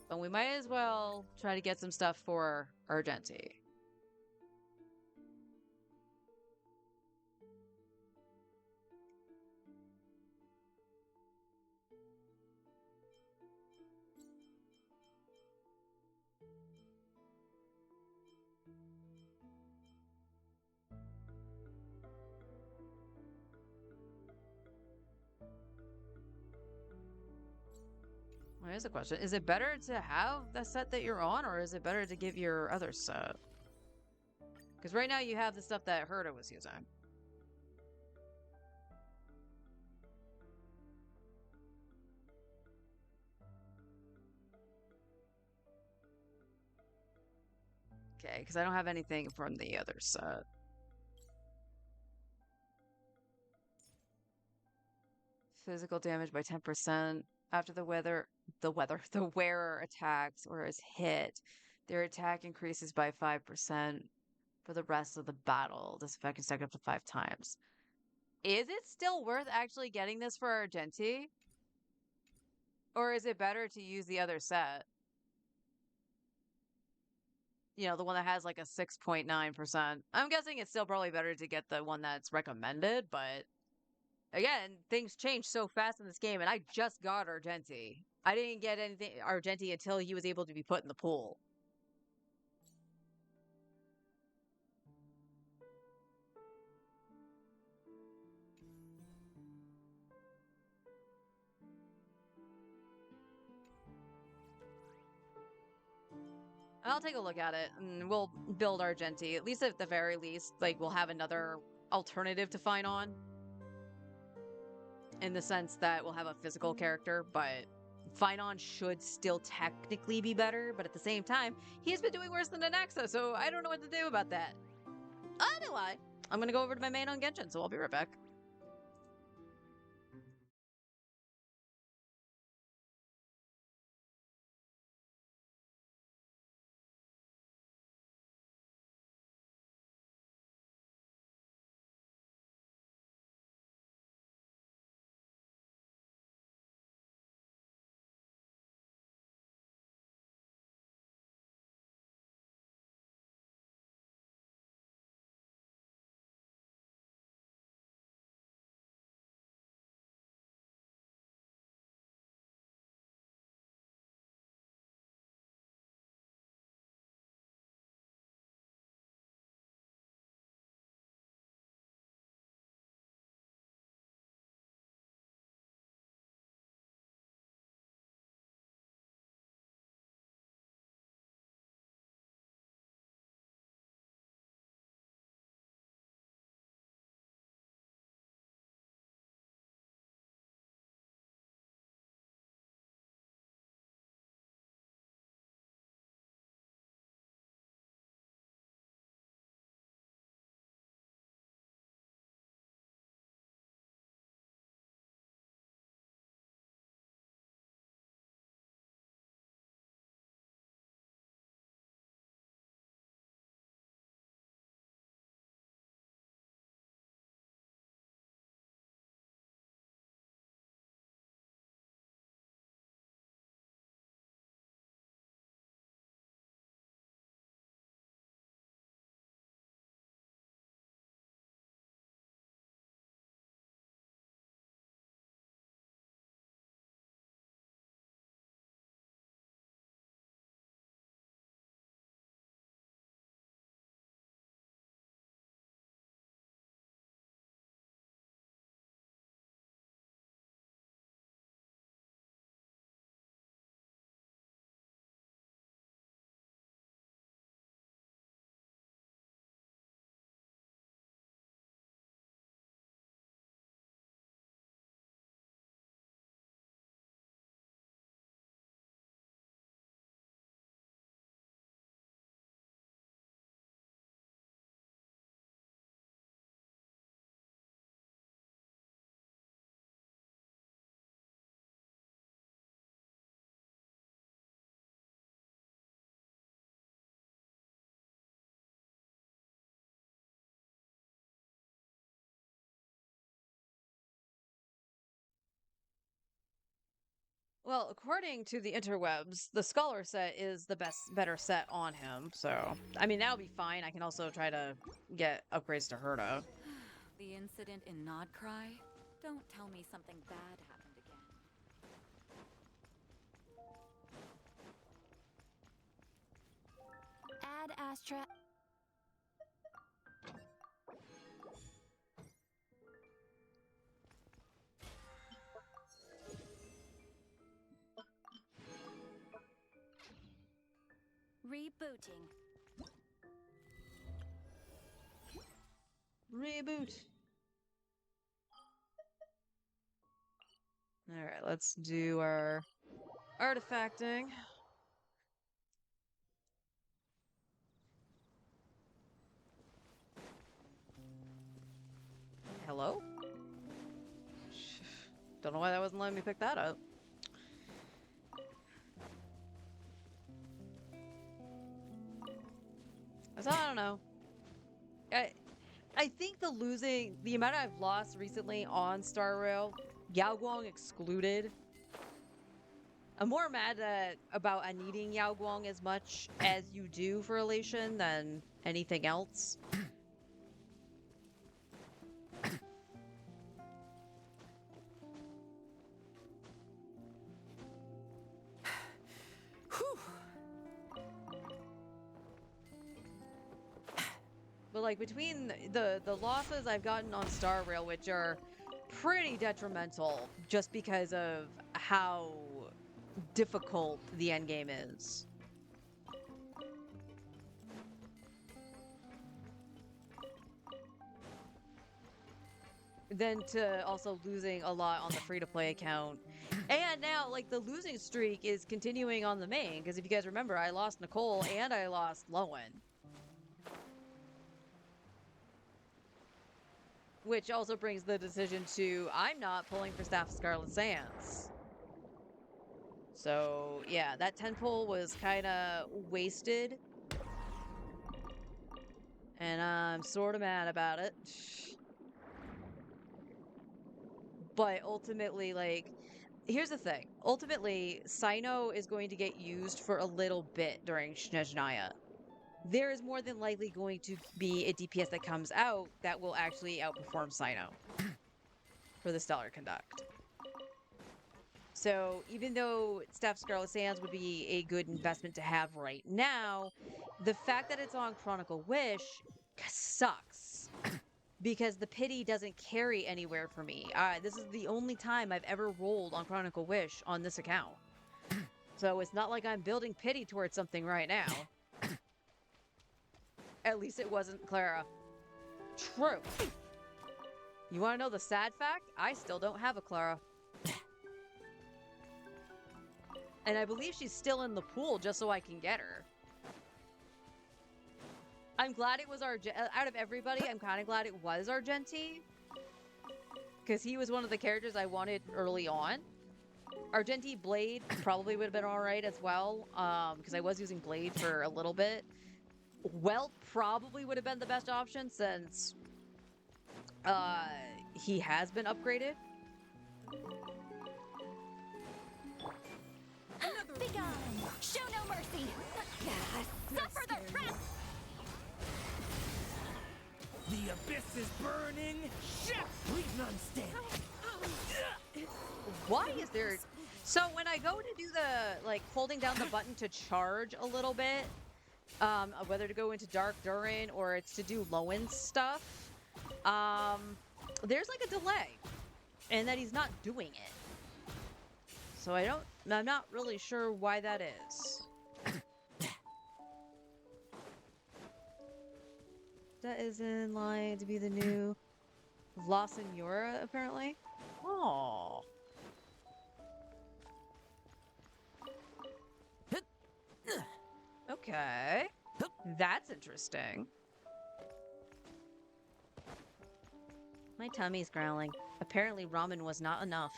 But we might as well try to get some stuff for Argenti. Well, here's a question. Is it better to have the set that you're on, or is it better to give your other set? Because right now you have the stuff that Herta was using. Okay, because I don't have anything from the other set. Physical damage by 10%. After the wearer attacks or is hit, their attack increases by 5% for the rest of the battle. This effect can stack up to 5 times. Is it still worth actually getting this for Argenti? Or is it better to use the other set? You know, the one that has like a 6.9%. I'm guessing it's still probably better to get the one that's recommended, but again, things change so fast in this game, and I just got Argenti. I didn't get anything Argenti until he was able to be put in the pool. I'll take a look at it, and we'll build Argenti. At least at the very least, like, we'll have another alternative to Finon. In the sense that we'll have a physical character, but Finon should still technically be better, but at the same time, he's been doing worse than Anaxa, so I don't know what to do about that. Anyway, I'm gonna go over to my main on Genshin, so I'll be right back. Well, according to the interwebs, the Scholar set is the better set on him. So, I mean, that'll be fine. I can also try to get upgrades to Herta. The incident in Nodcry? Don't tell me something bad happened again. Ad Astra. Rebooting. Reboot. All right, let's do our artifacting. Hello? Don't know why that wasn't letting me pick that up. So I don't know. I think the amount I've lost recently on Star Rail, Yao Guang excluded. I'm more mad about needing Yao Guang as much as you do for Elation than anything else. But like between the losses I've gotten on Star Rail, which are pretty detrimental just because of how difficult the endgame is. Then to also losing a lot on the free-to-play account. And now, like, the losing streak is continuing on the main, because if you guys remember, I lost Nicole and I lost Lowen. Which also brings the decision to, I'm not pulling for Staff of Scarlet Sands. So, yeah, that 10 pull was kind of wasted. And I'm sort of mad about it. But ultimately, like, here's the thing. Ultimately, Sino is going to get used for a little bit during Snezhnaya. There is more than likely going to be a DPS that comes out that will actually outperform Sino for the Stellar Conduct. So even though Staff of Scarlet Sands would be a good investment to have right now, the fact that it's on Chronicle Wish sucks. Because the pity doesn't carry anywhere for me. This is the only time I've ever rolled on Chronicle Wish on this account. So it's not like I'm building pity towards something right now. At least it wasn't Clara. True. You want to know the sad fact? I still don't have a Clara. And I believe she's still in the pool just so I can get her. I'm glad it was out of everybody, I'm kind of glad it was Argenti. Because he was one of the characters I wanted early on. Argenti Blade probably would have been alright as well. Because I was using Blade for a little bit. Welt probably would have been the best option since he has been upgraded. Begone! Show no mercy! Suffer the wrath! The abyss is burning! Shit! Leave none standing! Why is there... So when I go to do the, like, holding down the button to charge a little bit, whether to go into Dark Durin or it's to do Lowen's stuff, there's like a delay. And that he's not doing it. So I'm not really sure why that is. That is in line to be the new La Senora, apparently. Oh. Okay. That's interesting. My tummy's growling. Apparently ramen was not enough.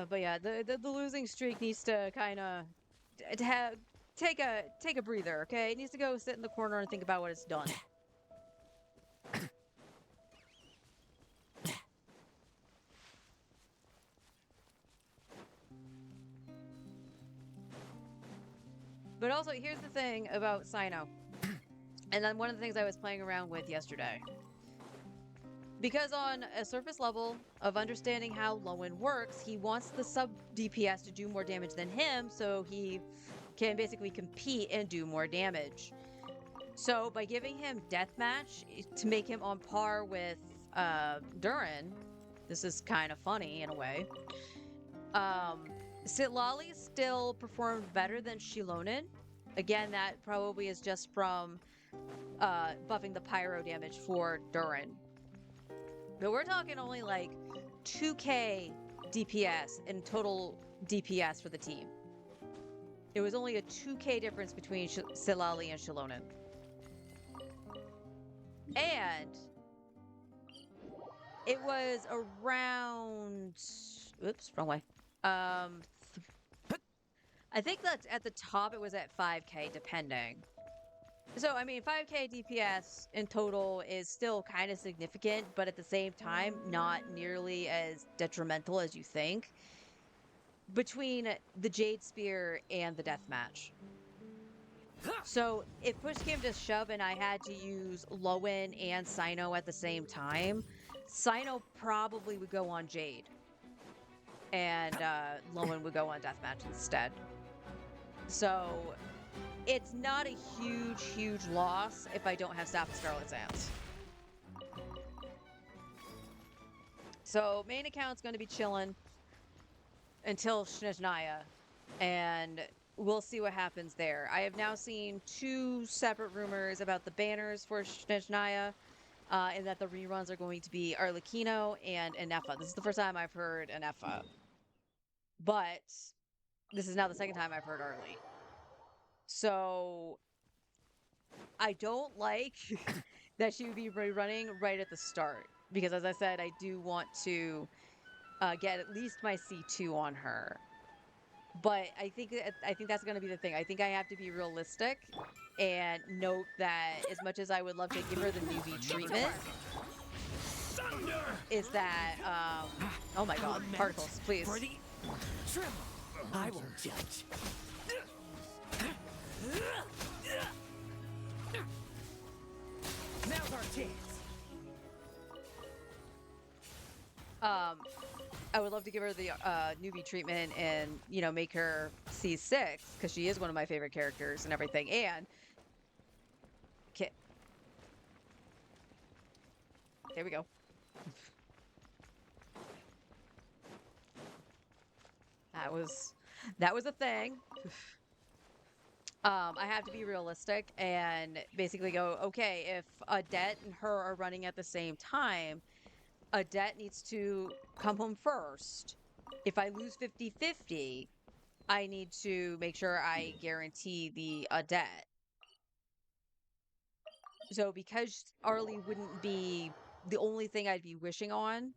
But yeah, the losing streak needs to kind of take a breather, okay? It needs to go sit in the corner and think about what it's done. But also, here's the thing about Sino. And then one of the things I was playing around with yesterday. Because on a surface level of understanding how Lowen works, he wants the sub DPS to do more damage than him, so he can basically compete and do more damage. So by giving him Deathmatch to make him on par with Durin, this is kind of funny in a way. Sitlali still performed better than Shilonen. Again, that probably is just from buffing the pyro damage for Durin. But we're talking only like 2k DPS in total DPS for the team. It was only a 2k difference between Sitlali and Shilonen. And it was around... Oops, wrong way. I think that at the top it was at 5k, depending. So, I mean, 5k DPS in total is still kind of significant, but at the same time, not nearly as detrimental as you think. Between the Jade Spear and the Deathmatch. So, if push came to shove and I had to use Lowen and Sino at the same time, Sino probably would go on Jade. And Lowen would go on Deathmatch instead. So, it's not a huge loss if I don't have Staff of Scarlet Sands. So, main account's going to be chilling until Snezhnaya, and we'll see what happens there. I have now seen 2 separate rumors about the banners for Snezhnaya, and that the reruns are going to be Arlecchino and Anefa. This is the first time I've heard Anefa. But this is now the second time I've heard Arlie. So I don't like that she would be rerunning right at the start. Because as I said, I do want to get at least my C2 on her. But I think that's going to be the thing. I think I have to be realistic and note that as much as I would love to give her the newbie treatment, is that, oh my god, particles, please. I won't judge. Now's our chance. I would love to give her the newbie treatment and, you know, make her C6, because she is one of my favorite characters and everything. And okay, there we go. That was a thing. I have to be realistic and basically go, okay, if Adet and her are running at the same time, Adet needs to come home first. If I lose 50-50, I need to make sure I guarantee the Adet. So because Arlie wouldn't be the only thing I'd be wishing on,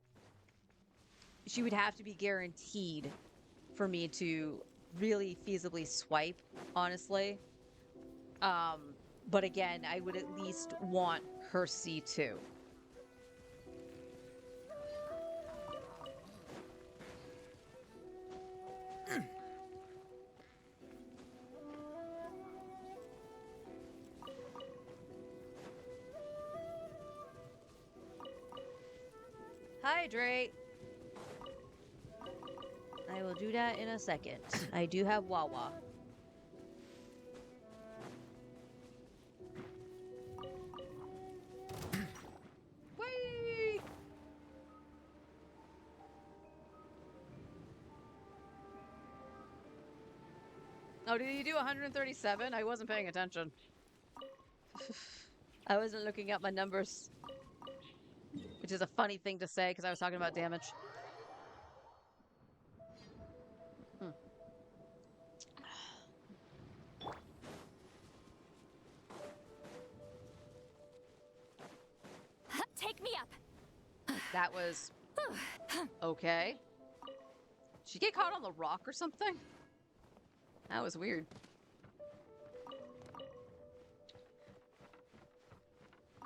she would have to be guaranteed for me to really feasibly swipe, honestly. But again, I would at least want her C2. Hydrate. I will do that in a second. I do have Wawa. Whee! Oh, did you do 137? I wasn't paying attention. I wasn't looking at my numbers. Which is a funny thing to say because I was talking about damage. Take me up. That was okay. Did she get caught on the rock or something? That was weird.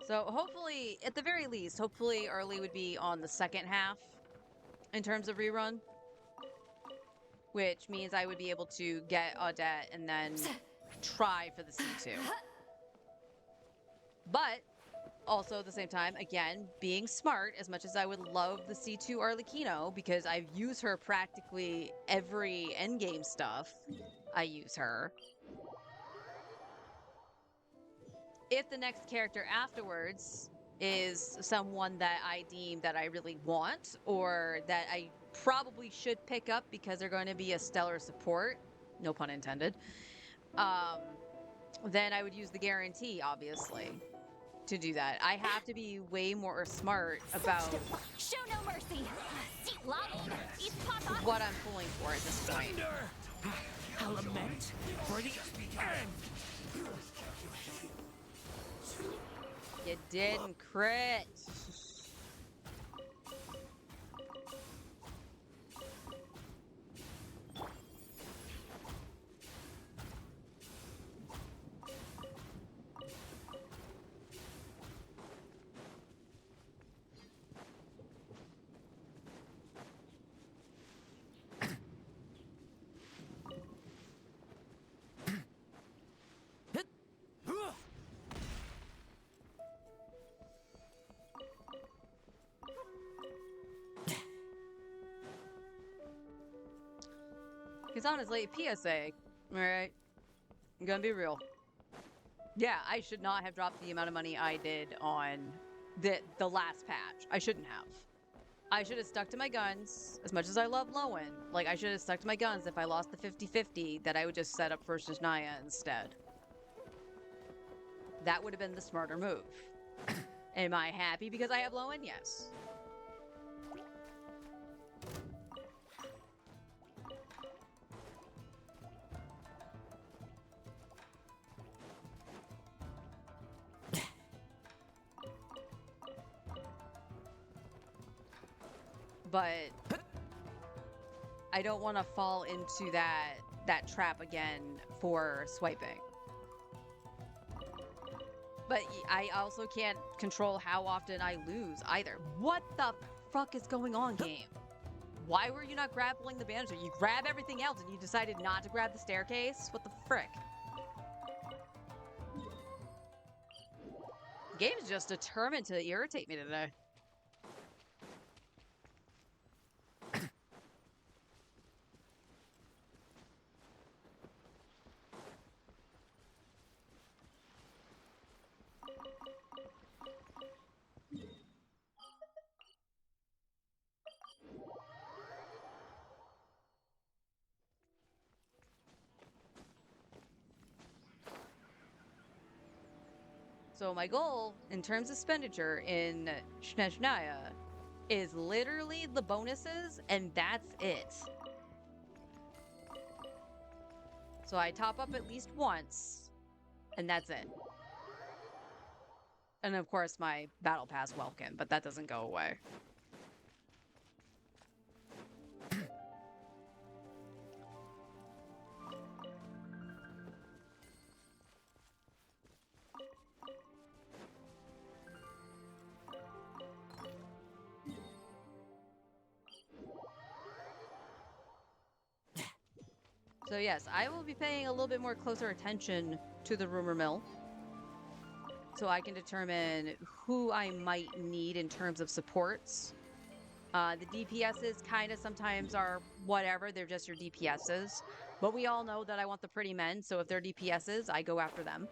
So hopefully, at the very least, hopefully Early would be on the second half in terms of rerun. Which means I would be able to get Audette and then try for the C2. But also at the same time, again, being smart, as much as I would love the C2 Arlecchino, because I've used her practically every endgame stuff, I use her. If the next character afterwards is someone that I deem that I really want, or that I probably should pick up because they're going to be a stellar support, no pun intended, then I would use the guarantee, obviously, to do that. I have to be way more smart about Show no mercy. what I'm pulling for at this point. I'll lament for the end. You didn't crit. Because honestly, PSA, alright? I'm gonna be real. Yeah, I should not have dropped the amount of money I did on the last patch. I shouldn't have. I should have stuck to my guns. As much as I love Lowen, like, I should have stuck to my guns. If I lost the 50-50, that I would just set up for Shania instead. That would have been the smarter move. Am I happy because I have Lowen? Yes. But I don't want to fall into that trap again for swiping. But I also can't control how often I lose either. What the fuck is going on, game? Why were you not grappling the banister? You grab everything else and you decided not to grab the staircase? What the frick? The game's just determined to irritate me today. So my goal, in terms of expenditure in Snezhnaya, is literally the bonuses, and that's it. So I top up at least once, and that's it. And of course my Battle Pass Welkin, but that doesn't go away. So yes, I will be paying a little bit more closer attention to the rumor mill, so I can determine who I might need in terms of supports. The DPSs kind of sometimes are whatever, they're just your DPSs. But we all know that I want the pretty men, so if they're DPSs, I go after them.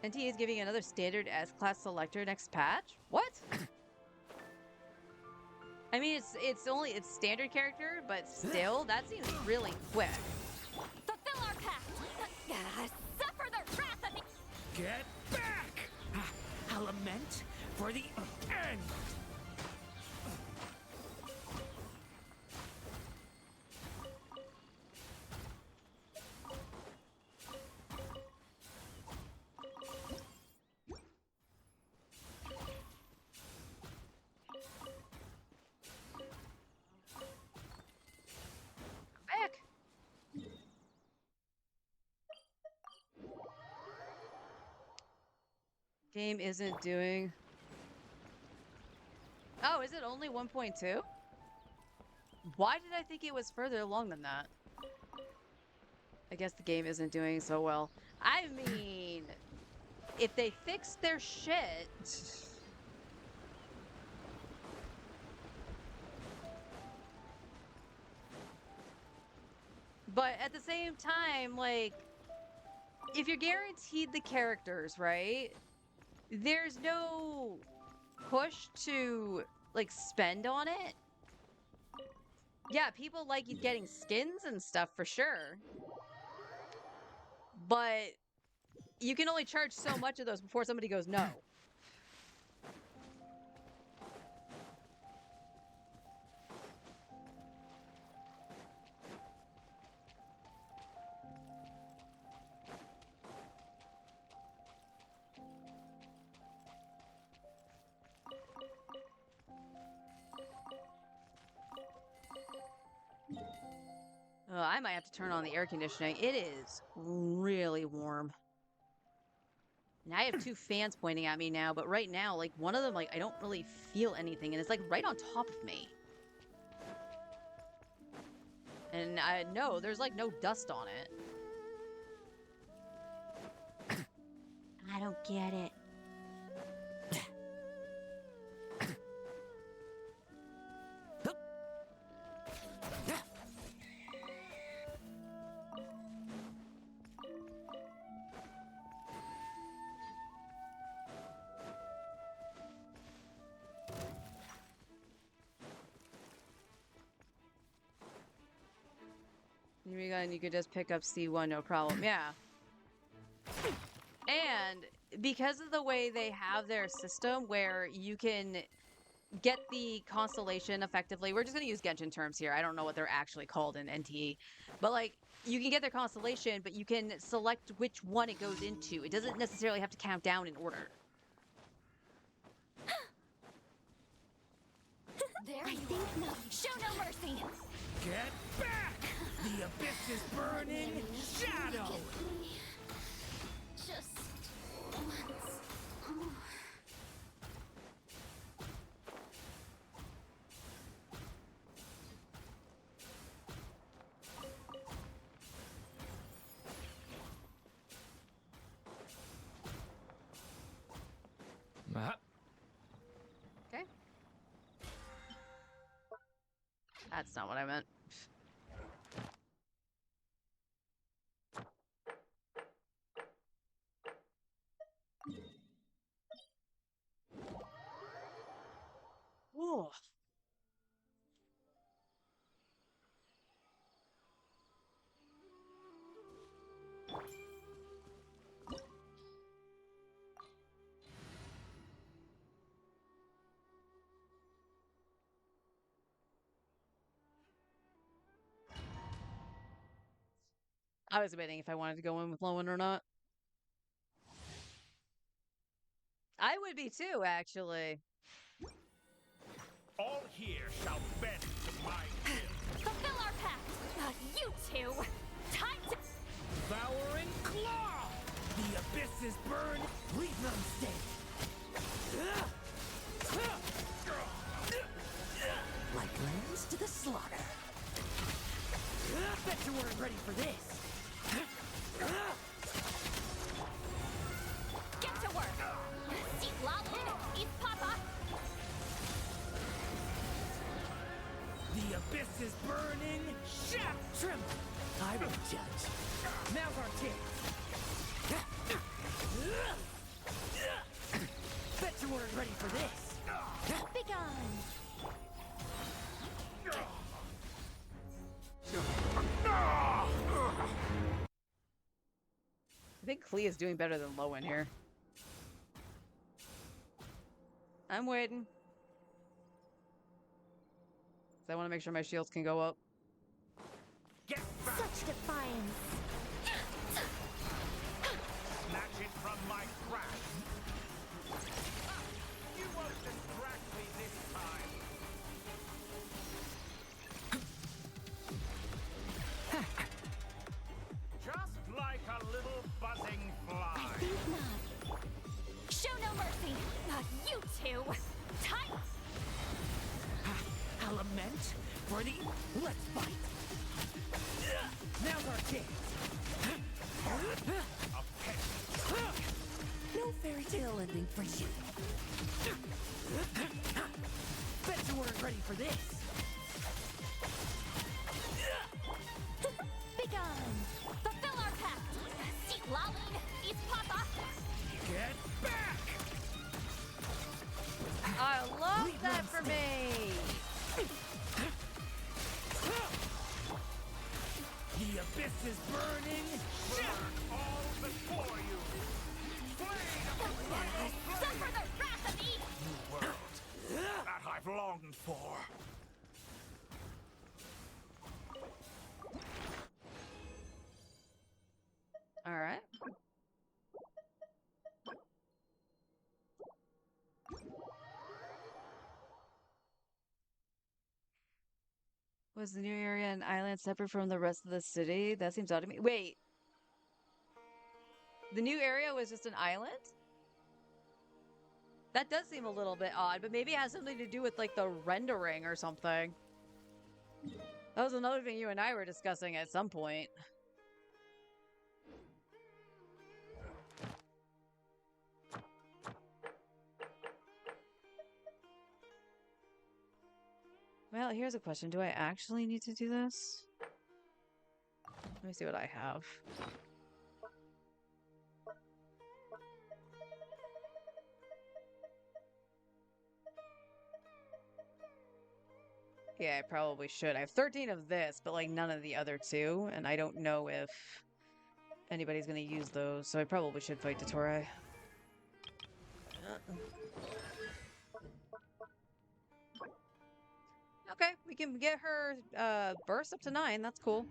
NT is giving another standard S-class selector next patch? What? I mean, it's standard character, but still, that seems really quick. Fulfill our pact. Suffer the wrath of the... Get back! I'll lament for the end. Game isn't doing... Oh, is it only 1.2? Why did I think it was further along than that? I guess the game isn't doing so well. I mean, if they fix their shit... But at the same time, like, if you're guaranteed the characters, right? There's no push to, like, spend on it. Yeah, people like getting skins and stuff for sure. But you can only charge so much of those before somebody goes, no. I might have to turn on the air conditioning. It is really warm. And I have two fans pointing at me now, but right now, like, one of them, like, I don't really feel anything, and it's, like, right on top of me. And I know there's, like, no dust on it. I don't get it. And you could just pick up C1, no problem. Yeah. And because of the way they have their system where you can get the constellation effectively, we're just going to use Genshin terms here. I don't know what they're actually called in NTE. But, like, you can get their constellation, but you can select which one it goes into. It doesn't necessarily have to count down in order. There I think no. Show no mercy. Get back! The abyss is burning shadow! Just once. Okay. That's not what I meant. Ooh. I was debating if I wanted to go in with Lowen or not. I would be too, actually. All here shall bend to my will. Fulfill our pact. You two. Time to Devouring claw! The abyss is burned. Leave them stay. Like lambs to the slaughter. Bet you weren't ready for this. get to work. Seat Lalo, eat Papa. The abyss is burning. Shaft trim. I will judge. Now's our chance. Bet you weren't ready for this. Begone. I think Klee is doing better than Lowen here. I'm waiting. 'Cause I want to make sure my shields can go up. Get back! Such defiance. Snatch it from my grasp! You won't distract me this time! Just like a little buzzing fly. I think not. Show no for the... Let's fight! Now's our chance! No fairy tale ending for you. Bet you weren't ready for this. Begone! Fulfill our pact! Seek Lalin! East Papa! Get back! I love that for me! The abyss is burning! Burn all before you! Suffer the wrath of me! New world that I've longed for. All right. Was the new area an island separate from the rest of the city? That seems odd to me. Wait. The new area was just an island? That does seem a little bit odd, but maybe it has something to do with like the rendering or something. That was another thing you and I were discussing at some point. Well, here's a question. Do I actually need to do this? Let me see what I have. Yeah, I probably should. I have 13 of this, but like none of the other two, and I don't know if anybody's gonna use those, so I probably should fight Dottore. Okay, we can get her burst up to 9. That's cool.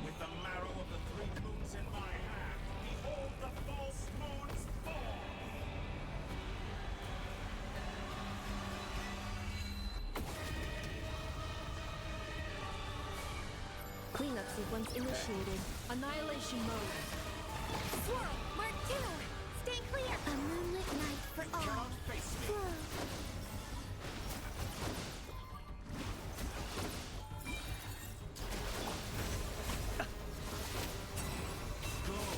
With the marrow of the 3 moons in my hand, behold the false moon's fall! Cleanup sequence initiated. Annihilation mode. Swirl! Mark 2! Stay clear! A moonlit night for all. Cannot face me! Flow.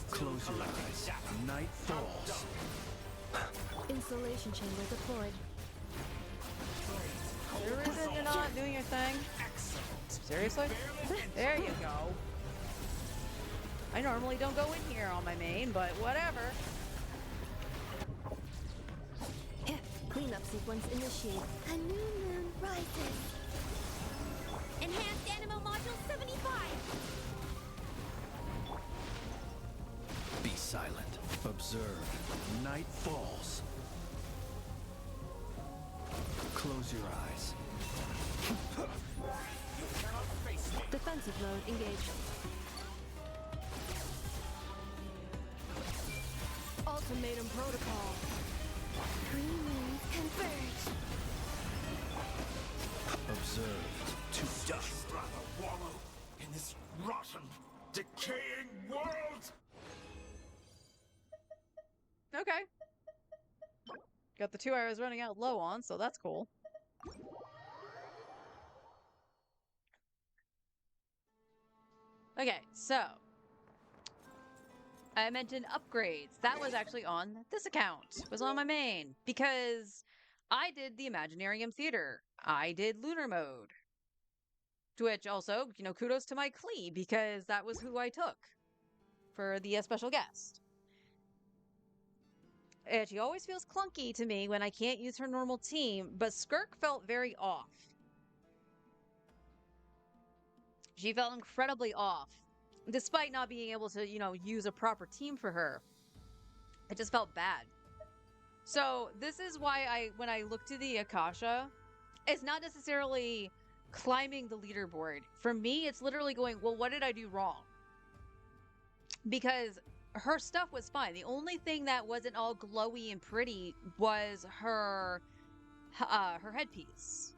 Close your eyes. Night falls. Installation chamber deployed. There reason you're not doing your thing? Seriously? There you go. I normally don't go in here on my main, but whatever. Cleanup sequence initiated. A new moon rises. Enhanced Animo Module 75! Be silent. Observe. Night falls. Close your eyes. Defensive mode engaged. Ultimatum protocol. 3 moons converge. Observed. To Just rather wallow in this rotten, decaying world! Okay. Got the 2 I was running out low on, so that's cool. Okay, so I mentioned upgrades. That was actually on this account. It was on my main because I did the Imaginarium Theater. I did Lunar Mode. To which also, you know, kudos to my Klee because that was who I took for the special guest. And she always feels clunky to me when I can't use her normal team, but Skirk felt very off. She felt incredibly off, despite not being able to, you know, use a proper team for her. It just felt bad. So this is why when I looked to the Akasha, It's not necessarily climbing the leaderboard. For me, it's literally going, well, what did I do wrong? Because her stuff was fine. The only thing that wasn't all glowy and pretty was her headpiece.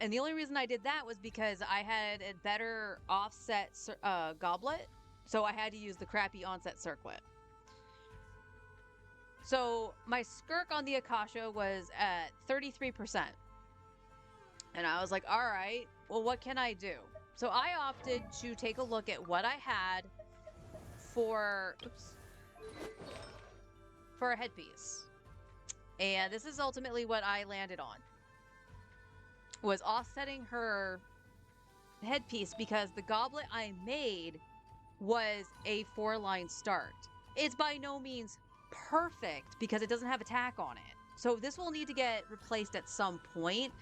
And the only reason I did that was because I had a better offset goblet, so I had to use the crappy onset circlet. So my skirk on the Akasha was at 33%. And I was like, all right, well, what can I do? So I opted to take a look at what I had for a headpiece. And this is ultimately what I landed on. Was offsetting her headpiece because the goblet I made was a 4-line start. It's by no means perfect because it doesn't have a tack on it. So this will need to get replaced at some point.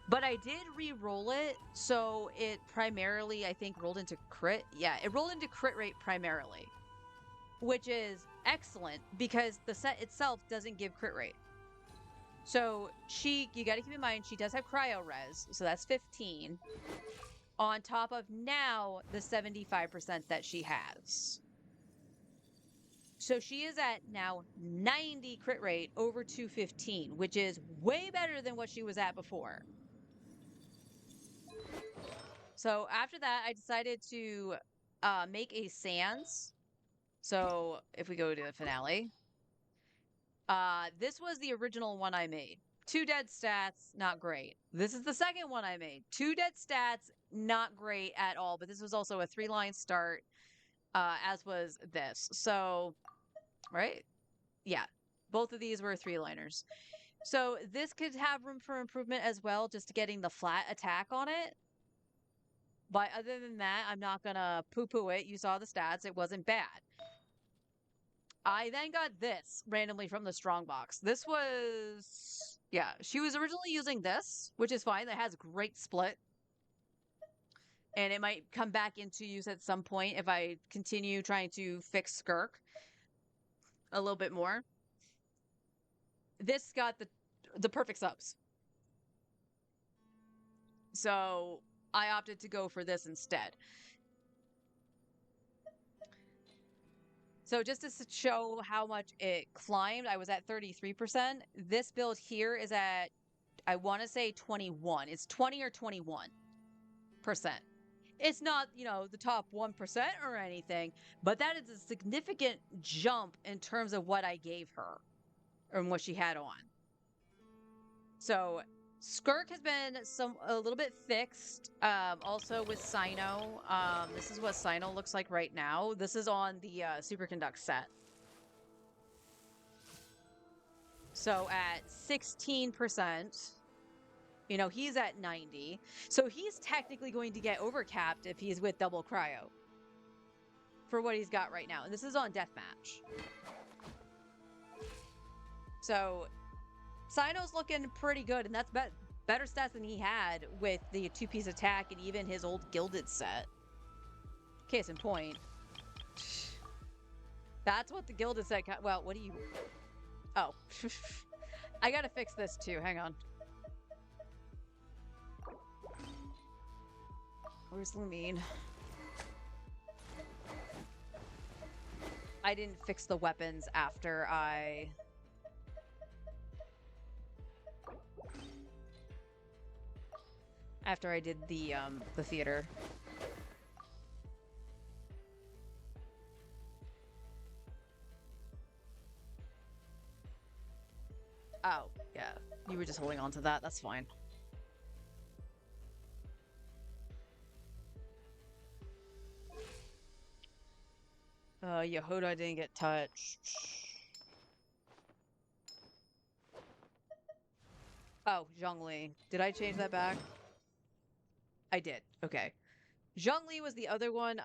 But I did re-roll it, so it primarily, I think, rolled into crit. Yeah, it rolled into crit rate primarily, which is excellent because the set itself doesn't give crit rate. So you got to keep in mind, she does have cryo res, so that's 15, on top of now the 75% that she has. So she is at now 90 crit rate over 215, which is way better than what she was at before. So after that, I decided to make a Sans. So if we go to the finale, this was the original one I made. 2 dead stats, not great. This is the second one I made. 2 dead stats, not great at all. But this was also a 3-line start, as was this. So, right? Yeah, both of these were 3-liners. So this could have room for improvement as well, just getting the flat attack on it. But other than that, I'm not gonna poo-poo it. You saw the stats. It wasn't bad. I then got this randomly from the Strongbox. This was... yeah, she was originally using this, which is fine. That has great split. And it might come back into use at some point if I continue trying to fix Skirk a little bit more. This got the perfect subs. So I opted to go for this instead. So just to show how much it climbed, I was at 33%. This build here is at, I want to say 21. It's 20 or 21%. It's not, you know, the top 1% or anything, but that is a significant jump in terms of what I gave her and what she had on. So Skirk has been a little bit fixed, also with Cyno. This is what Cyno looks like right now. This is on the Superconduct set. So at 16%, you know, he's at 90. So he's technically going to get overcapped if he's with double cryo for what he's got right now. And this is on Deathmatch. So Cyno's looking pretty good, and that's better stats than he had with the 2-piece attack and even his old Gilded set. Case in point. That's what the Gilded set well, what do you... oh. I gotta fix this too, hang on. Where's Lumine? I didn't fix the weapons after I... after I did the theater. Oh, yeah. You were just holding on to that. That's fine. Yehoda didn't get touched. Oh, Zhongli. Did I change that back? I did. Okay. Zhongli was the other one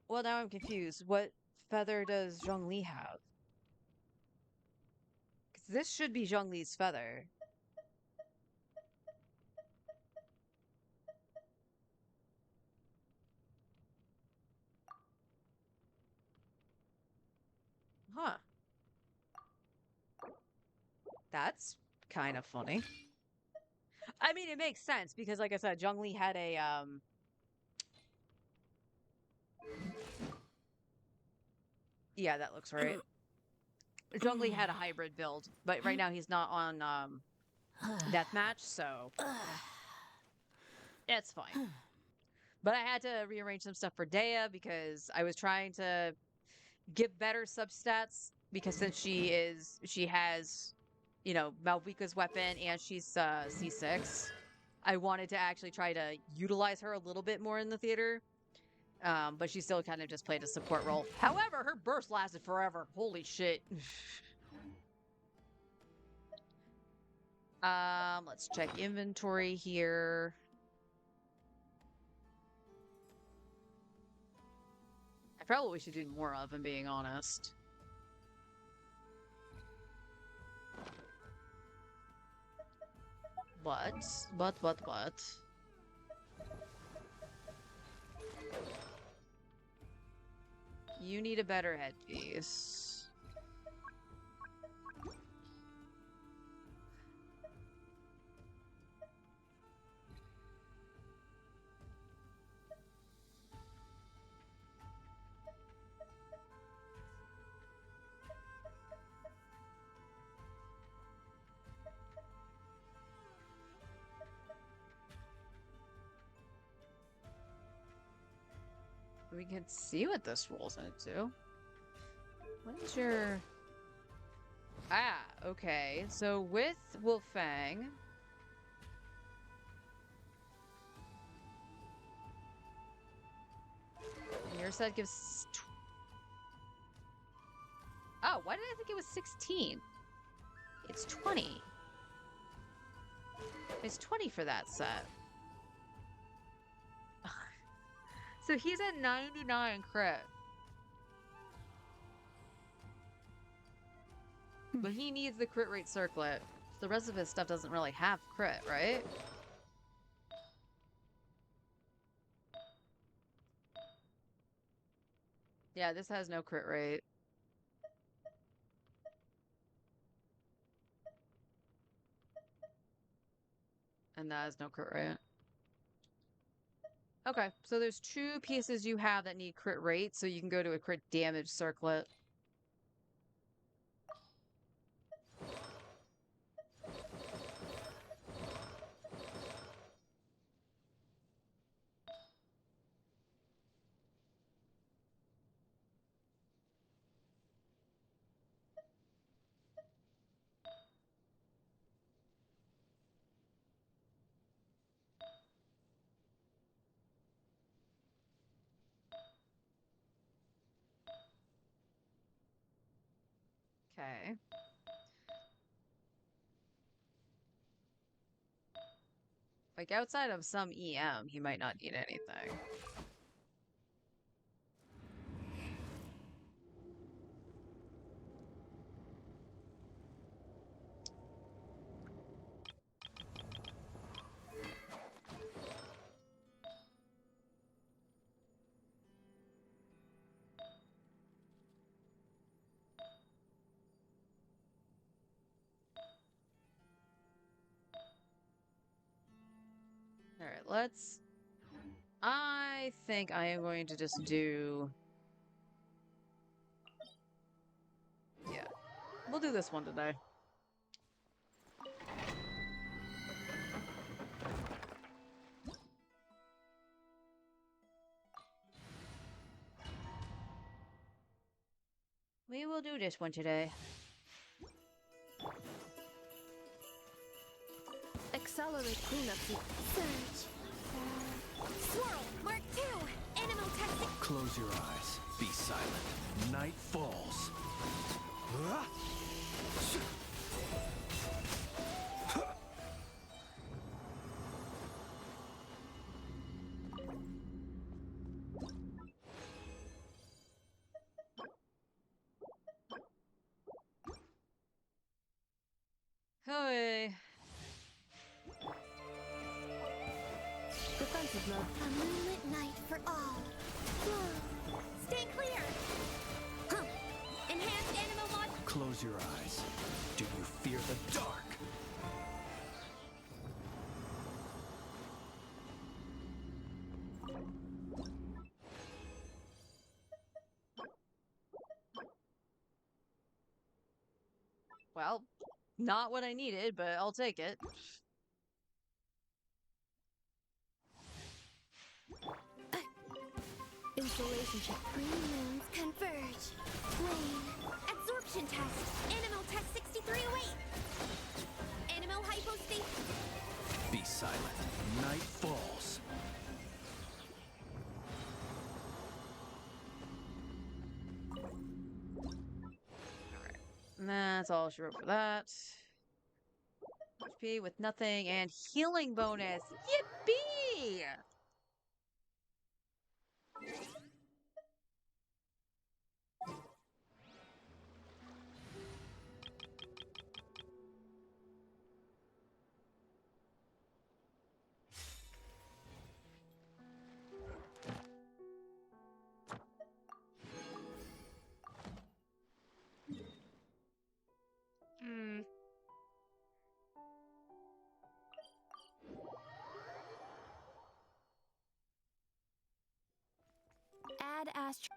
well, now I'm confused. What feather does Zhongli have? Because this should be Zhongli's feather. That's kind of funny. I mean, it makes sense because, like I said, Zhongli had a yeah, that looks right. Zhongli had a hybrid build, but right now he's not on deathmatch, so it's fine. But I had to rearrange some stuff for Dea because I was trying to give better substats because since she has, you know, Malvika's weapon and she's C6, I wanted to actually try to utilize her a little bit more in the theater. But she still kind of just played a support role. However, her burst lasted forever. Holy shit. Let's check inventory here. I probably should do more of, I'm being honest. But. You need a better headpiece. We can see what this rolls into. What is your... Ah, okay. So with Wolfang... Your set gives... Oh, why did I think it was 16? It's 20. It's 20 for that set. So he's at 99 crit. But he needs the crit rate circlet. The rest of his stuff doesn't really have crit, right? Yeah, this has no crit rate. And that has no crit rate. Okay, so there's 2 pieces you have that need crit rate, so you can go to a crit damage circlet. Okay. Like, outside of some EM, he might not need anything. Alright, let's... I think I am going to just do... Yeah. We'll do this one today. We will do this one today. Accelerate cleanup. Surge. Swirl. Mark 2. Animal testing. Close your eyes. Be silent. Night falls. Hey. Defensive mode. A moonlit night for all. Stay clear. Huh. Enhanced animal mod. Close your eyes. Do you fear the dark? Well, not what I needed, but I'll take it. Installation check. Green moons converge. Plane. Absorption test. Animal test 6308. Animal hypostasis. Be silent. Night falls. And that's all she wrote for that. HP with nothing and healing bonus. Yippee! Add Astro.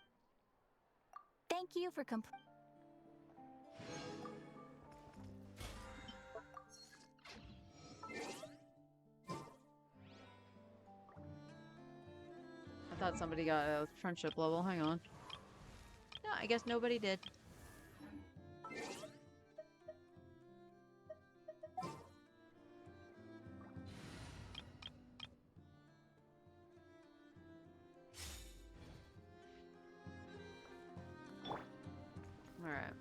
Thank you for I thought somebody got a friendship level. Hang on. No, I guess nobody did. All right.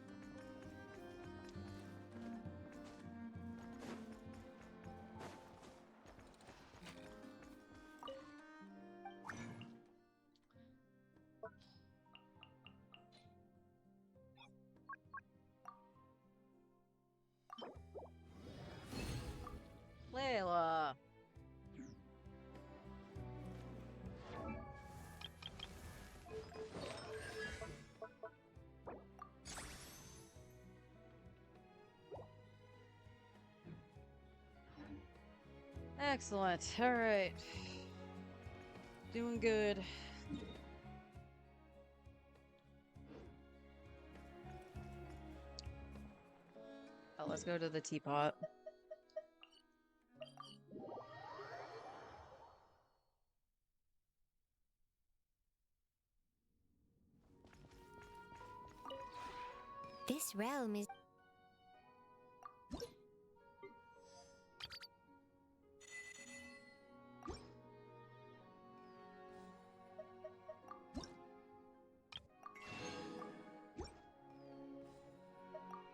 Layla. Excellent. All right. Doing good. Oh, let's go to the teapot. This realm is...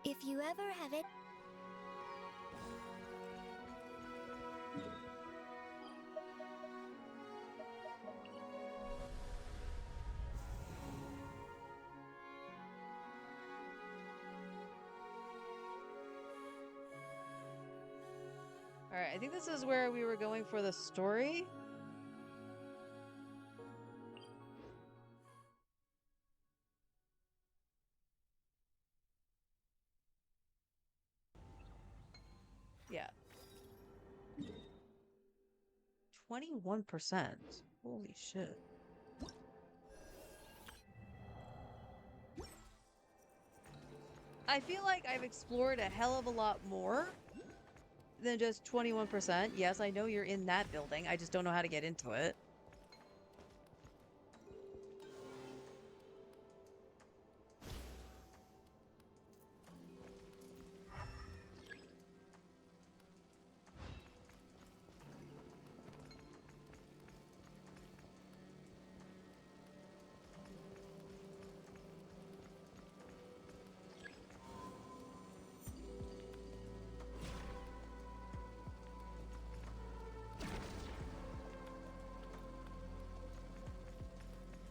If you ever have it... Alright, I think this is where we were going for the story. Yeah. 21%. Holy shit. I feel like I've explored a hell of a lot more than just 21%. Yes, I know you're in that building. I just don't know how to get into it.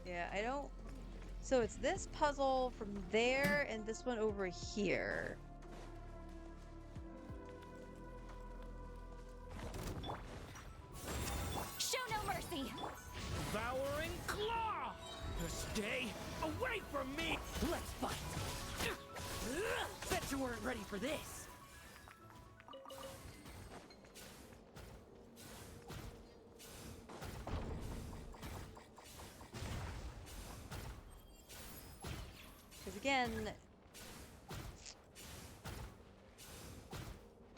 Yeah, I don't... So it's this puzzle from there and this one over here. Show no mercy! Devouring claw! Stay away from me! Let's fight! ready for this. Because again,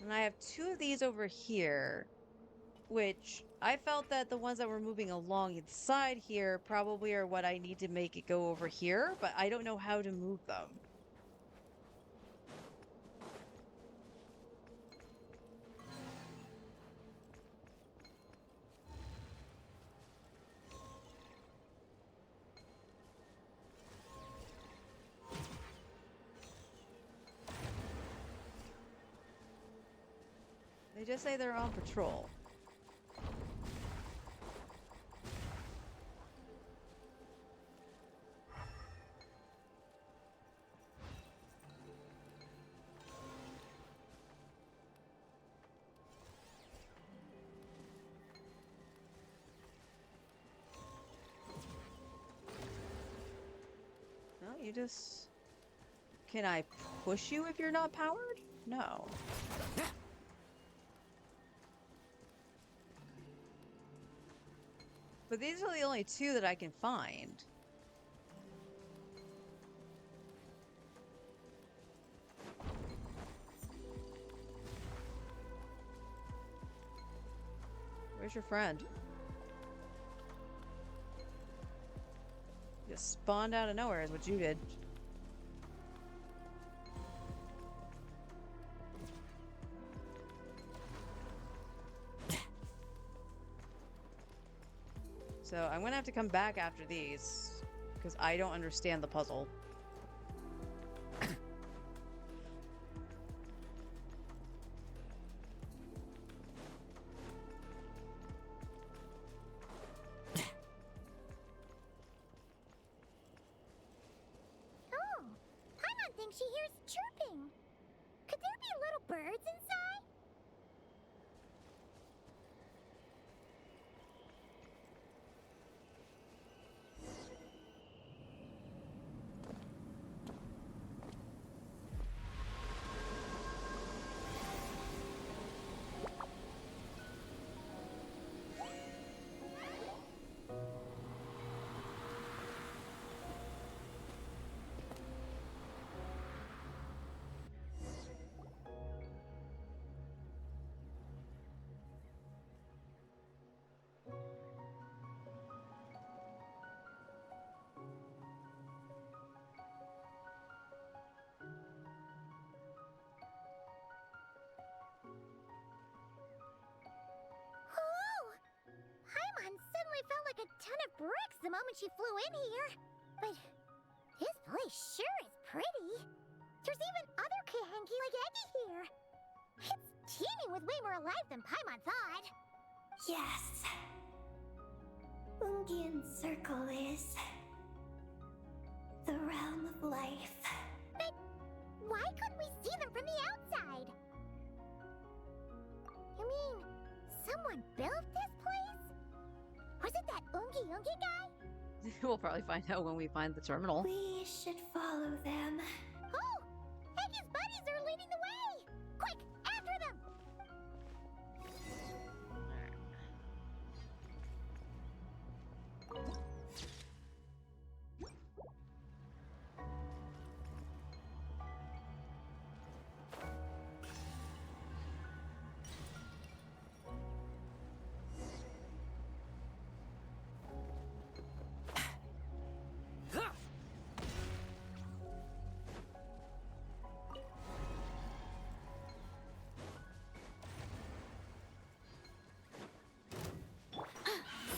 and I have two of these over here, which I felt that the ones that were moving along inside here probably are what I need to make it go over here, but I don't know how to move them. They just say they're on patrol. No, you just... Can I push you if you're not powered? No. But these are the only two that I can find. Where's your friend? Just spawned out of nowhere is what you did. So I'm gonna have to come back after these because I don't understand the puzzle. Oh, Paimon thinks she hears chirping. Could there be little birds inside? Paimon suddenly felt like a ton of bricks the moment she flew in here. But this place sure is pretty. There's even other Kahenki like Eggy here. It's teeming with way more life than Paimon thought. Yes. Ungian Circle is the realm of life. But why couldn't we see them from the outside? You mean someone built this place? Was it that Ungi guy? We'll probably find out when we find the terminal. We should follow them. Oh! Eggy's buddies are leading the way! Quick, after them!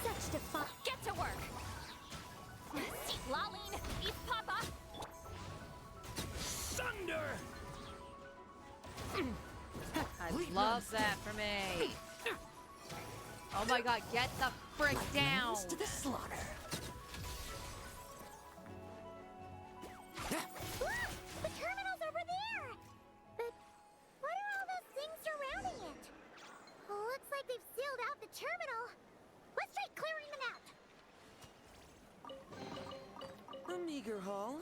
Such defi- Get to work! See, Laline, eat Papa! Thunder! I love that for me. Oh my god, get the frick down! To the slaughter. Look! The terminal's over there! But what are all those things surrounding it? Looks like they've sealed out the terminal. Let's try clearing them out. A meager haul.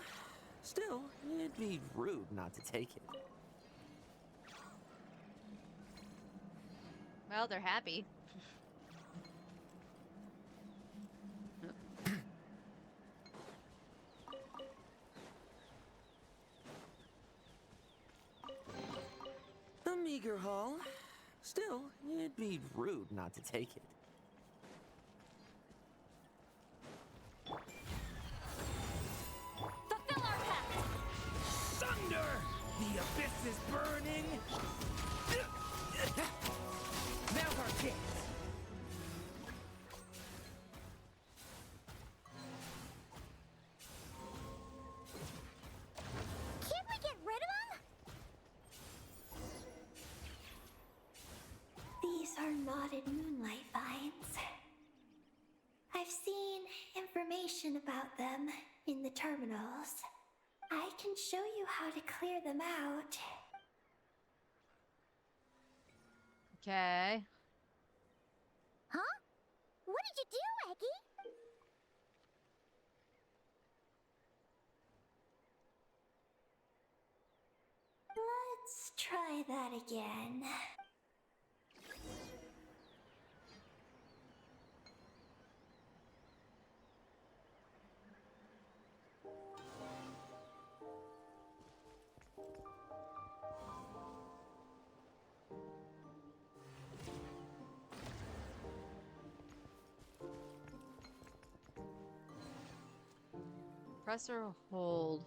Still, it'd be rude not to take it. Well, they're happy. A meager haul. Still, it'd be rude not to take it. Fulfill our pact! Thunder! The abyss is burning! Now's our chance! Can't we get rid of them? These are knotted moonlight vines. I've seen information about them in the terminals. I can show you how to clear them out. Okay. Huh? What did you do, Eggy? Let's try that again. Press or hold.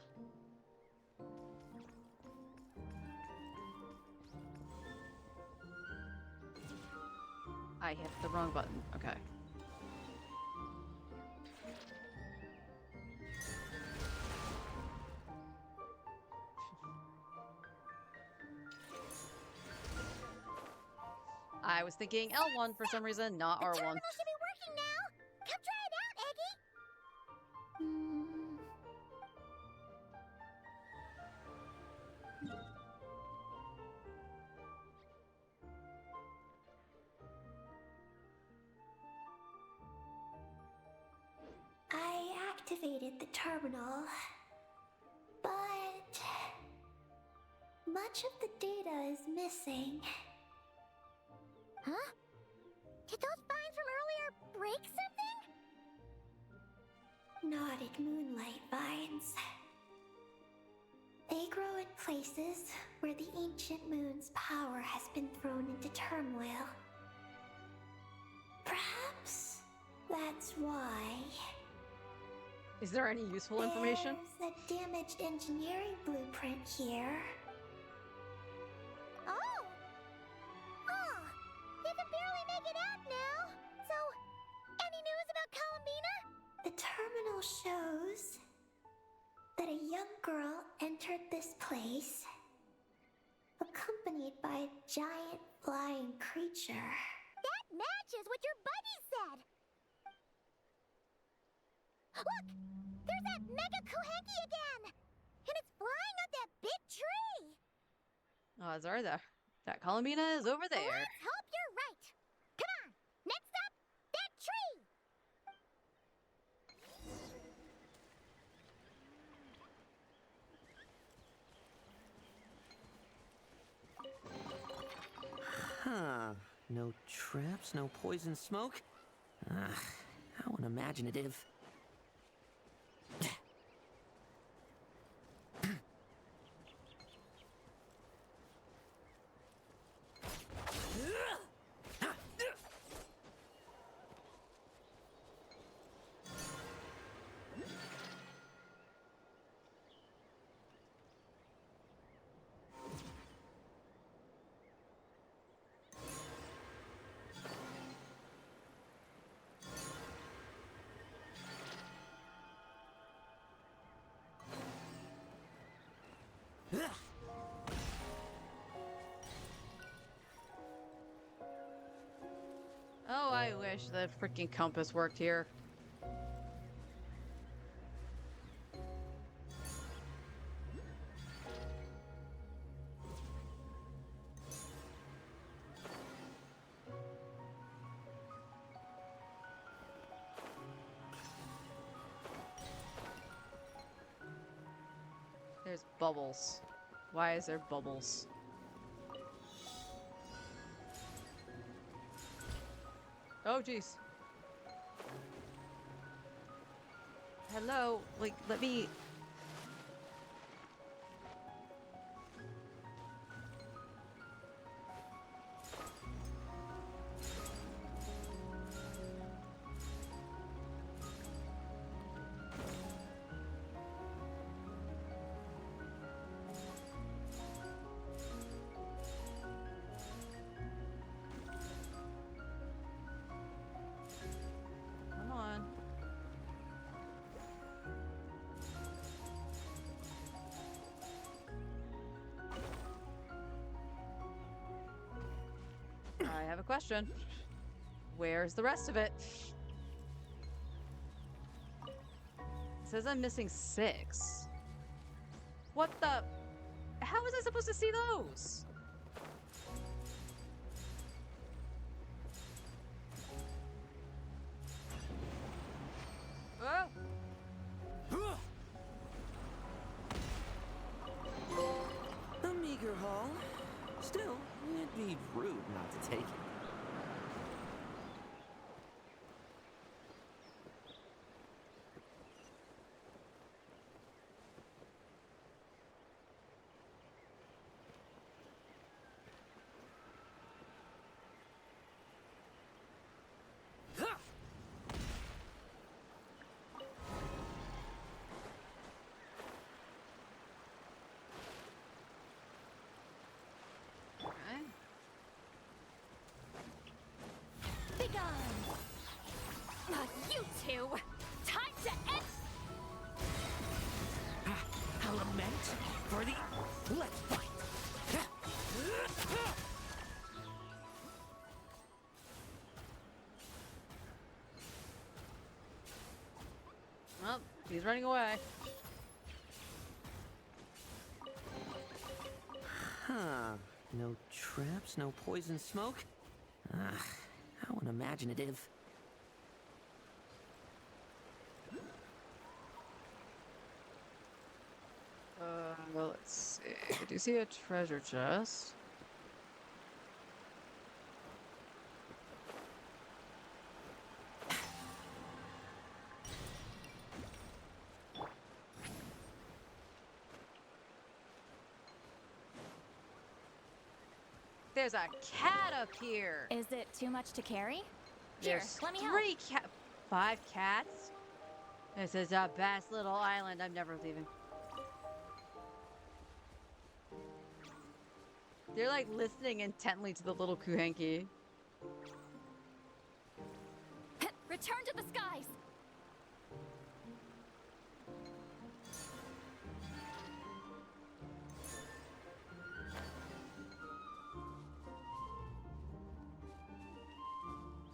I hit the wrong button. Okay. I was thinking L1 for some reason, not R1. The terminal should be working now. Come try it out, Eggy. I activated the terminal, but much of the data is missing. Huh? Did those vines from earlier break something? Knotted moonlight vines. They grow in places where the ancient moon's power has been thrown into turmoil. Perhaps that's why. Is there any useful information? There's a damaged engineering blueprint here. Oh! Huh. You can barely make it out now. So, any news about Columbina? The terminal shows that a young girl entered this place, accompanied by a giant flying creature. That matches what your buddy said! Look! There's that Mega Kohenki again! And it's flying up that big tree! Odds are that Columbina is over there. Let's hope you're right! Come on! Next up, that tree! Huh. No traps, no poison smoke? How unimaginative. Oh, I wish the freaking compass worked here. There's bubbles. Why is there bubbles? Oh, jeez. Hello, like, let me... Come on. I have a question. Where's the rest of it? It says I'm missing 6. What the? How was I supposed to see those? Oh! A meager haul. Still, it'd be rude not to take it. Okay. Begone! You two! Time to end! A lament for the... Let's fight! Well, he's running away. Huh. No traps, no poison smoke? How unimaginative. Well, let's see. Do you see a treasure chest? There's a cat up here. Is it too much to carry? Here, There's let me help. 5 cats? This is a best little island. I'm never leaving. They're like listening intently to the little Kuhenki. Return to the skies!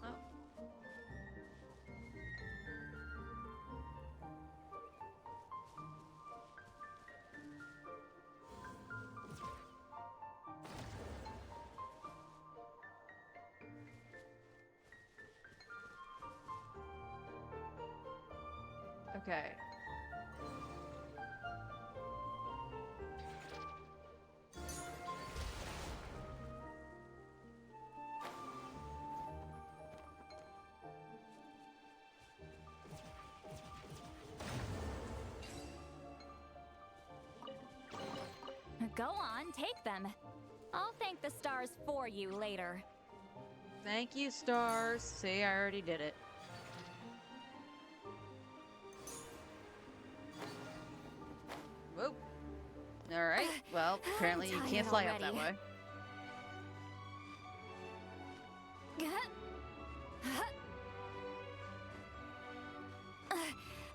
Oh. Okay. Go on, take them. I'll thank the stars for you later. Thank you, stars. See, I already did it. Whoop. Alright, well, apparently you can't fly up that way.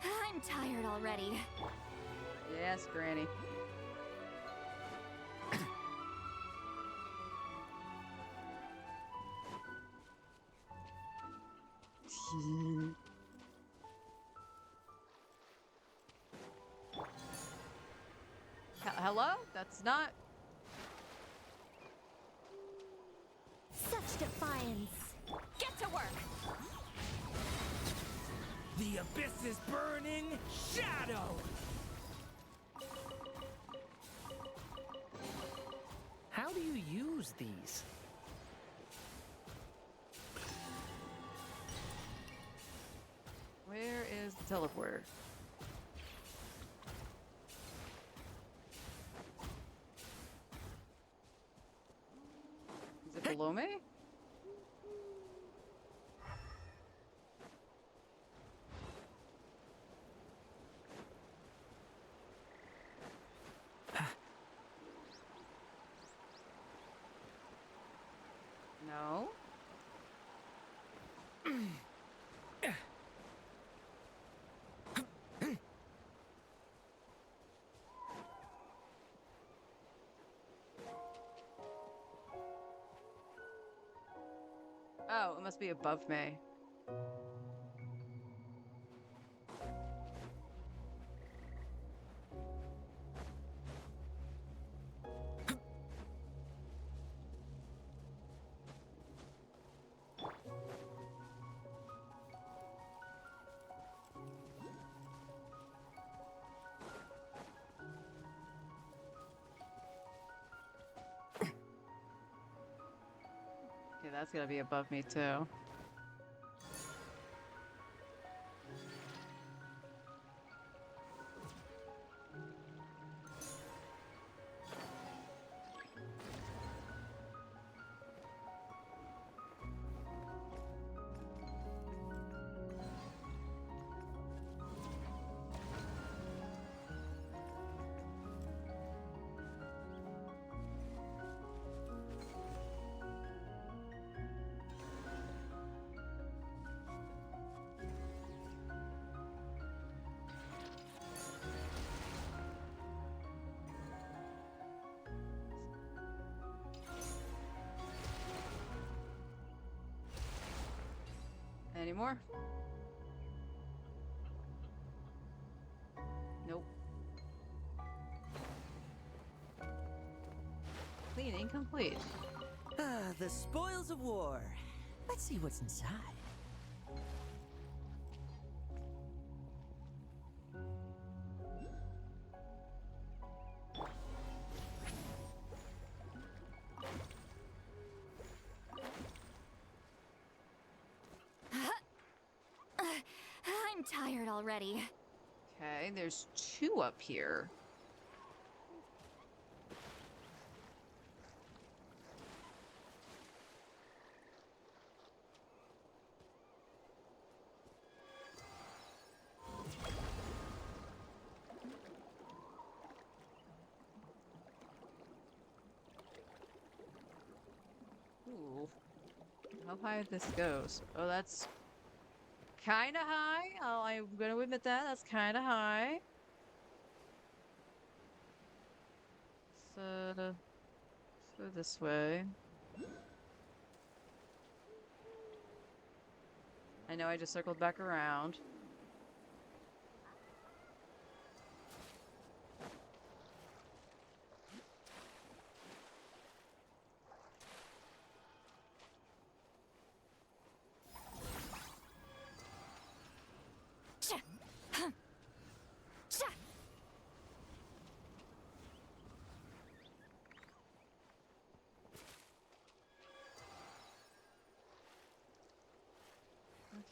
I'm tired already. Yes, Granny. Hello? That's not... Such defiance. Get to work! The abyss is burning shadow! How do you use these? teleporter. Is it below me? No. Oh, it must be above me. Okay, that's gonna be above me too. Any more? Nope. Cleaning complete. Ah, the spoils of war. Let's see what's inside. I'm tired already. Okay, there's 2 up here. Ooh. How high this goes? Oh, that's kind of high. I'm gonna admit that. That's kind of high. So, let's go this way. I know I just circled back around.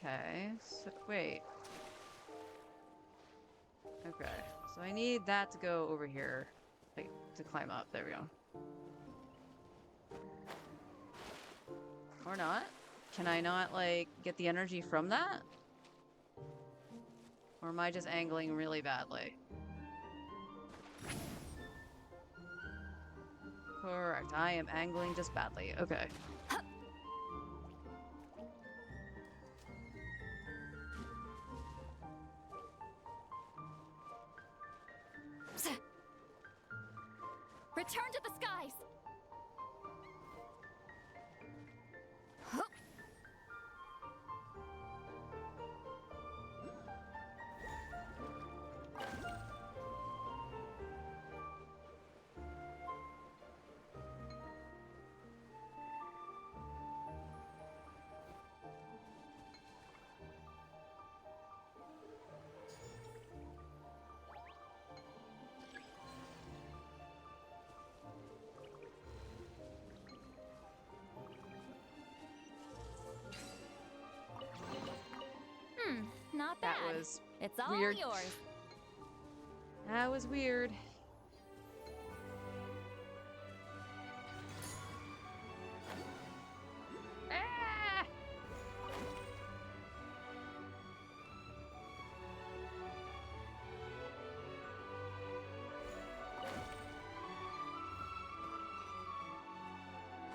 Okay, so wait. Okay, so I need that to go over here, like, to climb up. There we go. Or not? Can I not, like, get the energy from that? Or am I just angling really badly? Correct, I am angling just badly. Okay. Return to the skies! Huh. Not That bad. was It's all weird. yours. That was weird. Ah!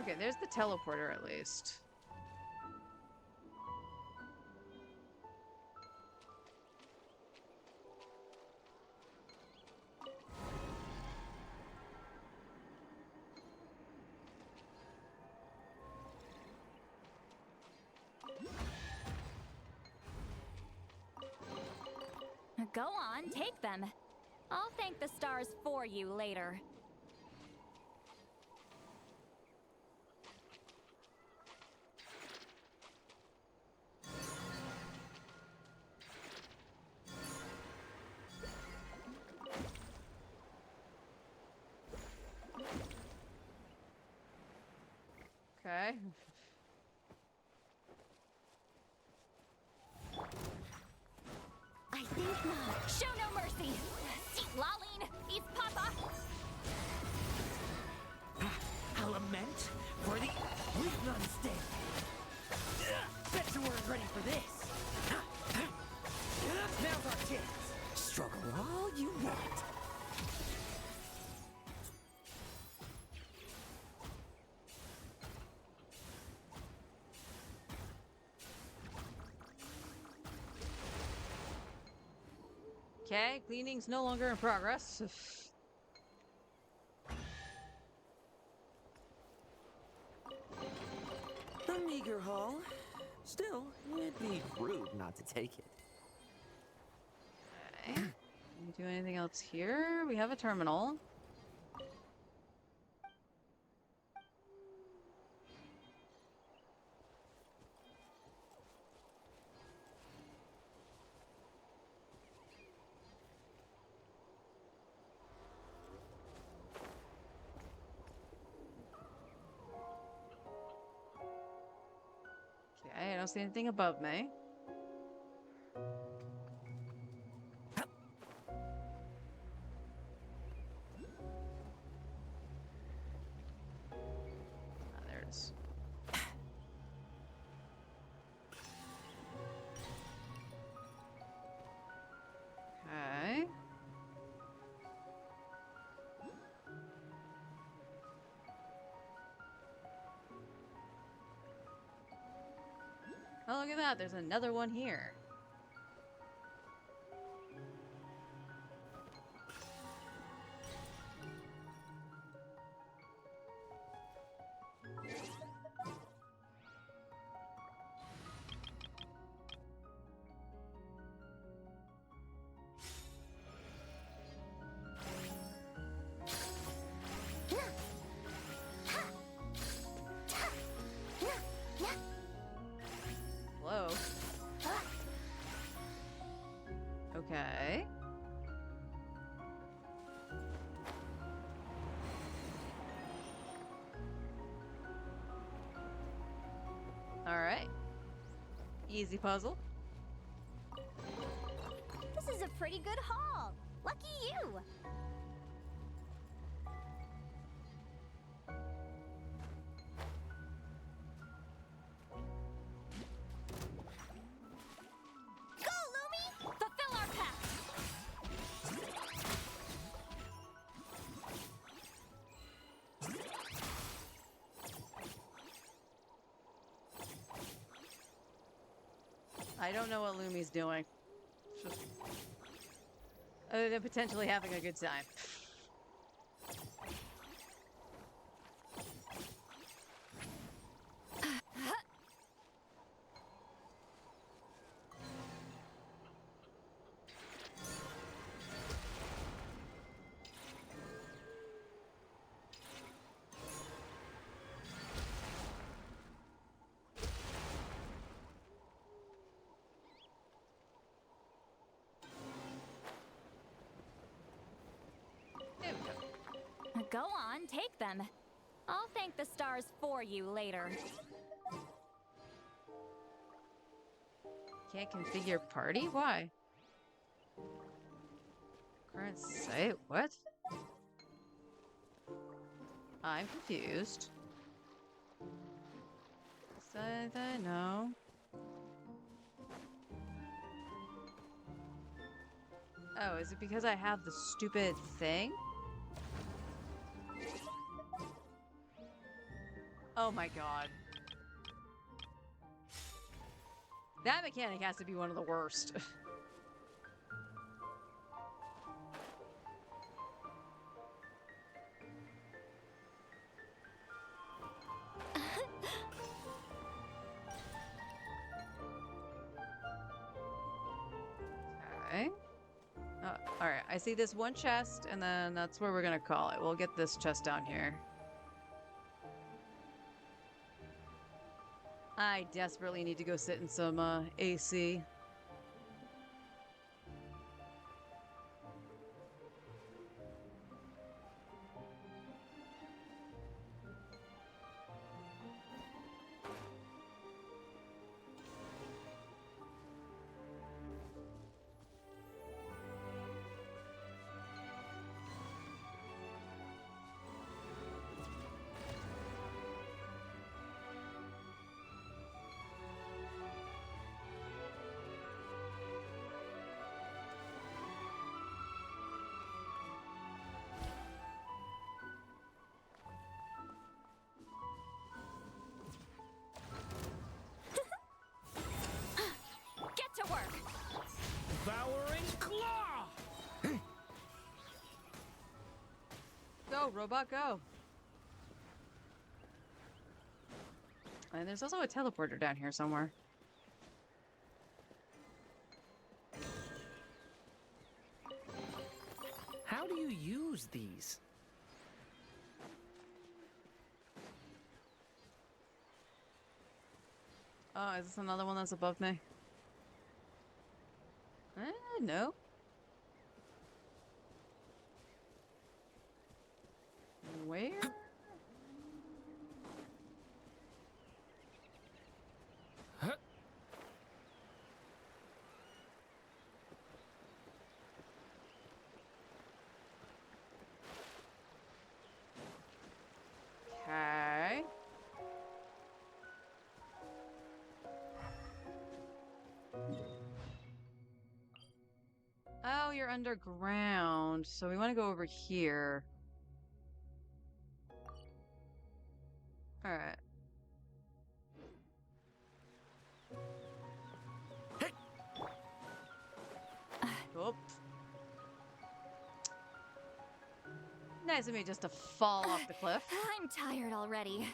Okay, there's the teleporter at least. Go on, take them. I'll thank the stars for you later. Okay. I think not. Show no mercy. See, Laline, East Papa. A lament for the weak stay. Bet you weren't ready for this. Now's our chance. Struggle all you want. Okay, cleaning's no longer in progress. A meager haul. Still, it'd be rude not to take it. Okay. Can we do anything else here? We have a terminal. Okay, I don't see anything above me. Ah, there it is. Okay. Oh, look at that. There's another one here. Hello. Okay. All right. Easy puzzle. This is a pretty good haul. Lucky you. Go, Lumi! Fulfill our pact! I don't know what Lumi's doing. Just other than potentially having a good time. There we go. Go on, take them. I'll thank the stars for you later. Can't configure party? Why? Current site? What? I'm confused. I know. Oh, is it because I have the stupid thing? Oh my god. That mechanic has to be one of the worst. Okay. Alright, I see this one chest, and then that's where we're gonna call it. We'll get this chest down here. I desperately need to go sit in some AC. Get to work! Devouring Claw! Go, robot, go! And there's also a teleporter down here somewhere. How do you use these? Oh, is this another one that's above me? No. Where? Okay. Oh, you're underground. So we want to go over here. Alright. Oop. Nice of me just to fall off the cliff. I'm tired already.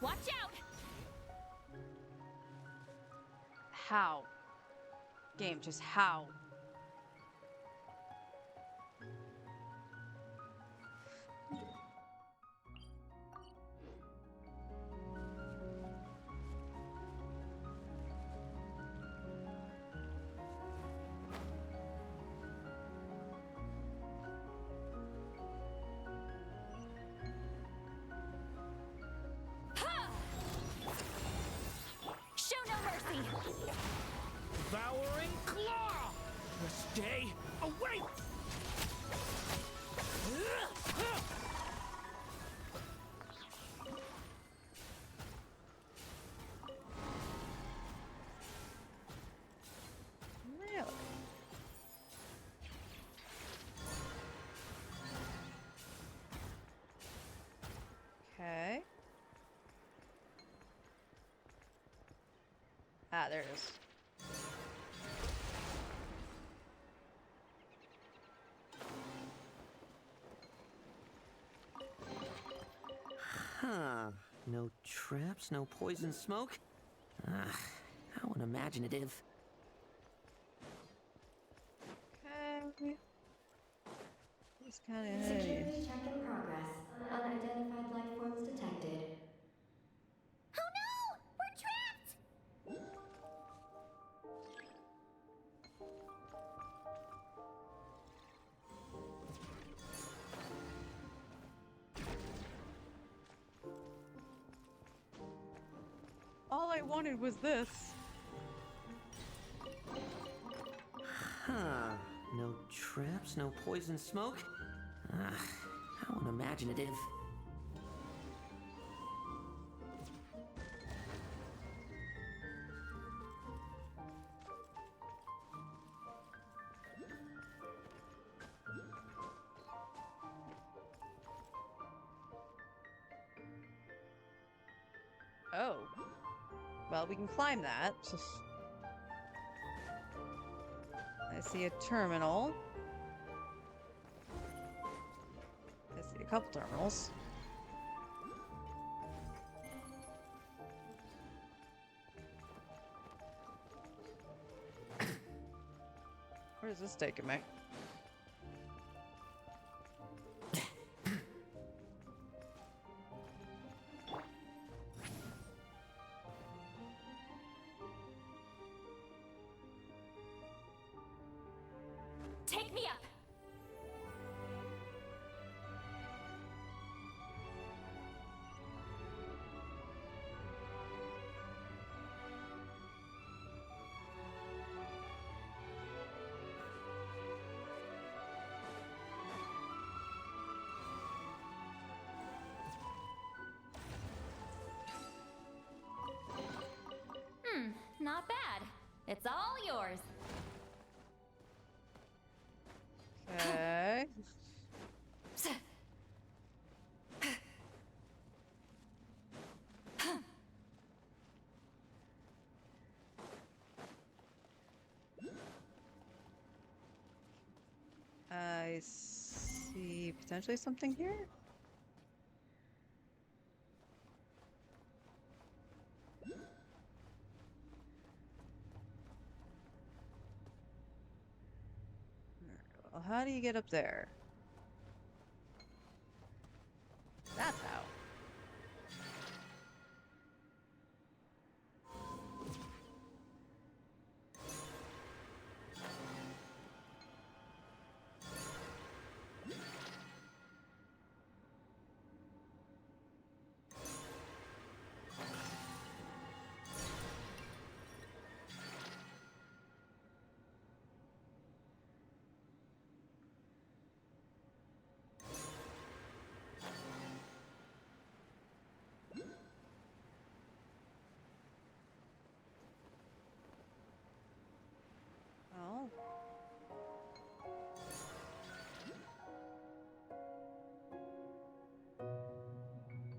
Watch out! How? Game, just how? Show no mercy! Devouring Claw! This day awaits! Really? Okay. Ah, there it is. Huh. No traps, no poison smoke? How unimaginative. Okay. It's kind of Security check in progress. Unidentified life forms detected. Oh no! We're trapped! all I wanted was this. Huh. No traps, no poison smoke? Ah, how unimaginative. Oh. Well, we can climb that. I see a terminal. I see a couple terminals. Where is this taking me? Take me up! Not bad. It's all yours. Okay. I see potentially something here. Well, how do you get up there? That's how. Oh.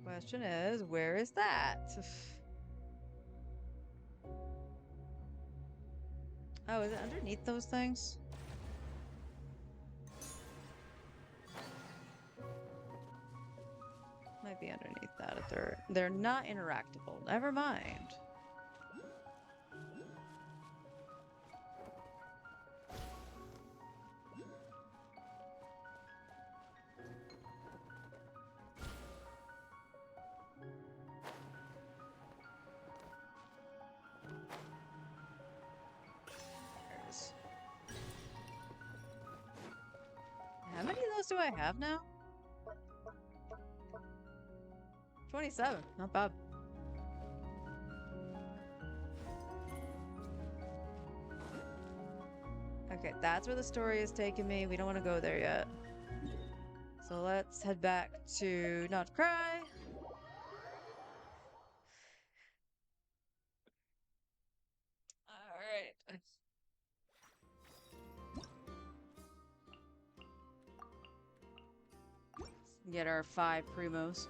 Question is, where is that? Oh, is it underneath those things? Might be underneath that if they're not interactable. Never mind. How many of those do I have now? 27. Not bad. Okay, that's where the story is taking me. We don't want to go there yet. So let's head back to Not Cry. Alright. Get our 5 primos.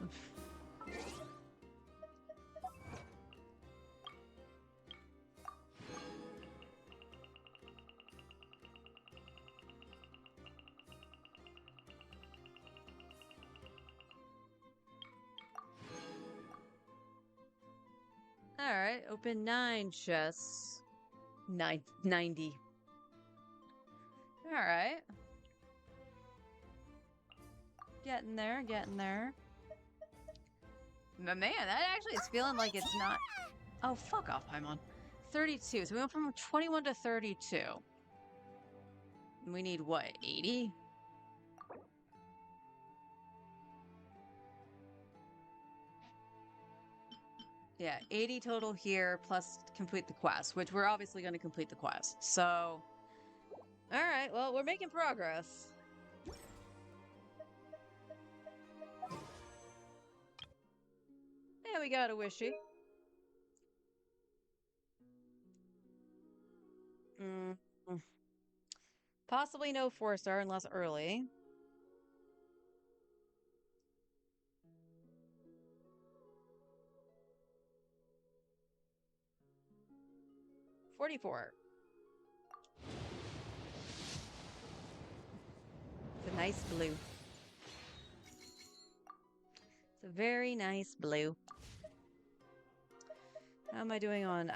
Alright, open 9 chests. 90. Alright. Getting there, getting there. But man, that actually is feeling like it's not... Oh, fuck off, Paimon. 32. So we went from 21 to 32. We need what, 80? Yeah, 80 total here plus complete the quest, which we're obviously going to complete the quest. So, all right, well, we're making progress. Yeah, we got a wishy. Possibly no 4-star unless early. $44. It's a nice blue. It's a very nice blue. How am I doing on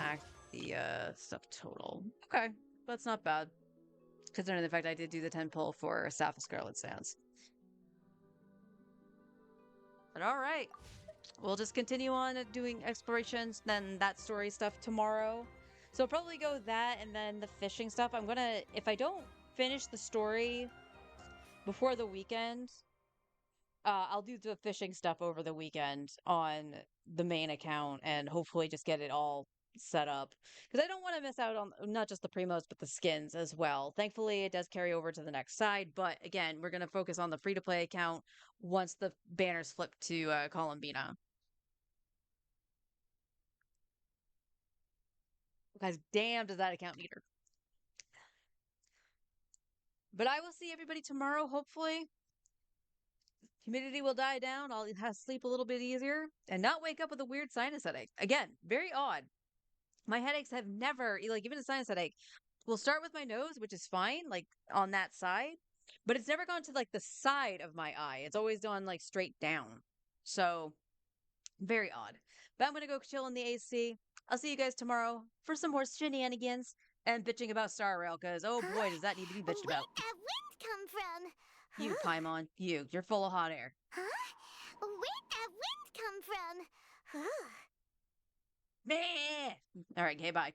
the stuff total? Okay, that's not bad. Considering the fact I did do the 10 pull for Staff of Scarlet Sands. But alright. We'll just continue on doing explorations, then that story stuff tomorrow. So I'll probably go that and then the fishing stuff. I'm gonna, if I don't finish the story before the weekend, I'll do the fishing stuff over the weekend on the main account and hopefully just get it all set up. Because I don't want to miss out on not just the primos, but the skins as well. Thankfully, it does carry over to the next side. But again, we're going to focus on the free-to-play account once the banners flip to Columbina. Because damn does that account need her. But I will see everybody tomorrow, hopefully. Humidity will die down. I'll sleep a little bit easier and not wake up with a weird sinus headache. Again, very odd. My headaches have never, like, even a sinus headache, will start with my nose, which is fine, like, on that side. But it's never gone to, like, the side of my eye. It's always gone, like, straight down. So, very odd. But I'm going to go chill in the AC. I'll see you guys tomorrow for some more shenanigans and bitching about Star Rail, because, oh boy, does that need to be bitched about. Where'd that wind come from? You, Paimon. You're full of hot air. Huh? Where'd that wind come from? All right, okay, bye.